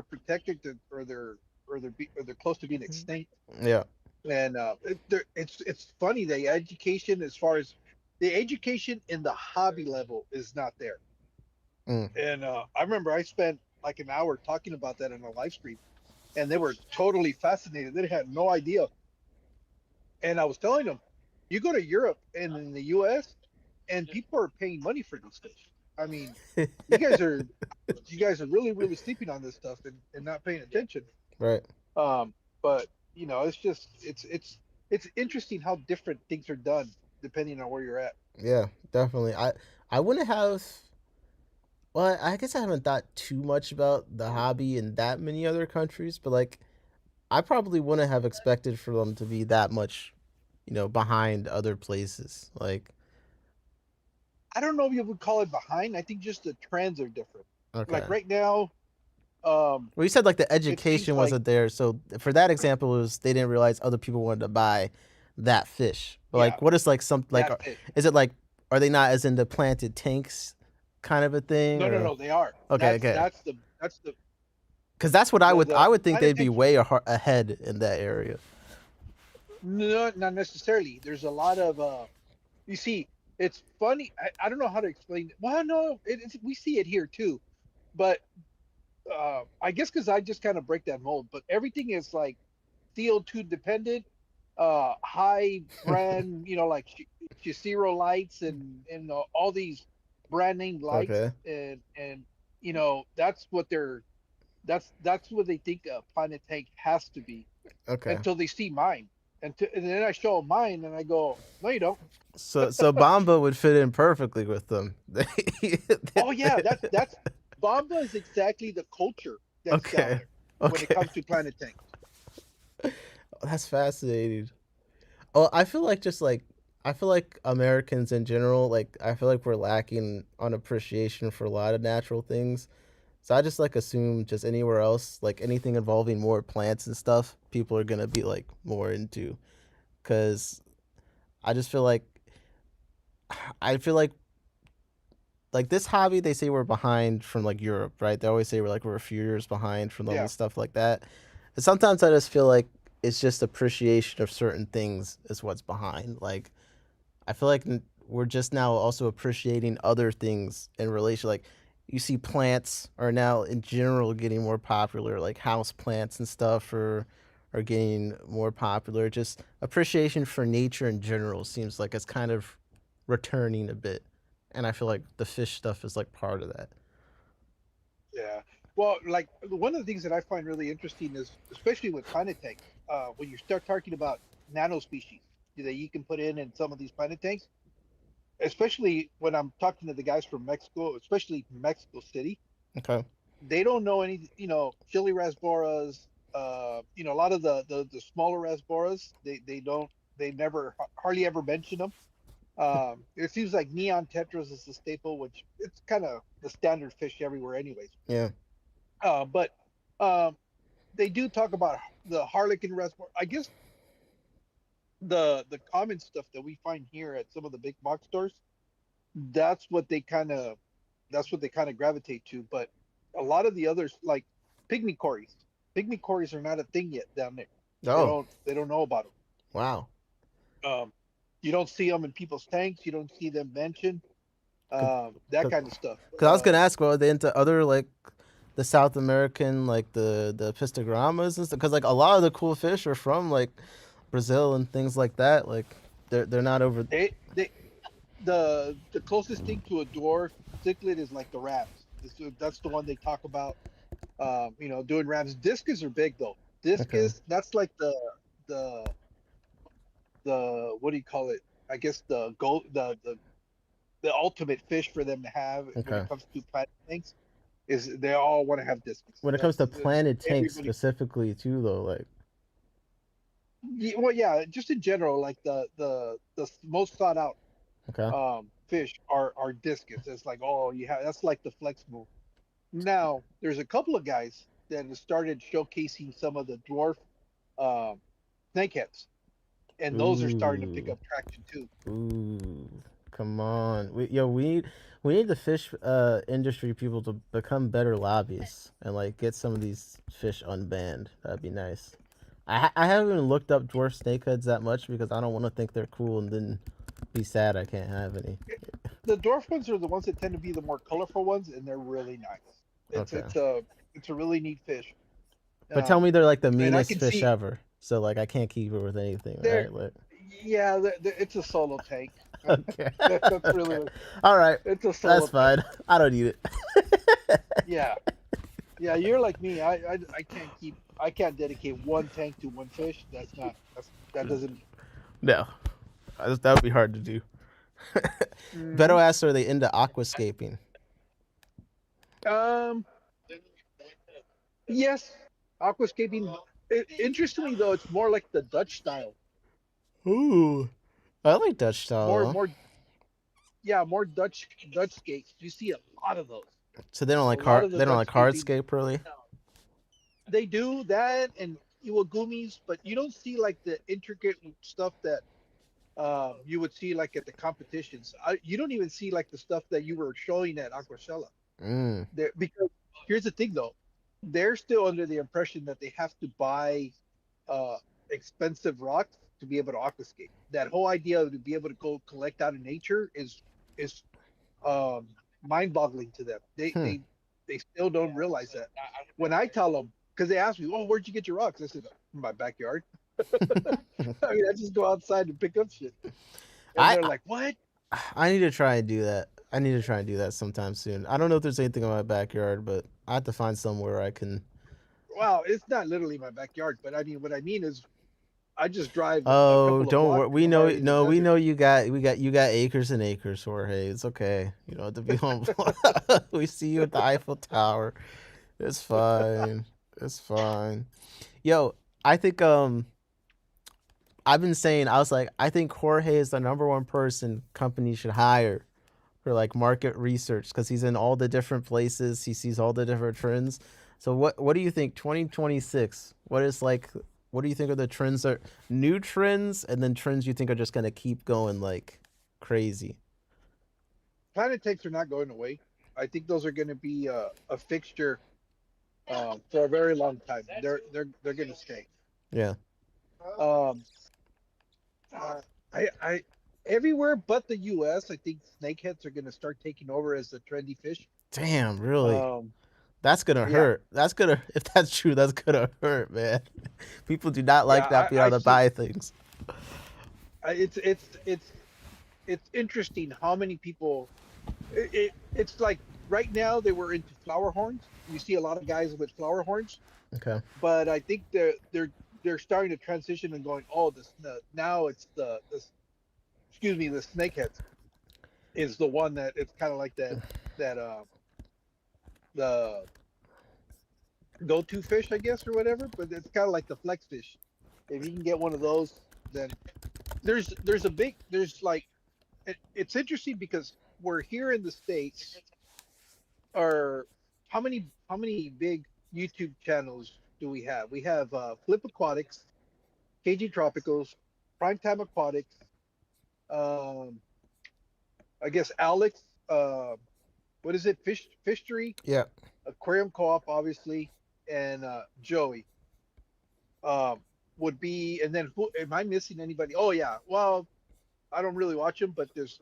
Speaker 9: protected or they're close to being extinct.
Speaker 1: Yeah.
Speaker 9: And it's funny, the education as far as the education in the hobby level is not there. And I remember I spent like an hour talking about that in a live stream, and they were totally fascinated. They had no idea. And I was telling them, you go to Europe and in the US, and people are paying money for these fish. I mean, you guys are really, really sleeping on this stuff and not paying attention.
Speaker 1: Right.
Speaker 9: But it's interesting how different things are done depending on where you're at.
Speaker 1: Yeah, definitely. I wouldn't have. Well, I guess I haven't thought too much about the hobby in that many other countries, but like, I probably wouldn't have expected for them to be that much, behind other places. Like,
Speaker 9: I don't know if you would call it behind. I think just the trends are different.
Speaker 1: Okay.
Speaker 9: Like right now,
Speaker 1: well, you said like the education
Speaker 9: like,
Speaker 1: wasn't there, so for that example, it was they didn't realize other people wanted to buy that fish. But
Speaker 9: Yeah,
Speaker 1: like, what is like some like?
Speaker 9: that fish.
Speaker 1: Is it like are they not as into planted tanks, kind of a thing?
Speaker 9: No, they are.
Speaker 1: Okay,
Speaker 9: That's the
Speaker 1: because that's what I would think
Speaker 9: planted
Speaker 1: they'd be
Speaker 9: tanks.
Speaker 1: way ahead in that area.
Speaker 9: No, not necessarily. There's a lot of you see, it's funny. I don't know how to explain it. Well, no, we see it here too, but I guess because I just kind of break that mold. But everything is like CO2 dependent, high brand, like Shishiro lights and all these brand name lights,
Speaker 1: Okay.
Speaker 9: and that's what that's what they think a planet tank has to be.
Speaker 1: Okay.
Speaker 9: Until they see mine. And then I show them mine, and I go, "No, you don't."
Speaker 1: So Bomba would fit in perfectly with them.
Speaker 9: Oh yeah, that's Bomba is exactly the culture that's down there when it comes to planet tanks.
Speaker 1: That's fascinating. Oh, I feel like Americans in general, like I feel like we're lacking on appreciation for a lot of natural things. So I just like assume just anywhere else, like anything involving more plants and stuff, people are gonna be like more into, cause I just feel like like this hobby they say we're behind from like Europe, right? They always say we're a few years behind from them and stuff like that. And sometimes I just feel like it's just appreciation of certain things is what's behind. Like I feel like we're just now also appreciating other things in relation. Like you see plants are now in general getting more popular, like house plants and stuff are getting more popular. Just appreciation for nature in general seems like it's kind of returning a bit. And I feel like the fish stuff is like part of that.
Speaker 9: Yeah. Well, like one of the things that I find really interesting is, especially with planet tanks, when you start talking about nano species that you can put in some of these planet tanks, especially when I'm talking to the guys from Mexico, especially Mexico City.
Speaker 1: Okay.
Speaker 9: They don't know any, chili rasboras, a lot of the smaller rasboras, they never hardly ever mention them. It seems like neon tetras is the staple, which it's kind of the standard fish everywhere anyways.
Speaker 1: Yeah.
Speaker 9: But they do talk about the harlequin rasbora. I guess the common stuff that we find here at some of the big box stores, that's what they kind of gravitate to. But a lot of the others, like pygmy cories are not a thing yet down there.
Speaker 1: Oh.
Speaker 9: They don't know about them.
Speaker 1: Wow.
Speaker 9: You don't see them in people's tanks. You don't see them mentioned. That kind of stuff.
Speaker 1: Because I was gonna ask, well, are they into other like the South American, like the FishTogramas and stuff? Because like a lot of the cool fish are from like Brazil and things like that. Like they're not over.
Speaker 9: The closest thing to a dwarf cichlid is like the rams. That's the one they talk about. Doing rams. Discus are big though. Discus, that's like the what do you call it? I guess the gold, the ultimate fish for them to have when it comes to planet tanks is they all want to have discus.
Speaker 1: When it comes to planet tanks specifically too, though, like.
Speaker 9: Well, yeah, just in general, like the most sought out fish are discus. It's like, oh, that's like the flex move. Now there's a couple of guys that have started showcasing some of the dwarf snakeheads. And those are starting to pick up traction too.
Speaker 1: Ooh, come on! We need the fish industry people to become better lobbyists and like get some of these fish unbanned. That'd be nice. I haven't looked up dwarf snakeheads that much because I don't want to think they're cool and then be sad I can't have any.
Speaker 9: The dwarf ones are the ones that tend to be the more colorful ones, and they're really nice. It's a really neat fish.
Speaker 1: But tell me they're like the meanest fish ever. So like I can't keep it with anything, right? Like,
Speaker 9: yeah, it's a solo tank.
Speaker 1: Okay.
Speaker 9: That's really
Speaker 1: all right.
Speaker 9: It's a solo.
Speaker 1: That's fine.
Speaker 9: Tank.
Speaker 1: I don't need it.
Speaker 9: Yeah. You're like me. I can't dedicate one tank to one fish. That doesn't.
Speaker 1: No, that would be hard to do. Beto asks, are they into aquascaping?
Speaker 9: Yes, aquascaping. Interestingly, though, it's more like the Dutch style.
Speaker 1: Ooh, I like Dutch style.
Speaker 9: More. more Dutch skates. You see a lot of those.
Speaker 1: So they don't like
Speaker 9: A lot of the
Speaker 1: they don't
Speaker 9: Dutch
Speaker 1: like
Speaker 9: skating.
Speaker 1: hardscape really.
Speaker 9: They do that and iwagumis, but you don't see like the intricate stuff that you would see like at the competitions. You don't even see like the stuff that you were showing at Aquashella.
Speaker 1: Mm.
Speaker 9: Because here's the thing though, they're still under the impression that they have to buy uh, expensive rocks to be able to aquascape. That whole idea of to be able to go collect out in nature is um, mind-boggling to them. They still don't realize that. When I tell them, because they ask me, "Oh, where'd you get your rocks?" I said, "In my backyard." I mean, I just go outside and pick up shit. And they're like, "What?"
Speaker 1: I need to try and do that. I need to try and do that sometime soon. I don't know if there's anything in my backyard, but I have to find somewhere I can.
Speaker 9: Well, it's not literally my backyard, but I mean, what I mean is, I just drive a
Speaker 1: Oh,
Speaker 9: couple of
Speaker 1: don't worry.
Speaker 9: blocks.
Speaker 1: We
Speaker 9: I'm
Speaker 1: know.
Speaker 9: already in the
Speaker 1: No, we
Speaker 9: desert.
Speaker 1: know you got acres and acres, Jorge. It's okay. You don't have to be humble. We see you at the Eiffel Tower. It's fine. It's fine. Yo, I think I've been saying I was like I think Jorge is the number one person companies should hire for like market research because he's in all the different places. He sees all the different trends. So what do you think 2026? What do you think are the trends are new trends and then trends you think are just gonna keep going like crazy?
Speaker 9: Planet takes are not going away. I think those are going to be a fixture for a very long time. They're going to stay.
Speaker 1: Yeah.
Speaker 9: Um, uh, I everywhere but the U.S. I think snakeheads are going to start taking over as the trendy fish.
Speaker 1: Damn, really?
Speaker 9: Um,
Speaker 1: That's gonna
Speaker 9: yeah,
Speaker 1: hurt. That's gonna if that's true, that's gonna hurt, man. People do not like
Speaker 9: yeah.
Speaker 1: not being
Speaker 9: I
Speaker 1: able to
Speaker 9: see.
Speaker 1: buy things.
Speaker 9: It's interesting how many people. It's like right now they were into flower horns. You see a lot of guys with flower horns,
Speaker 1: Okay.
Speaker 9: but I think they're starting to transition and going, oh, now it's the excuse me, the snakeheads is the one that it's kind of like that the go-to fish, I guess, or whatever. But it's kind of like the flex fish. If you can get one of those, then there's like it's interesting because we're here in the States. Are how many big YouTube channels do we have? We have Flip Aquatics, KG Tropicals, Primetime Aquatics, um, I guess Alex, what is it? Fishery,
Speaker 1: Yeah.
Speaker 9: Aquarium Co-op, obviously, and Joey um, would be. And then who am I missing? Anybody? Oh yeah. Well, I don't really watch them, but there's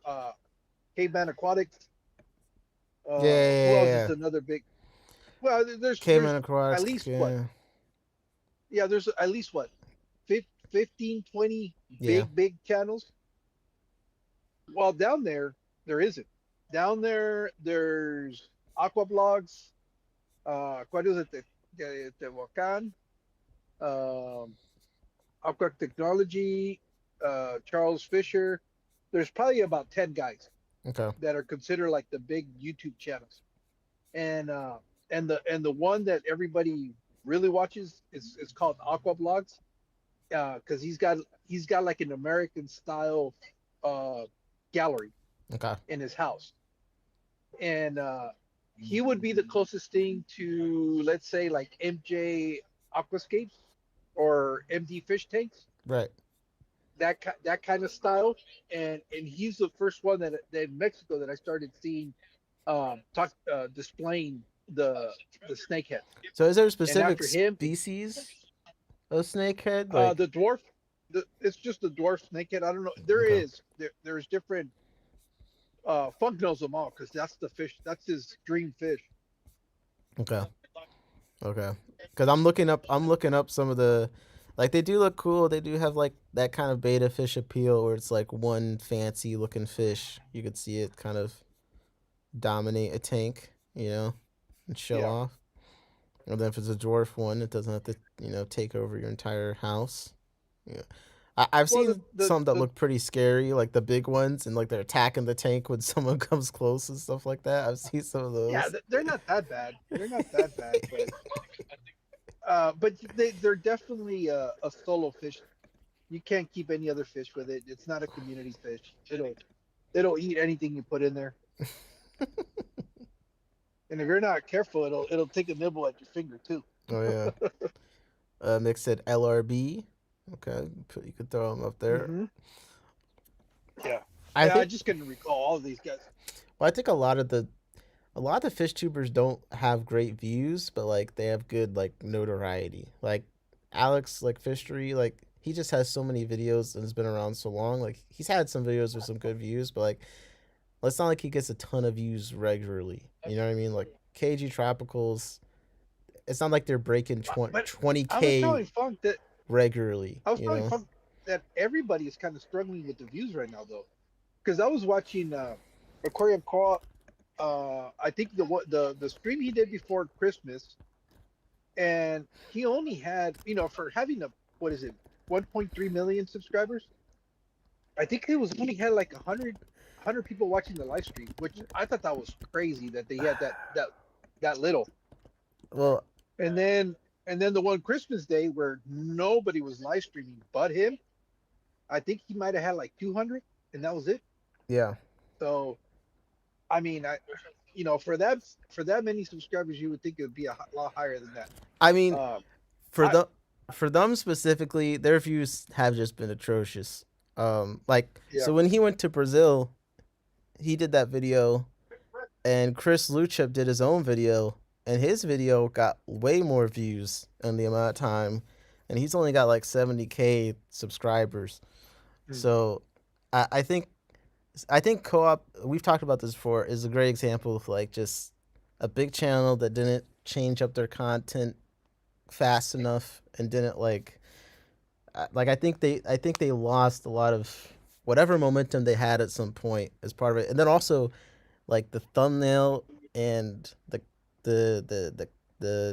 Speaker 9: Caveman Aquatics.
Speaker 1: Yeah, yeah,
Speaker 9: Who
Speaker 1: yeah,
Speaker 9: else
Speaker 1: yeah.
Speaker 9: is another big? Well, there's
Speaker 1: Cayman
Speaker 9: at
Speaker 1: Aquatics.
Speaker 9: least what?
Speaker 1: Yeah.
Speaker 9: Yeah, there's at least what? 15, 20
Speaker 1: Yeah.
Speaker 9: big channels. Well, down there isn't. Down there, there's Aqua Blogs, ¿cuál es Tehuacan? Um, Aqua Technology, Charles Fisher. There's probably about 10 guys
Speaker 1: Okay.
Speaker 9: that are considered like the big YouTube channels. And the one that everybody really watches is called Aqua Blogs, because he's got like an American style uh, gallery
Speaker 1: Okay.
Speaker 9: in his house, and he would be the closest thing to, let's say, like MJ Aquascapes or MD Fish Tanks,
Speaker 1: Right.
Speaker 9: that kind of style. And he's the first one that in Mexico that I started seeing displaying the snakehead.
Speaker 1: So is there a
Speaker 9: And
Speaker 1: specific
Speaker 9: after him,
Speaker 1: species of snakehead?
Speaker 9: the dwarf, it's just the dwarf snakehead. I don't know. There's different. Funk knows them all because that's the fish. That's his dream fish.
Speaker 1: Okay. Okay. Because I'm looking up some of the, like they do look cool. They do have like that kind of beta fish appeal where it's like one fancy looking fish. You could see it kind of dominate a tank, and show
Speaker 9: Yeah.
Speaker 1: off. And then if it's a dwarf one, it doesn't have to, take over your entire house. Yeah. I've
Speaker 9: Well,
Speaker 1: seen some that look pretty scary, like the big ones, and like they're attacking the tank when someone comes close and stuff like that. I've seen some of those.
Speaker 9: Yeah, they're not that bad. They're not that bad, but they're definitely a solo fish. You can't keep any other fish with it. It's not a community fish. it'll eat anything you put in there. And if you're not careful, it'll take a nibble at your finger too.
Speaker 1: Oh yeah. Nick said LRB. Okay, you could throw him up there.
Speaker 9: Mm-hmm. Yeah.
Speaker 1: I
Speaker 9: just couldn't recall all of these guys.
Speaker 1: Well, I think a lot of the fish tubers don't have great views, but like they have good like notoriety. Like Alex, like Fishery, like he just has so many videos and has been around so long. Like he's had some videos with some good views, but like it's not like he gets a ton of views regularly. You know what I mean? Like KG Tropicals, it's not like they're breaking 20K
Speaker 9: I was telling Funk that
Speaker 1: regularly.
Speaker 9: I was telling Funk that everybody is kind of struggling with the views right now, though, because I was watching Aquarium Co-op. I think the stream he did before Christmas, and he only had, for having 1.3 million subscribers. I think he only had like 100 people watching the live stream, which I thought that was crazy that they had that little.
Speaker 1: Well,
Speaker 9: and then the one Christmas day where nobody was live streaming but him, I think he might have had like 200, and that was it.
Speaker 1: Yeah.
Speaker 9: So, I mean, for that many subscribers, you would think it would be a lot higher than that.
Speaker 1: I mean, for them specifically, their views have just been atrocious. So when he went to Brazil, he did that video, and Chris Luchep did his own video, and his video got way more views in the amount of time, and he's only got like 70K subscribers. So I think Co-op, we've talked about this before, is a great example of like just a big channel that didn't change up their content fast enough and didn't I think they lost a lot of whatever momentum they had at some point as part of it. And then also like the thumbnail and the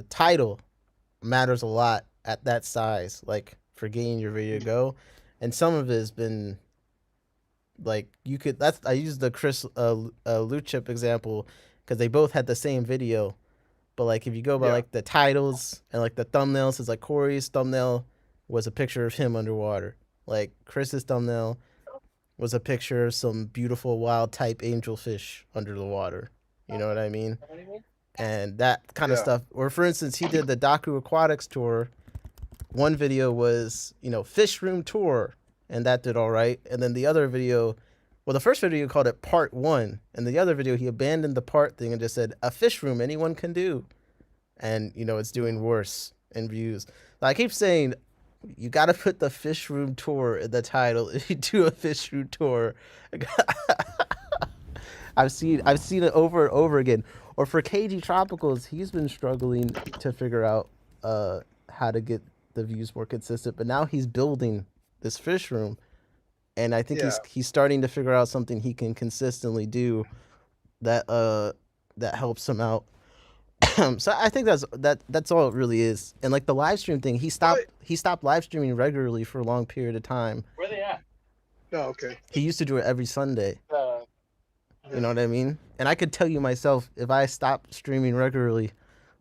Speaker 1: title matters a lot at that size, like for getting your video to go. And some of it has been like I used the Chris Luchip example because they both had the same video. But like if you go by like the titles and like the thumbnails, it's like Corey's thumbnail was a picture of him underwater. Like Chris's thumbnail was a picture of some beautiful wild type angelfish under the water. You know what I mean? And that kind of stuff. Or for instance, he did the Daku Aquatics tour. One video was, fish room tour, and that did all right. And then the other video, the first video called it part 1, and the other video he abandoned the part thing and just said a fish room anyone can do. And it's doing worse in views. I keep saying you got to put the fish room tour in the title if you do a fish room tour. I've seen it over and over again. Or for KG Tropicals, he's been struggling to figure out how to get the views more consistent, but now he's building this fish room, and I think he's starting to figure out something he can consistently do that helps him out. So I think that's all it really is. And like the live stream thing, he stopped live streaming regularly for a long period of time.
Speaker 10: Where they at?
Speaker 9: Oh, okay.
Speaker 1: He used to do it every Sunday. You know what I mean? And I could tell you myself, if I stopped streaming regularly,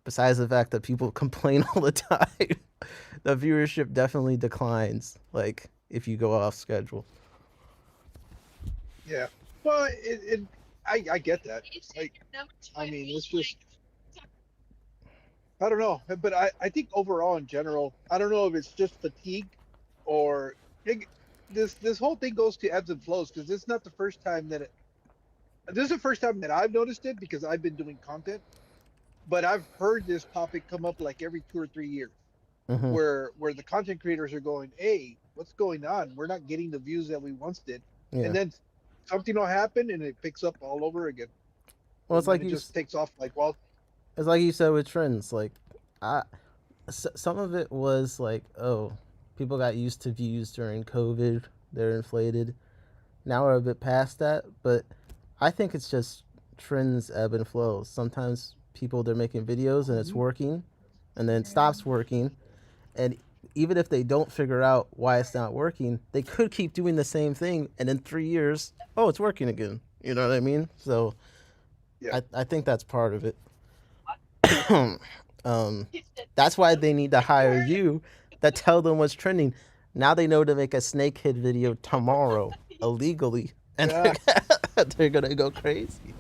Speaker 1: besides the fact that people complain all the time, the viewership definitely declines, like, if you go off schedule.
Speaker 9: Yeah. Well, I get that. I mean, it's just, I don't know. But I think overall, in general, I don't know if it's just fatigue or this whole thing goes to ebbs and flows, because this is not the first time that this is the first time that I've noticed it, because I've been doing content. But I've heard this topic come up like every 2 or 3 years, where the content creators are going, "Hey, what's going on? We're not getting the views that we once did." Yeah. And then something will happen and it picks up all over again.
Speaker 1: Well, it's like
Speaker 9: it just takes off like wild.
Speaker 1: It's like you said with trends. Like, some of it was like, oh, people got used to views during COVID; they're inflated. Now we're a bit past that, but I think it's just trends ebb and flow. Sometimes they're making videos and it's working, and then it stops working, and even if they don't figure out why it's not working, they could keep doing the same thing, and in 3 years, oh, it's working again. You know what I mean? So I think that's part of it. That's why they need to hire you to tell them what's trending. Now they know to make a snakehead video tomorrow illegally, and They're gonna go crazy.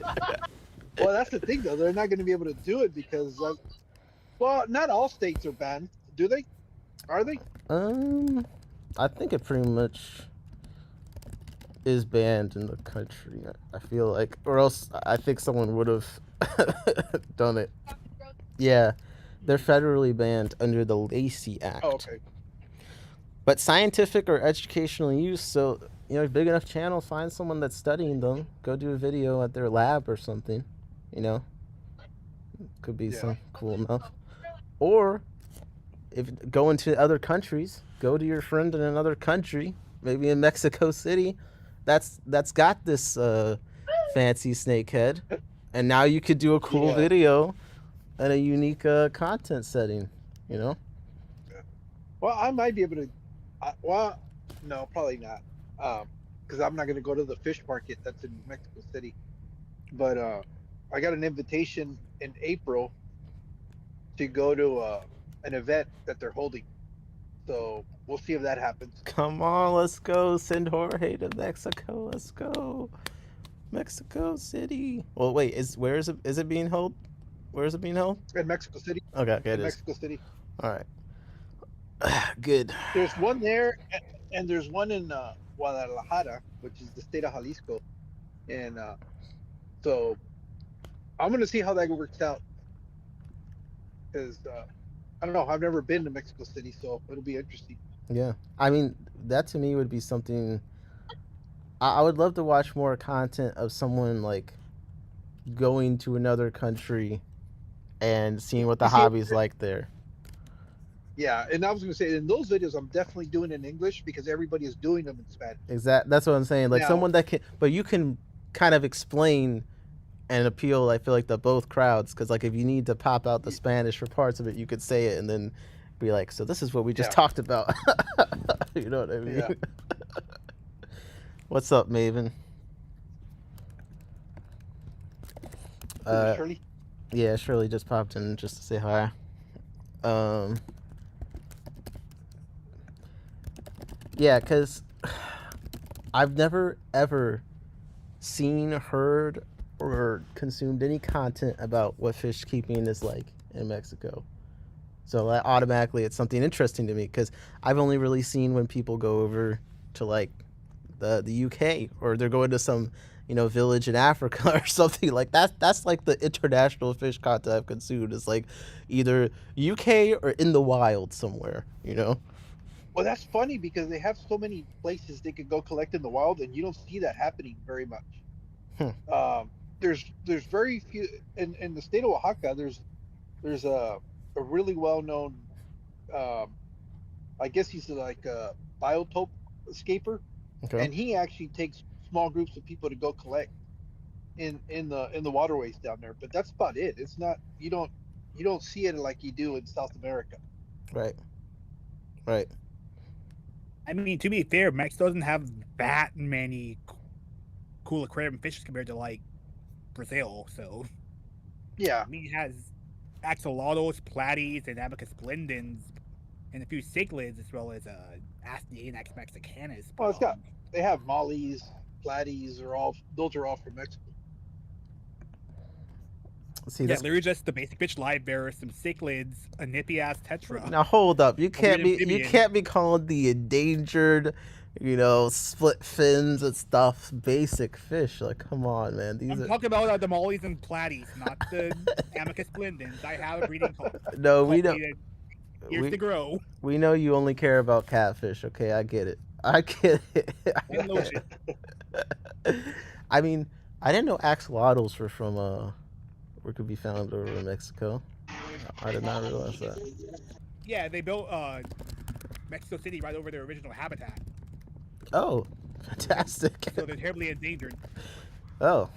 Speaker 9: Well, that's the thing though. They're not going to be able to do it because, well, not all states are banned, do they? Are they?
Speaker 1: I think it pretty much is banned in the country. I feel like, or else I think someone would have done it. Yeah, they're federally banned under the Lacey Act.
Speaker 9: Oh, okay.
Speaker 1: But scientific or educational use, so, you know, big enough channel, find someone that's studying them, go do a video at their lab or something, you know? Could be some cool enough. Or, if going to other countries, go to your friend in another country, maybe in Mexico City, that's got this fancy snake head, and now you could do a cool video and a unique content setting, you know?
Speaker 9: Well, I might be able to. Well, no, probably not, because I'm not going to go to the fish market that's in Mexico City. But I got an invitation in April to go to an event that they're holding. So we'll see if that happens.
Speaker 1: Come on, let's go. Send Jorge to Mexico. Let's go. Mexico City. Well, wait, is it being held? Where is it being held?
Speaker 9: In Mexico City.
Speaker 1: Okay, it is.
Speaker 9: Mexico City.
Speaker 1: All right. Good.
Speaker 9: There's one there, and there's one in Guadalajara, which is the state of Jalisco, and so I'm gonna see how that works out. Because I don't know, I've never been to Mexico City, so it'll be interesting.
Speaker 1: Yeah, I mean, that to me would be something. I would love to watch more content of someone like going to another country and seeing what the hobby's like there.
Speaker 9: Yeah, and I was gonna say in those videos, I'm definitely doing in English because everybody is doing them in Spanish.
Speaker 1: Exactly. That's what I'm saying. Like someone that can, but you can kind of explain and appeal. I feel like to both crowds, because like if you need to pop out the Spanish for parts of it, you could say it and then be like, "So this is what we just talked about." You know what I mean?
Speaker 9: Yeah.
Speaker 1: What's up, Maven?
Speaker 9: Shirley?
Speaker 1: Yeah, Shirley just popped in just to say hi. Yeah, because I've never, ever seen, heard, or consumed any content about what fish keeping is like in Mexico. So that automatically it's something interesting to me, because I've only really seen when people go over to like the UK, or they're going to some, you know, village in Africa or something like that. That's like the international fish content I've consumed. It's like either UK or in the wild somewhere, you know?
Speaker 9: Well, that's funny because they have so many places they could go collect in the wild, and you don't see that happening very much. There's very few in the state of Oaxaca. There's a really well known, I guess he's like a biotope escaper, and he actually takes small groups of people to go collect in the waterways down there. But that's about it. It's not, you don't see it like you do in South America.
Speaker 1: Right.
Speaker 10: I mean, to be fair, Mexico doesn't have that many cool aquarium fishes compared to like Brazil. So
Speaker 9: yeah,
Speaker 10: I mean, it has axolotls, platies, and amicus splendens, and a few cichlids, as well as Astyanax mexicanus.
Speaker 9: Well, they have mollies, platies, those are all from Mexico.
Speaker 1: See,
Speaker 10: yeah, they're just the basic fish live bearers, some cichlids, a nippy ass tetra.
Speaker 1: Now hold up, you can't be called the endangered, you know, split fins and stuff basic fish. Like, come on, man.
Speaker 10: I'm talking about the mollies and platies, not the amicus splendens. I have a breeding call.
Speaker 1: No, we know.
Speaker 10: Here's to grow.
Speaker 1: We know you only care about catfish. Okay, I get it.
Speaker 10: And lotion.
Speaker 1: I mean, I didn't know axolotls were from where could be found over in Mexico. I did not realize that.
Speaker 10: Yeah, they built Mexico City right over their original habitat.
Speaker 1: Oh, fantastic.
Speaker 10: So they're terribly endangered.
Speaker 1: Oh,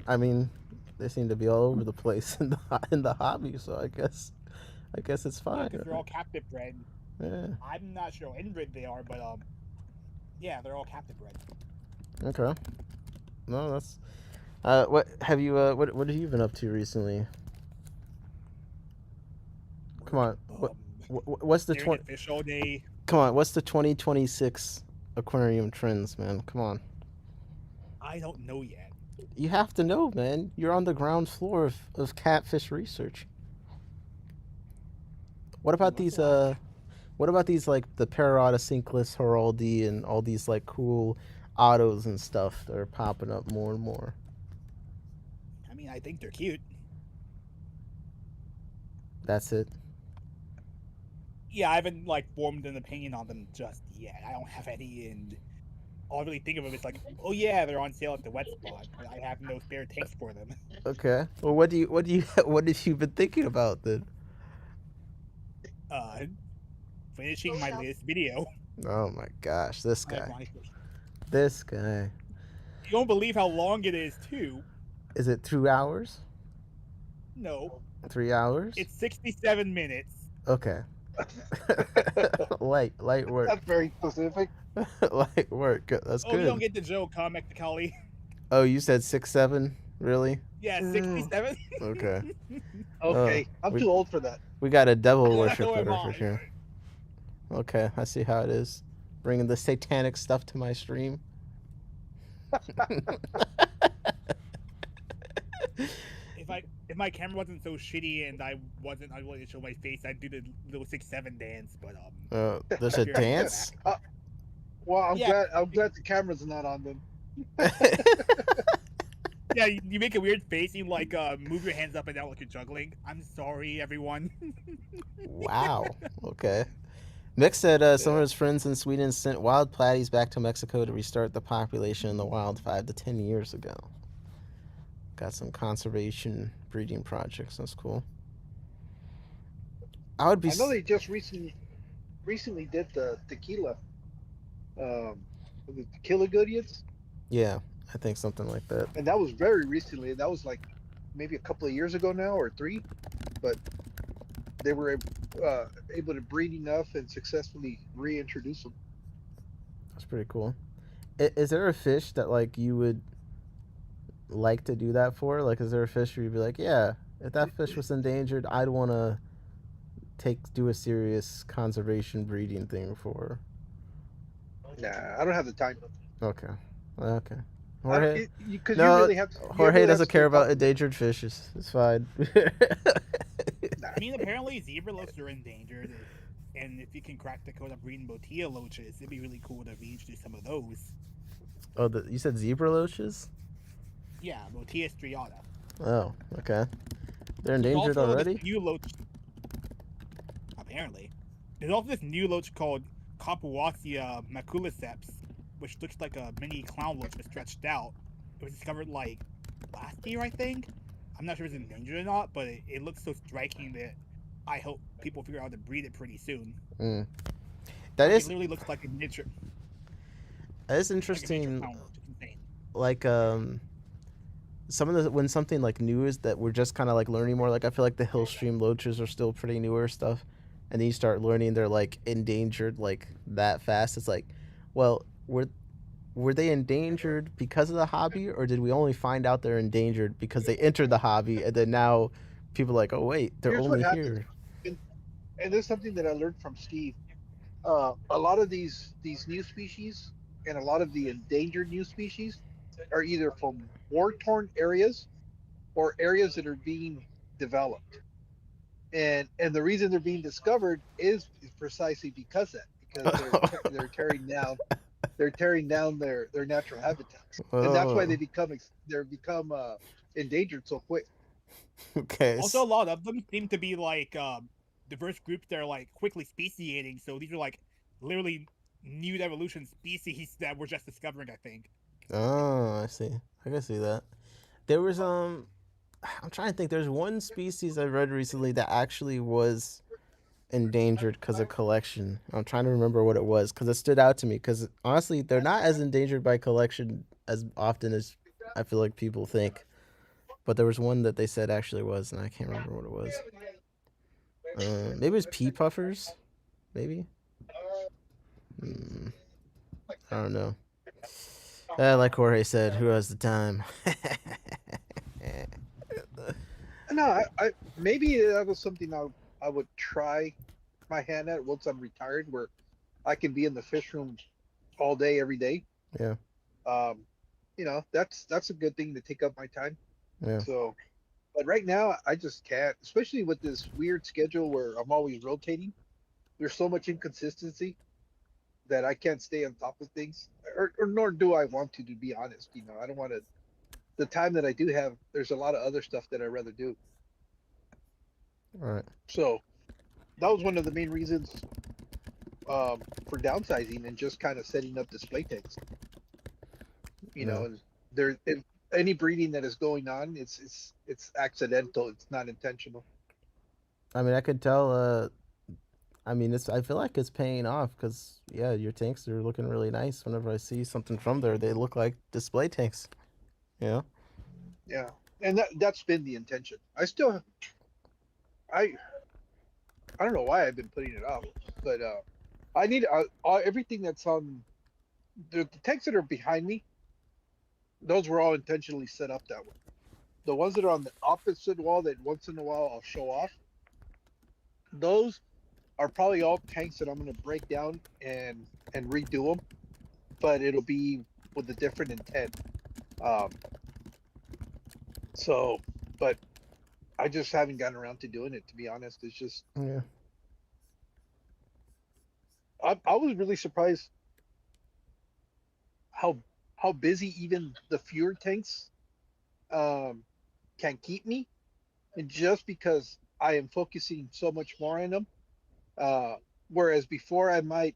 Speaker 1: I mean, they seem to be all over the place in the hobby, so I guess it's fine.
Speaker 10: Yeah, they're all captive bred.
Speaker 1: Yeah.
Speaker 10: I'm not sure what inbred they are, but yeah, they're all captive bred.
Speaker 1: Okay. No, that's what have you what have you been up to recently? Come on. What's the
Speaker 10: fish all day.
Speaker 1: Come on, what's the 2026 aquarium trends, man? Come on.
Speaker 10: I don't know yet.
Speaker 1: You have to know, man. You're on the ground floor of catfish research. What about these what about these like the Parrota Cinclus Heraldi and all these like cool autos and stuff that are popping up more and more?
Speaker 10: I mean, I think they're cute.
Speaker 1: That's it.
Speaker 10: Yeah, I haven't like formed an opinion on them just yet. I don't have any, and all I really think of them is like, oh yeah, they're on sale at the wet spot. But I have no spare tanks for them.
Speaker 1: Okay. Well, what have you been thinking about then?
Speaker 10: Finishing my latest video.
Speaker 1: Oh my gosh, this guy.
Speaker 10: Ironically.
Speaker 1: This guy.
Speaker 10: You don't believe how long it is, too.
Speaker 1: Is it 2 hours?
Speaker 10: No.
Speaker 1: 3 hours?
Speaker 10: It's 67 minutes.
Speaker 1: Okay. light work.
Speaker 9: That's very specific.
Speaker 1: Light work. That's good.
Speaker 10: Oh, you don't get the joke, huh, Mexicali?
Speaker 1: Oh, you said 6, 7? Really?
Speaker 10: Yeah, 67.
Speaker 1: Okay.
Speaker 9: Okay, I'm too old for that.
Speaker 1: We got a devil
Speaker 10: So
Speaker 1: worshiper
Speaker 10: am
Speaker 1: for
Speaker 10: I.
Speaker 1: sure. Okay, I see how it is. Bringing the satanic stuff to my stream.
Speaker 10: If my camera wasn't so shitty and I wasn't unwilling to show my face, I'd do the little 6-7 dance. But
Speaker 1: There's a dance.
Speaker 9: Well, I'm
Speaker 10: Yeah.
Speaker 9: glad the camera's not on them.
Speaker 10: Yeah, you make a weird face. You like move your hands up and down like you're juggling. I'm sorry, everyone.
Speaker 1: Wow. Okay. Mick said some of his friends in Sweden sent wild platies back to Mexico to restart the population in the wild 5 to 10 years ago. Got some conservation breeding projects. That's cool.
Speaker 9: I know they just recently did the tequila. The tequila goodies.
Speaker 1: Yeah, I think something like that.
Speaker 9: And that was very recently. That was like maybe a couple of years ago now, or 3. But they were able to breed enough and successfully reintroduce them.
Speaker 1: That's pretty cool. Is there a fish that like you would like to do that for? Like, is there a fish where you'd be like, yeah, if that fish was endangered, I'd want to do a serious conservation breeding thing for?
Speaker 9: Nah, I don't have the time.
Speaker 1: Okay. Jorge,
Speaker 9: You really have to,
Speaker 1: Jorge doesn't care about endangered fishes. It's fine.
Speaker 10: I mean, apparently zebra loaches are endangered, and if you can crack the code of breeding botilla loaches, it'd be really cool to reintroduce some of those.
Speaker 1: Oh, you said zebra loaches?
Speaker 10: Yeah, botilla striata.
Speaker 1: Oh, okay. They're endangered
Speaker 10: also
Speaker 1: already?
Speaker 10: This new loach. Apparently, there's also this new loach called Copuacia maculiceps, which looks like a mini clown loach but stretched out. It was discovered like last year, I think. I'm not sure if it's endangered or not, but it looks so striking that I hope people figure out how to breed it pretty soon.
Speaker 1: That
Speaker 10: It
Speaker 1: is
Speaker 10: literally looks like a miniature.
Speaker 1: that is interesting.
Speaker 10: Like a miniature clown loach. It's insane.
Speaker 1: Like some of the when something like new is that we're just kind of like learning more. Like I feel like the hill stream loaches are still pretty newer stuff, and then you start learning they're like endangered like that fast. It's like, well, were they endangered because of the hobby, or did we only find out they're endangered because they entered the hobby and then now people are like, oh wait, they're
Speaker 9: Here's
Speaker 1: only
Speaker 9: what
Speaker 1: here.
Speaker 9: And there's something that I learned from Steve. A lot of these new species and a lot of the endangered new species are either from war-torn areas or areas that are being developed. And the reason they're being discovered is precisely because they're tearing down their natural habitats, and that's why they become endangered so quick.
Speaker 1: Okay.
Speaker 10: Also, a lot of them seem to be like diverse groups that are like quickly speciating. So these are like literally new evolution species that we're just discovering, I think.
Speaker 1: Oh, I see. I can see that. There was I'm trying to think. There's one species I read recently that actually was endangered because of collection. I'm trying to remember what it was because it stood out to me. Because honestly, they're not as endangered by collection as often as I feel like people think. But there was one that they said actually was, and I can't remember what it was. Maybe it was pea puffers. Maybe. I don't know. Like Jorge said, who has the time?
Speaker 9: No, I maybe that was something I would try my hand at once I'm retired, where I can be in the fish room all day, every day.
Speaker 1: Yeah.
Speaker 9: that's a good thing to take up my time.
Speaker 1: Yeah.
Speaker 9: So, but right now I just can't, especially with this weird schedule where I'm always rotating. There's so much inconsistency that I can't stay on top of things, or nor do I want to be honest. I don't want to. The time that I do have, there's a lot of other stuff that I'd rather do.
Speaker 1: All right.
Speaker 9: So that was one of the main reasons for downsizing and just kind of setting up display tanks. And there, if any breeding that is going on, it's accidental. It's not intentional.
Speaker 1: I mean, I could tell. I mean, I feel like it's paying off because your tanks are looking really nice. Whenever I see something from there, they look like display tanks.
Speaker 9: Yeah, and that's been the intention. I don't know why I've been putting it off, but I need everything that's on the tanks that are behind me. Those were all intentionally set up that way. The ones that are on the opposite wall that once in a while I'll show off, those are probably all tanks that I'm going to break down and redo them, but it'll be with a different intent. But I just haven't gotten around to doing it, to be honest. It's just I was really surprised how busy even the fewer tanks can keep me, and just because I am focusing so much more on them, whereas before I might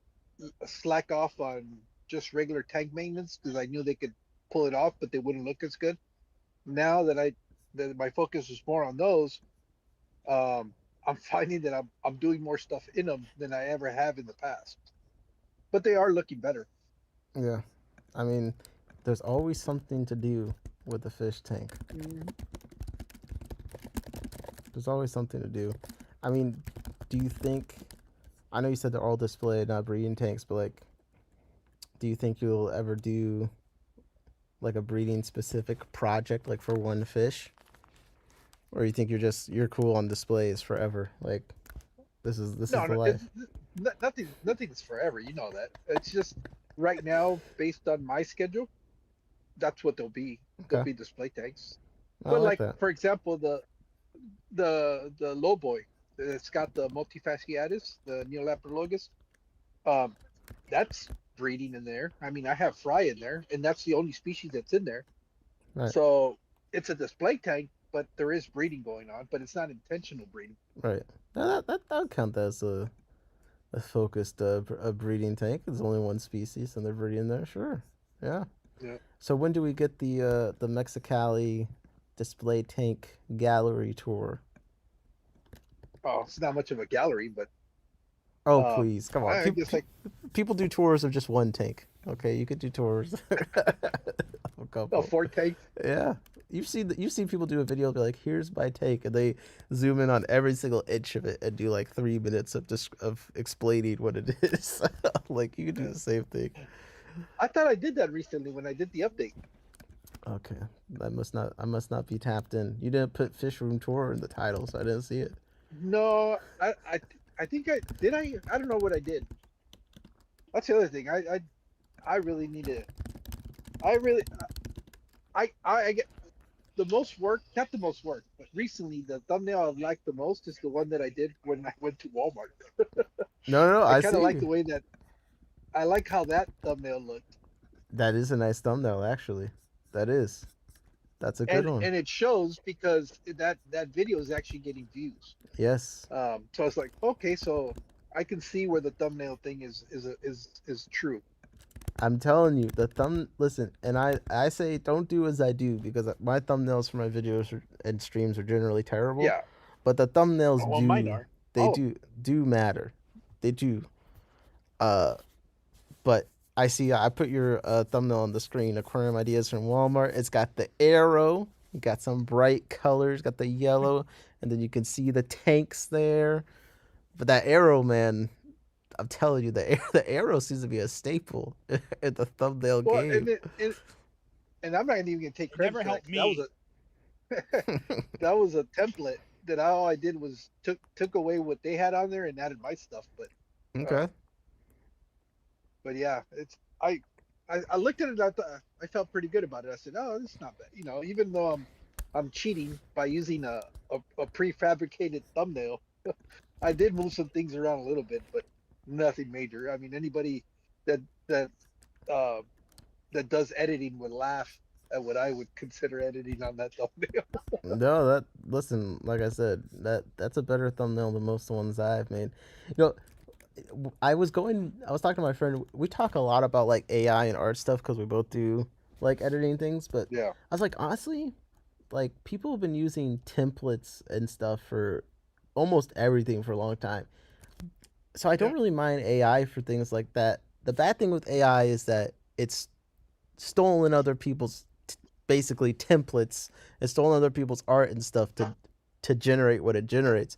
Speaker 9: slack off on just regular tank maintenance because I knew they could pull it off, but they wouldn't look as good. Now that my focus is more on those, I'm finding that I'm doing more stuff in them than I ever have in the past. But they are looking better.
Speaker 1: Yeah, I mean, there's always something to do with the fish tank. There's always something to do. I mean, do you think? I know you said they're all display, not breeding tanks, but like, do you think you'll ever do like a breeding specific project, like for one fish, or you think you're cool on displays forever? Like, this is the life.
Speaker 9: Nothing's forever. You know that. It's just right now, based on my schedule, that's what they'll be. They'll be display tanks. But like
Speaker 1: that.
Speaker 9: For example, the low boy, it's got the multifasciatus, the Neolaprologus. That's breeding in there. I mean, I have fry in there, and that's the only species that's in there.
Speaker 1: Right.
Speaker 9: So it's a display tank, but there is breeding going on, but it's not intentional breeding.
Speaker 1: Right. Now that would count as a focused a breeding tank. There's only one species, and they're breeding there. Sure. Yeah.
Speaker 9: Yeah.
Speaker 1: So when do we get the Mexicali display tank gallery tour?
Speaker 9: Oh, it's not much of a gallery, but
Speaker 1: please, come on. People do tours of just one tank. Okay, you could do tours.
Speaker 9: Oh, 4 tanks.
Speaker 1: Yeah, you've seen people do a video, be like, "Here's my tank," and they zoom in on every single inch of it and do like 3 minutes of explaining what it is. Like, you could do the same thing.
Speaker 9: I thought I did that recently when I did the update.
Speaker 1: Okay, I must not be tapped in. You didn't put Fish Room Tour in the title, so I didn't see it.
Speaker 9: No, I think I did. I don't know what I did. That's the other thing. I really need to. I get the most work, not the most work, but recently the thumbnail I liked the most is the one that I did when I went to Walmart.
Speaker 1: No,
Speaker 9: I kind of like the way that. I like how that thumbnail looked.
Speaker 1: That is a nice thumbnail, actually. That's a good one.
Speaker 9: And it shows because that video is actually getting views.
Speaker 1: Yes.
Speaker 9: So it's like, okay, so I can see where the thumbnail thing is true.
Speaker 1: I'm telling you, listen, and I say don't do as I do, because my thumbnails for my videos and streams are generally terrible.
Speaker 9: Yeah.
Speaker 1: But the thumbnails
Speaker 9: mine are.
Speaker 1: do matter. They do. But I put your thumbnail on the screen, Aquarium Ideas from Walmart. It's got the arrow, you got some bright colors, got the yellow, and then you can see the tanks there. But that arrow, man, I'm telling you, the arrow seems to be a staple in the thumbnail game.
Speaker 9: And I'm not even gonna take credit.
Speaker 10: Never helped me.
Speaker 9: That was a template that all I did was took away what they had on there and added my stuff. But
Speaker 1: okay.
Speaker 9: But yeah, I looked at it. I felt pretty good about it. I said, "Oh, this is not bad." Even though I'm cheating by using a prefabricated thumbnail, I did move some things around a little bit, but nothing major. I mean, anybody that that uh, that does editing would laugh at what I would consider editing on that thumbnail.
Speaker 1: No, listen, like I said, that's a better thumbnail than most ones I've made. You know, I was talking to my friend. We talk a lot about like AI and art stuff because we both do like editing things. But
Speaker 9: Yeah.
Speaker 1: I was like, honestly, like people have been using templates and stuff for almost everything for a long time. So I don't really mind AI for things like that. The bad thing with AI is that it's stolen other people's basically templates and stolen other people's art and stuff to generate what it generates.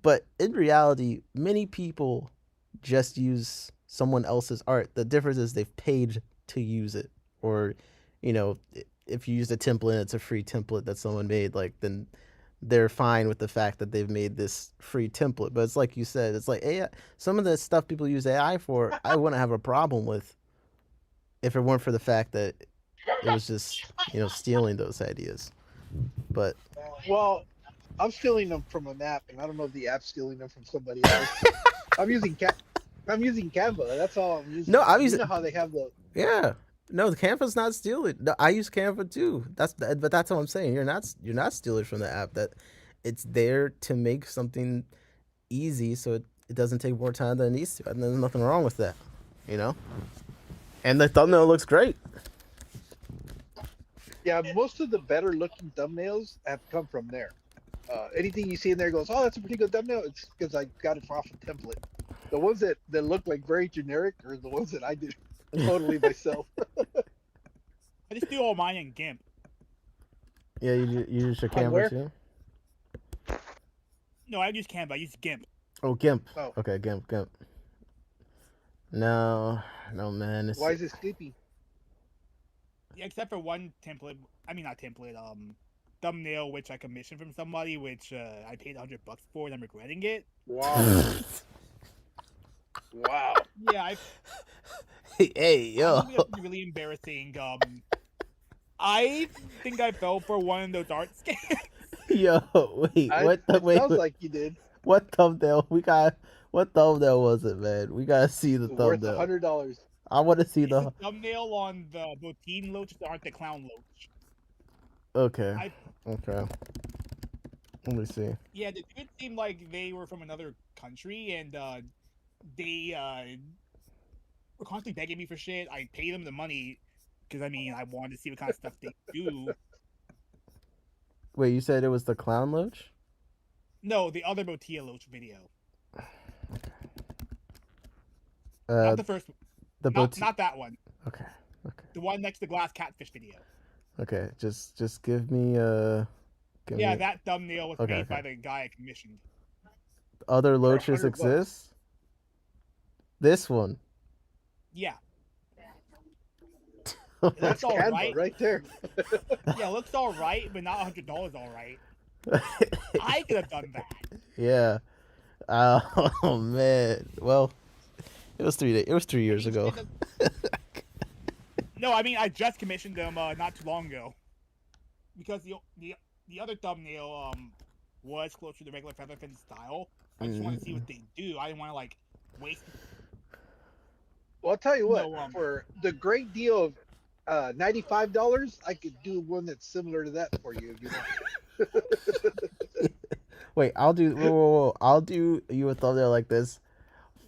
Speaker 1: But in reality, many people just use someone else's art. The difference is they've paid to use it, or if you use a template and it's a free template that someone made, like then they're fine with the fact that they've made this free template. But it's like you said, it's like AI. Some of the stuff people use AI for, I wouldn't have a problem with if it weren't for the fact that it was just stealing those ideas. But
Speaker 9: Well, I'm stealing them from an app, and I don't know if the app's stealing them from somebody else. I'm using Canva. That's all I'm using.
Speaker 1: No, I'm
Speaker 9: You
Speaker 1: using.
Speaker 9: know how they have the
Speaker 1: Yeah. No, the Canva's not stealing. No, I use Canva too. But that's what I'm saying. You're not stealing from the app. That it's there to make something easy, so it doesn't take more time than it needs to. And there's nothing wrong with that, And the thumbnail looks great.
Speaker 9: Yeah, most of the better looking thumbnails have come from there. Anything you see in there goes, "Oh, that's a pretty good thumbnail." It's because I got it off a template. The ones that look like very generic are the ones that I did totally myself.
Speaker 10: I just do all mine in GIMP.
Speaker 1: Yeah, you use your
Speaker 9: On
Speaker 1: Canva
Speaker 9: where?
Speaker 1: too?
Speaker 10: No, I use Canva. I use GIMP.
Speaker 1: Oh, GIMP.
Speaker 9: Oh.
Speaker 1: Okay, GIMP. No, man.
Speaker 9: Why is it sleepy?
Speaker 10: Yeah, except for one template. I mean, not template. Thumbnail which I commissioned from somebody, which I paid $100 for, and I'm regretting it.
Speaker 9: Wow. Wow.
Speaker 10: Yeah,
Speaker 1: Hey, yo.
Speaker 10: It's really embarrassing. I think I fell for one of those art scams.
Speaker 1: Yo, wait.
Speaker 9: Sounds like you did.
Speaker 1: What thumbnail? What thumbnail was it, man? We gotta see the
Speaker 9: Worth
Speaker 1: thumbnail.
Speaker 9: $100.
Speaker 1: I want to see
Speaker 10: It's
Speaker 1: the.
Speaker 10: a thumbnail on the Boteen Loach, the art the clown loach.
Speaker 1: Okay. Okay. Let me see.
Speaker 10: Yeah, the dude seemed like they were from another country, and they were constantly begging me for shit. I paid them the money because I wanted to see what kind of stuff they do.
Speaker 1: Wait, you said it was the clown loach?
Speaker 10: No, the other Botea Loach video. Not the first one. Not that one.
Speaker 1: Okay.
Speaker 10: The one next to the glass catfish video.
Speaker 1: Okay. Just give me
Speaker 10: that thumbnail was made by the guy I commissioned.
Speaker 1: Other loaches exist? This one.
Speaker 10: Yeah.
Speaker 9: That's
Speaker 10: Looks all
Speaker 9: Canva
Speaker 10: right.
Speaker 9: there.
Speaker 10: Yeah, looks all right, but not $100 all right. I could have done that.
Speaker 1: Yeah. Oh man. Well, it was 3 days. It was 3 years ago.
Speaker 10: No, I just commissioned them not too long ago. Because the other thumbnail was closer to the regular Featherfin style. I just want to see what they do. I didn't want to waste.
Speaker 9: Well, I'll tell you what.
Speaker 10: No,
Speaker 9: for the great deal of $95, I could do one that's similar to that for you if you want.
Speaker 1: Wait, I'll do. Whoa. I'll do you a thumbnail like this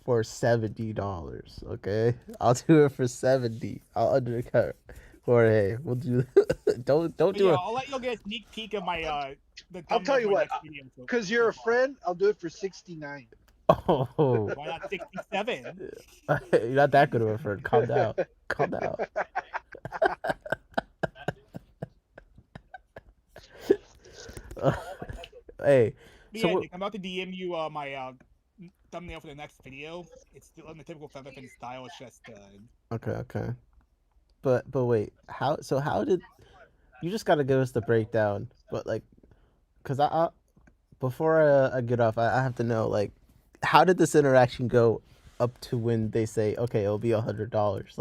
Speaker 1: for $70. Okay, I'll do it for $70. I'll undercut Jorge. We'll do. don't do it.
Speaker 10: I'll let you get a sneak peek of my
Speaker 9: I'll tell you what. Because you're a friend, I'll do it for $69.
Speaker 1: Oh.
Speaker 10: Why not 67?
Speaker 1: You're not that good of a friend. Calm down. Calm down. Hey.
Speaker 10: So yeah, I'm about to DM you my thumbnail for the next video. It's still in the typical Featherfin style. It's just
Speaker 1: Okay. But wait, how did you just gotta give us the breakdown? But cause I before I get off, I have to know how did this interaction go up to when they say okay, it'll be $100?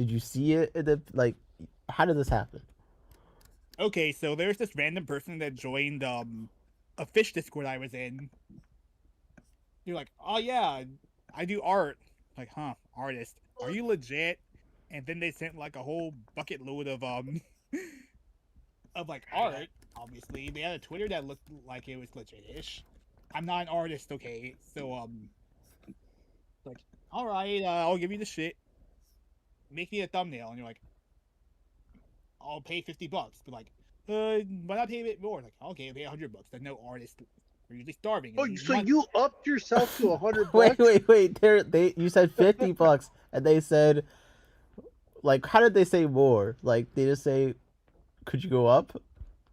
Speaker 1: Did you see it? Like, how did this happen?
Speaker 10: Okay, so there's this random person that joined a fish Discord I was in. You're like, oh yeah, I do art. Like, huh, artist. Are you legit? And then they sent like a whole bucket load of of like art. Obviously, they had a Twitter that looked like it was legit-ish. I'm not an artist, okay? So like, all right, I'll give you the shit. Make me a thumbnail, and you're like, I'll pay $50. But like, why not pay a bit more? Like, okay, I'll pay $100. There's no artist. We're usually starving.
Speaker 9: Oh, so you upped yourself to $100?
Speaker 1: Wait. You said $50, and they said, like, how did they say more? Like, they just say, could you go up?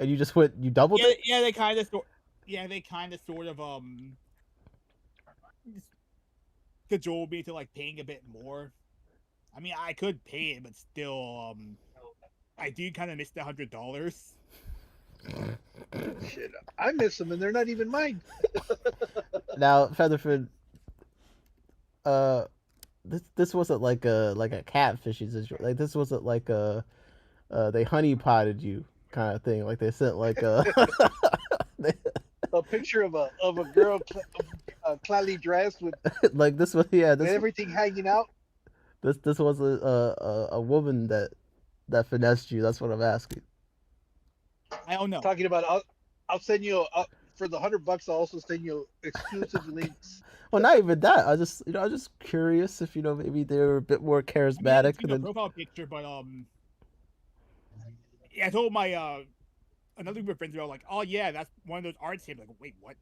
Speaker 1: And you just went, you doubled it?
Speaker 10: Yeah, they kind of sort of cajoled me to like paying a bit more. I mean, I could pay it, but still, I do kind of miss the $100.
Speaker 9: Shit, I miss them, and they're not even mine.
Speaker 1: Now, Featherford, this wasn't like a catfish situation. Like, this wasn't like they honey potted you kind of thing. Like, they sent like a
Speaker 9: picture of a girl cleanly dressed with
Speaker 1: like this was with
Speaker 9: everything hanging out.
Speaker 1: This was a woman that finessed you. That's what I'm asking.
Speaker 10: I don't know.
Speaker 9: Talking about, I'll send you for the $100. I'll also send you exclusive links.
Speaker 1: Well, not even that. I was just curious if maybe they were a bit more charismatic.
Speaker 10: I mean, profile picture, but yeah, I told my another group of friends were all like, "Oh yeah, that's one of those art tables." Like, wait, what?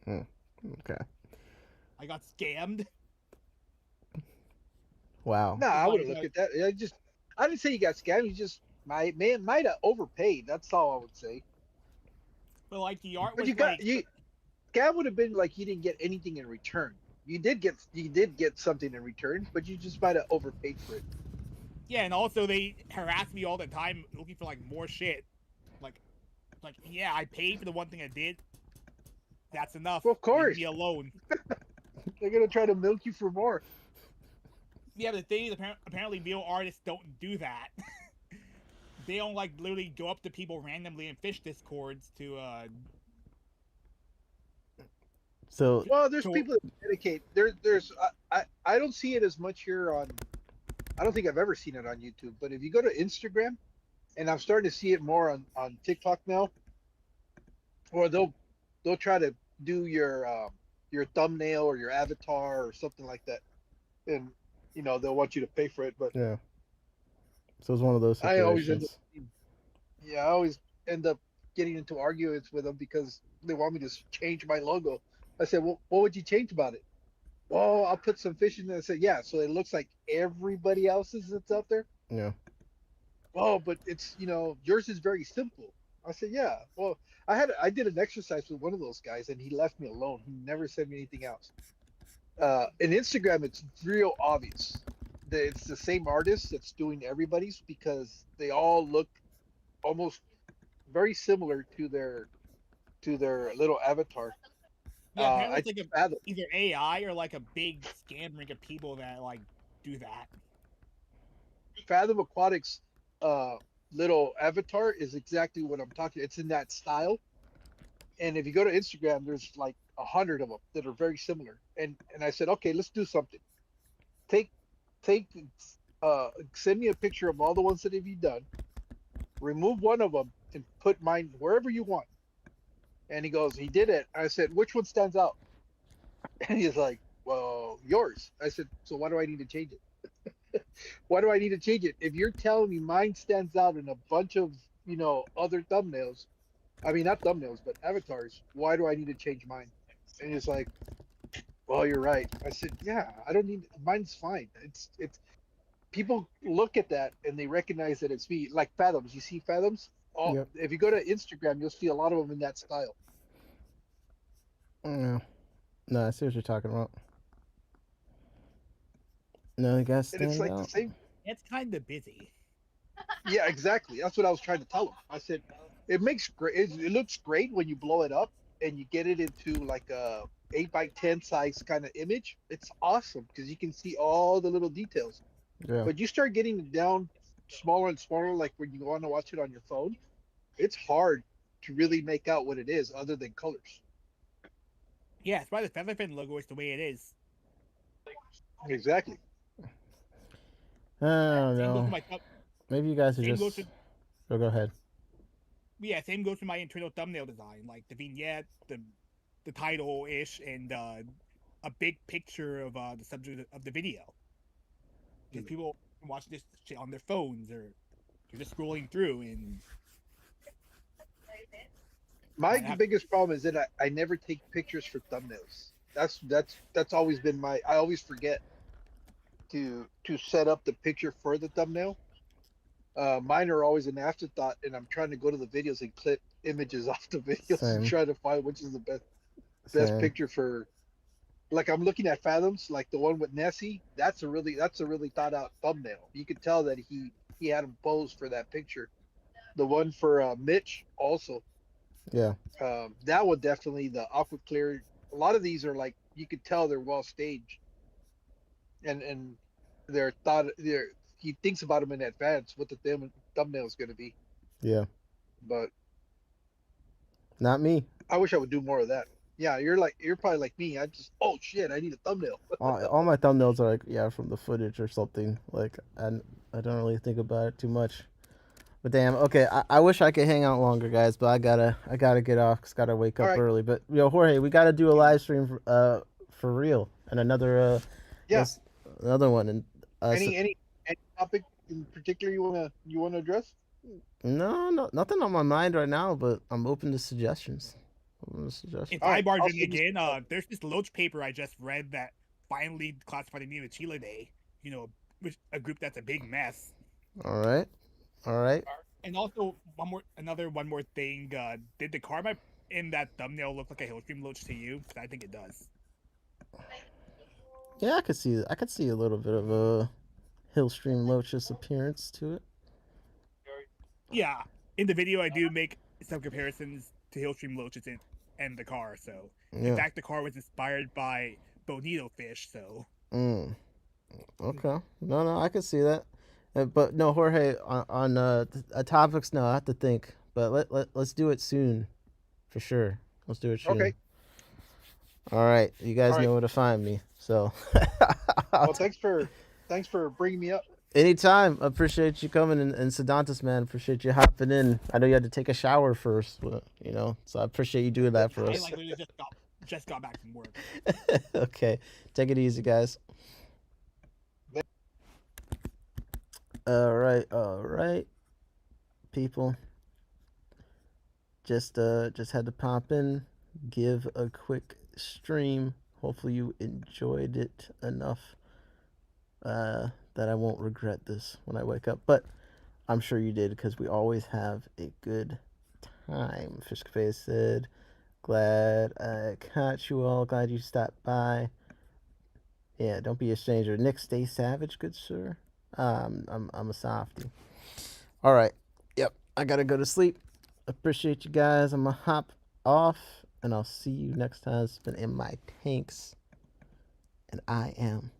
Speaker 1: Okay.
Speaker 10: I got scammed.
Speaker 1: Wow.
Speaker 9: No, I would have looked at that. I didn't say you got scammed. You just might have overpaid. That's all I would say.
Speaker 10: But like the art
Speaker 9: But
Speaker 10: was
Speaker 9: scam would have been like you didn't get anything in return. You did get something in return, but you just might have overpaid for it.
Speaker 10: Yeah, and also they harass me all the time looking for like more shit. Like yeah, I paid for the one thing I did. That's enough.
Speaker 9: Well, of course.
Speaker 10: Leave me alone.
Speaker 9: They're gonna try to milk you for more.
Speaker 10: Yeah, the thing is, apparently real artists don't do that. They don't like literally go up to people randomly in fish discords to
Speaker 1: So
Speaker 9: well, there's people that dedicate. There's I don't see it as much here on. I don't think I've ever seen it on YouTube. But if you go to Instagram, and I'm starting to see it more on TikTok now, or they'll try to do your thumbnail or your avatar or something like that, and they'll want you to pay for it. But
Speaker 1: yeah, so it's one of those situations.
Speaker 9: I always end up getting into arguments with them because they want me to change my logo. I said, well, what would you change about it? Well, I'll put some fish in there. I said, yeah, so it looks like everybody else's that's out there.
Speaker 1: Yeah.
Speaker 9: Oh, but it's yours is very simple. I said, yeah. Well, I did an exercise with one of those guys, and he left me alone. He never sent me anything else. In Instagram, it's real obvious that it's the same artist that's doing everybody's because they all look almost very similar to their little avatar.
Speaker 10: Yeah, it's like either AI or like a big scam ring of people that like do that.
Speaker 9: Fathom Aquatics little avatar is exactly what I'm talking. It's in that style. And if you go to Instagram, there's like 100 of them that are very similar. And I said, okay, let's do something. Send me a picture of all the ones that you've done. Remove one of them and put mine wherever you want. And he goes, he did it. I said, which one stands out? And he's like, well, yours. I said, so why do I need to change it? Why do I need to change it? If you're telling me mine stands out in a bunch of, other thumbnails, I mean, not thumbnails, but avatars, why do I need to change mine? And he's like, well, you're right. I said, yeah, I don't need, mine's fine. It's people look at that and they recognize that it's me. Like Fathoms, you see Fathoms?
Speaker 1: Yep.
Speaker 9: If you go to Instagram, you'll see a lot of them in that style.
Speaker 1: No, I see what you're talking about. No, I guess
Speaker 9: and it's like
Speaker 1: out.
Speaker 9: The same.
Speaker 10: It's kind of busy.
Speaker 9: Yeah, exactly. That's what I was trying to tell him. I said, it looks great when you blow it up and you get it into like a 8x10 size kind of image. It's awesome because you can see all the little details.
Speaker 1: Yeah.
Speaker 9: But you start getting it down smaller and smaller, like when you want to watch it on your phone, it's hard to really make out what it is other than colors.
Speaker 10: Yeah, it's why the Featherfin logo is the way it is.
Speaker 9: Exactly.
Speaker 1: I don't
Speaker 10: Same goes to
Speaker 1: know.
Speaker 10: my
Speaker 1: Maybe you guys are
Speaker 10: same
Speaker 1: just.
Speaker 10: goes to
Speaker 1: Oh, go ahead.
Speaker 10: yeah, same goes to my internal thumbnail design, like the vignette, the title ish, and a big picture of the subject of the video. Because people watch this shit on their phones or they're just scrolling through and
Speaker 9: My biggest problem is that I never take pictures for thumbnails. That's always been my. I always forget to set up the picture for the thumbnail. Mine are always an afterthought, and I'm trying to go to the videos and clip images off the videos and
Speaker 1: Same.
Speaker 9: try to find which is the best
Speaker 1: Same.
Speaker 9: picture for. Like I'm looking at Fathoms, like the one with Nessie. That's a really thought out thumbnail. You could tell that he had him posed for that picture. The one for Mitch also.
Speaker 1: Yeah.
Speaker 9: That one definitely, the aqua clear. A lot of these are like you could tell they're well staged, and they're thought. He thinks about them in advance what the thumbnail is going to be.
Speaker 1: Yeah.
Speaker 9: But
Speaker 1: not me.
Speaker 9: I wish I would do more of that. Yeah, you're probably like me. I just shit, I need a thumbnail.
Speaker 1: all my thumbnails are like from the footage or something. Like and I don't really think about it too much. But damn, okay. I wish I could hang out longer, guys, but I gotta get off. Cause gotta wake up early. But Jorge, we gotta do a live stream for real and another another one. And
Speaker 9: any topic in particular you wanna address?
Speaker 1: No, nothing on my mind right now. But I'm open to suggestions.
Speaker 10: If I barge in again, there's this Loach paper I just read that finally classified the name of Chile Day. Which a group that's a big mess.
Speaker 1: All right.
Speaker 10: And also one more thing. Did the car in that thumbnail look like a Hillstream Loach to you? Because I think it does.
Speaker 1: Yeah, I could see a little bit of a Hillstream Loach's appearance to it.
Speaker 10: Yeah, in the video I do make some comparisons to Hillstream Loaches and the car. So in fact, the car was inspired by bonito fish. So.
Speaker 1: Okay. No, I can see that. But no, Jorge, on topics, no, I have to think. But let's do it soon, for sure. Let's do it soon.
Speaker 9: Okay.
Speaker 1: All right, you guys know where to find me. So.
Speaker 9: Well, thanks for bringing me up.
Speaker 1: Anytime. I appreciate you coming, and Sedantis, man, appreciate you hopping in. I know you had to take a shower first, but, so I appreciate you doing that for us.
Speaker 10: I literally just got back from work.
Speaker 1: Okay, take it easy, guys. All right, people. Just had to pop in, give a quick stream. Hopefully you enjoyed it enough that I won't regret this when I wake up. But I'm sure you did, because we always have a good time. Fish Cafe said, glad I caught you all. Glad you stopped by. Yeah, don't be a stranger. Nick, stay savage, good sir. I'm a softie. All right. Yep. I gotta go to sleep. Appreciate you guys. I'm gonna hop off, and I'll see you next time. It's been In My Tanks, and I am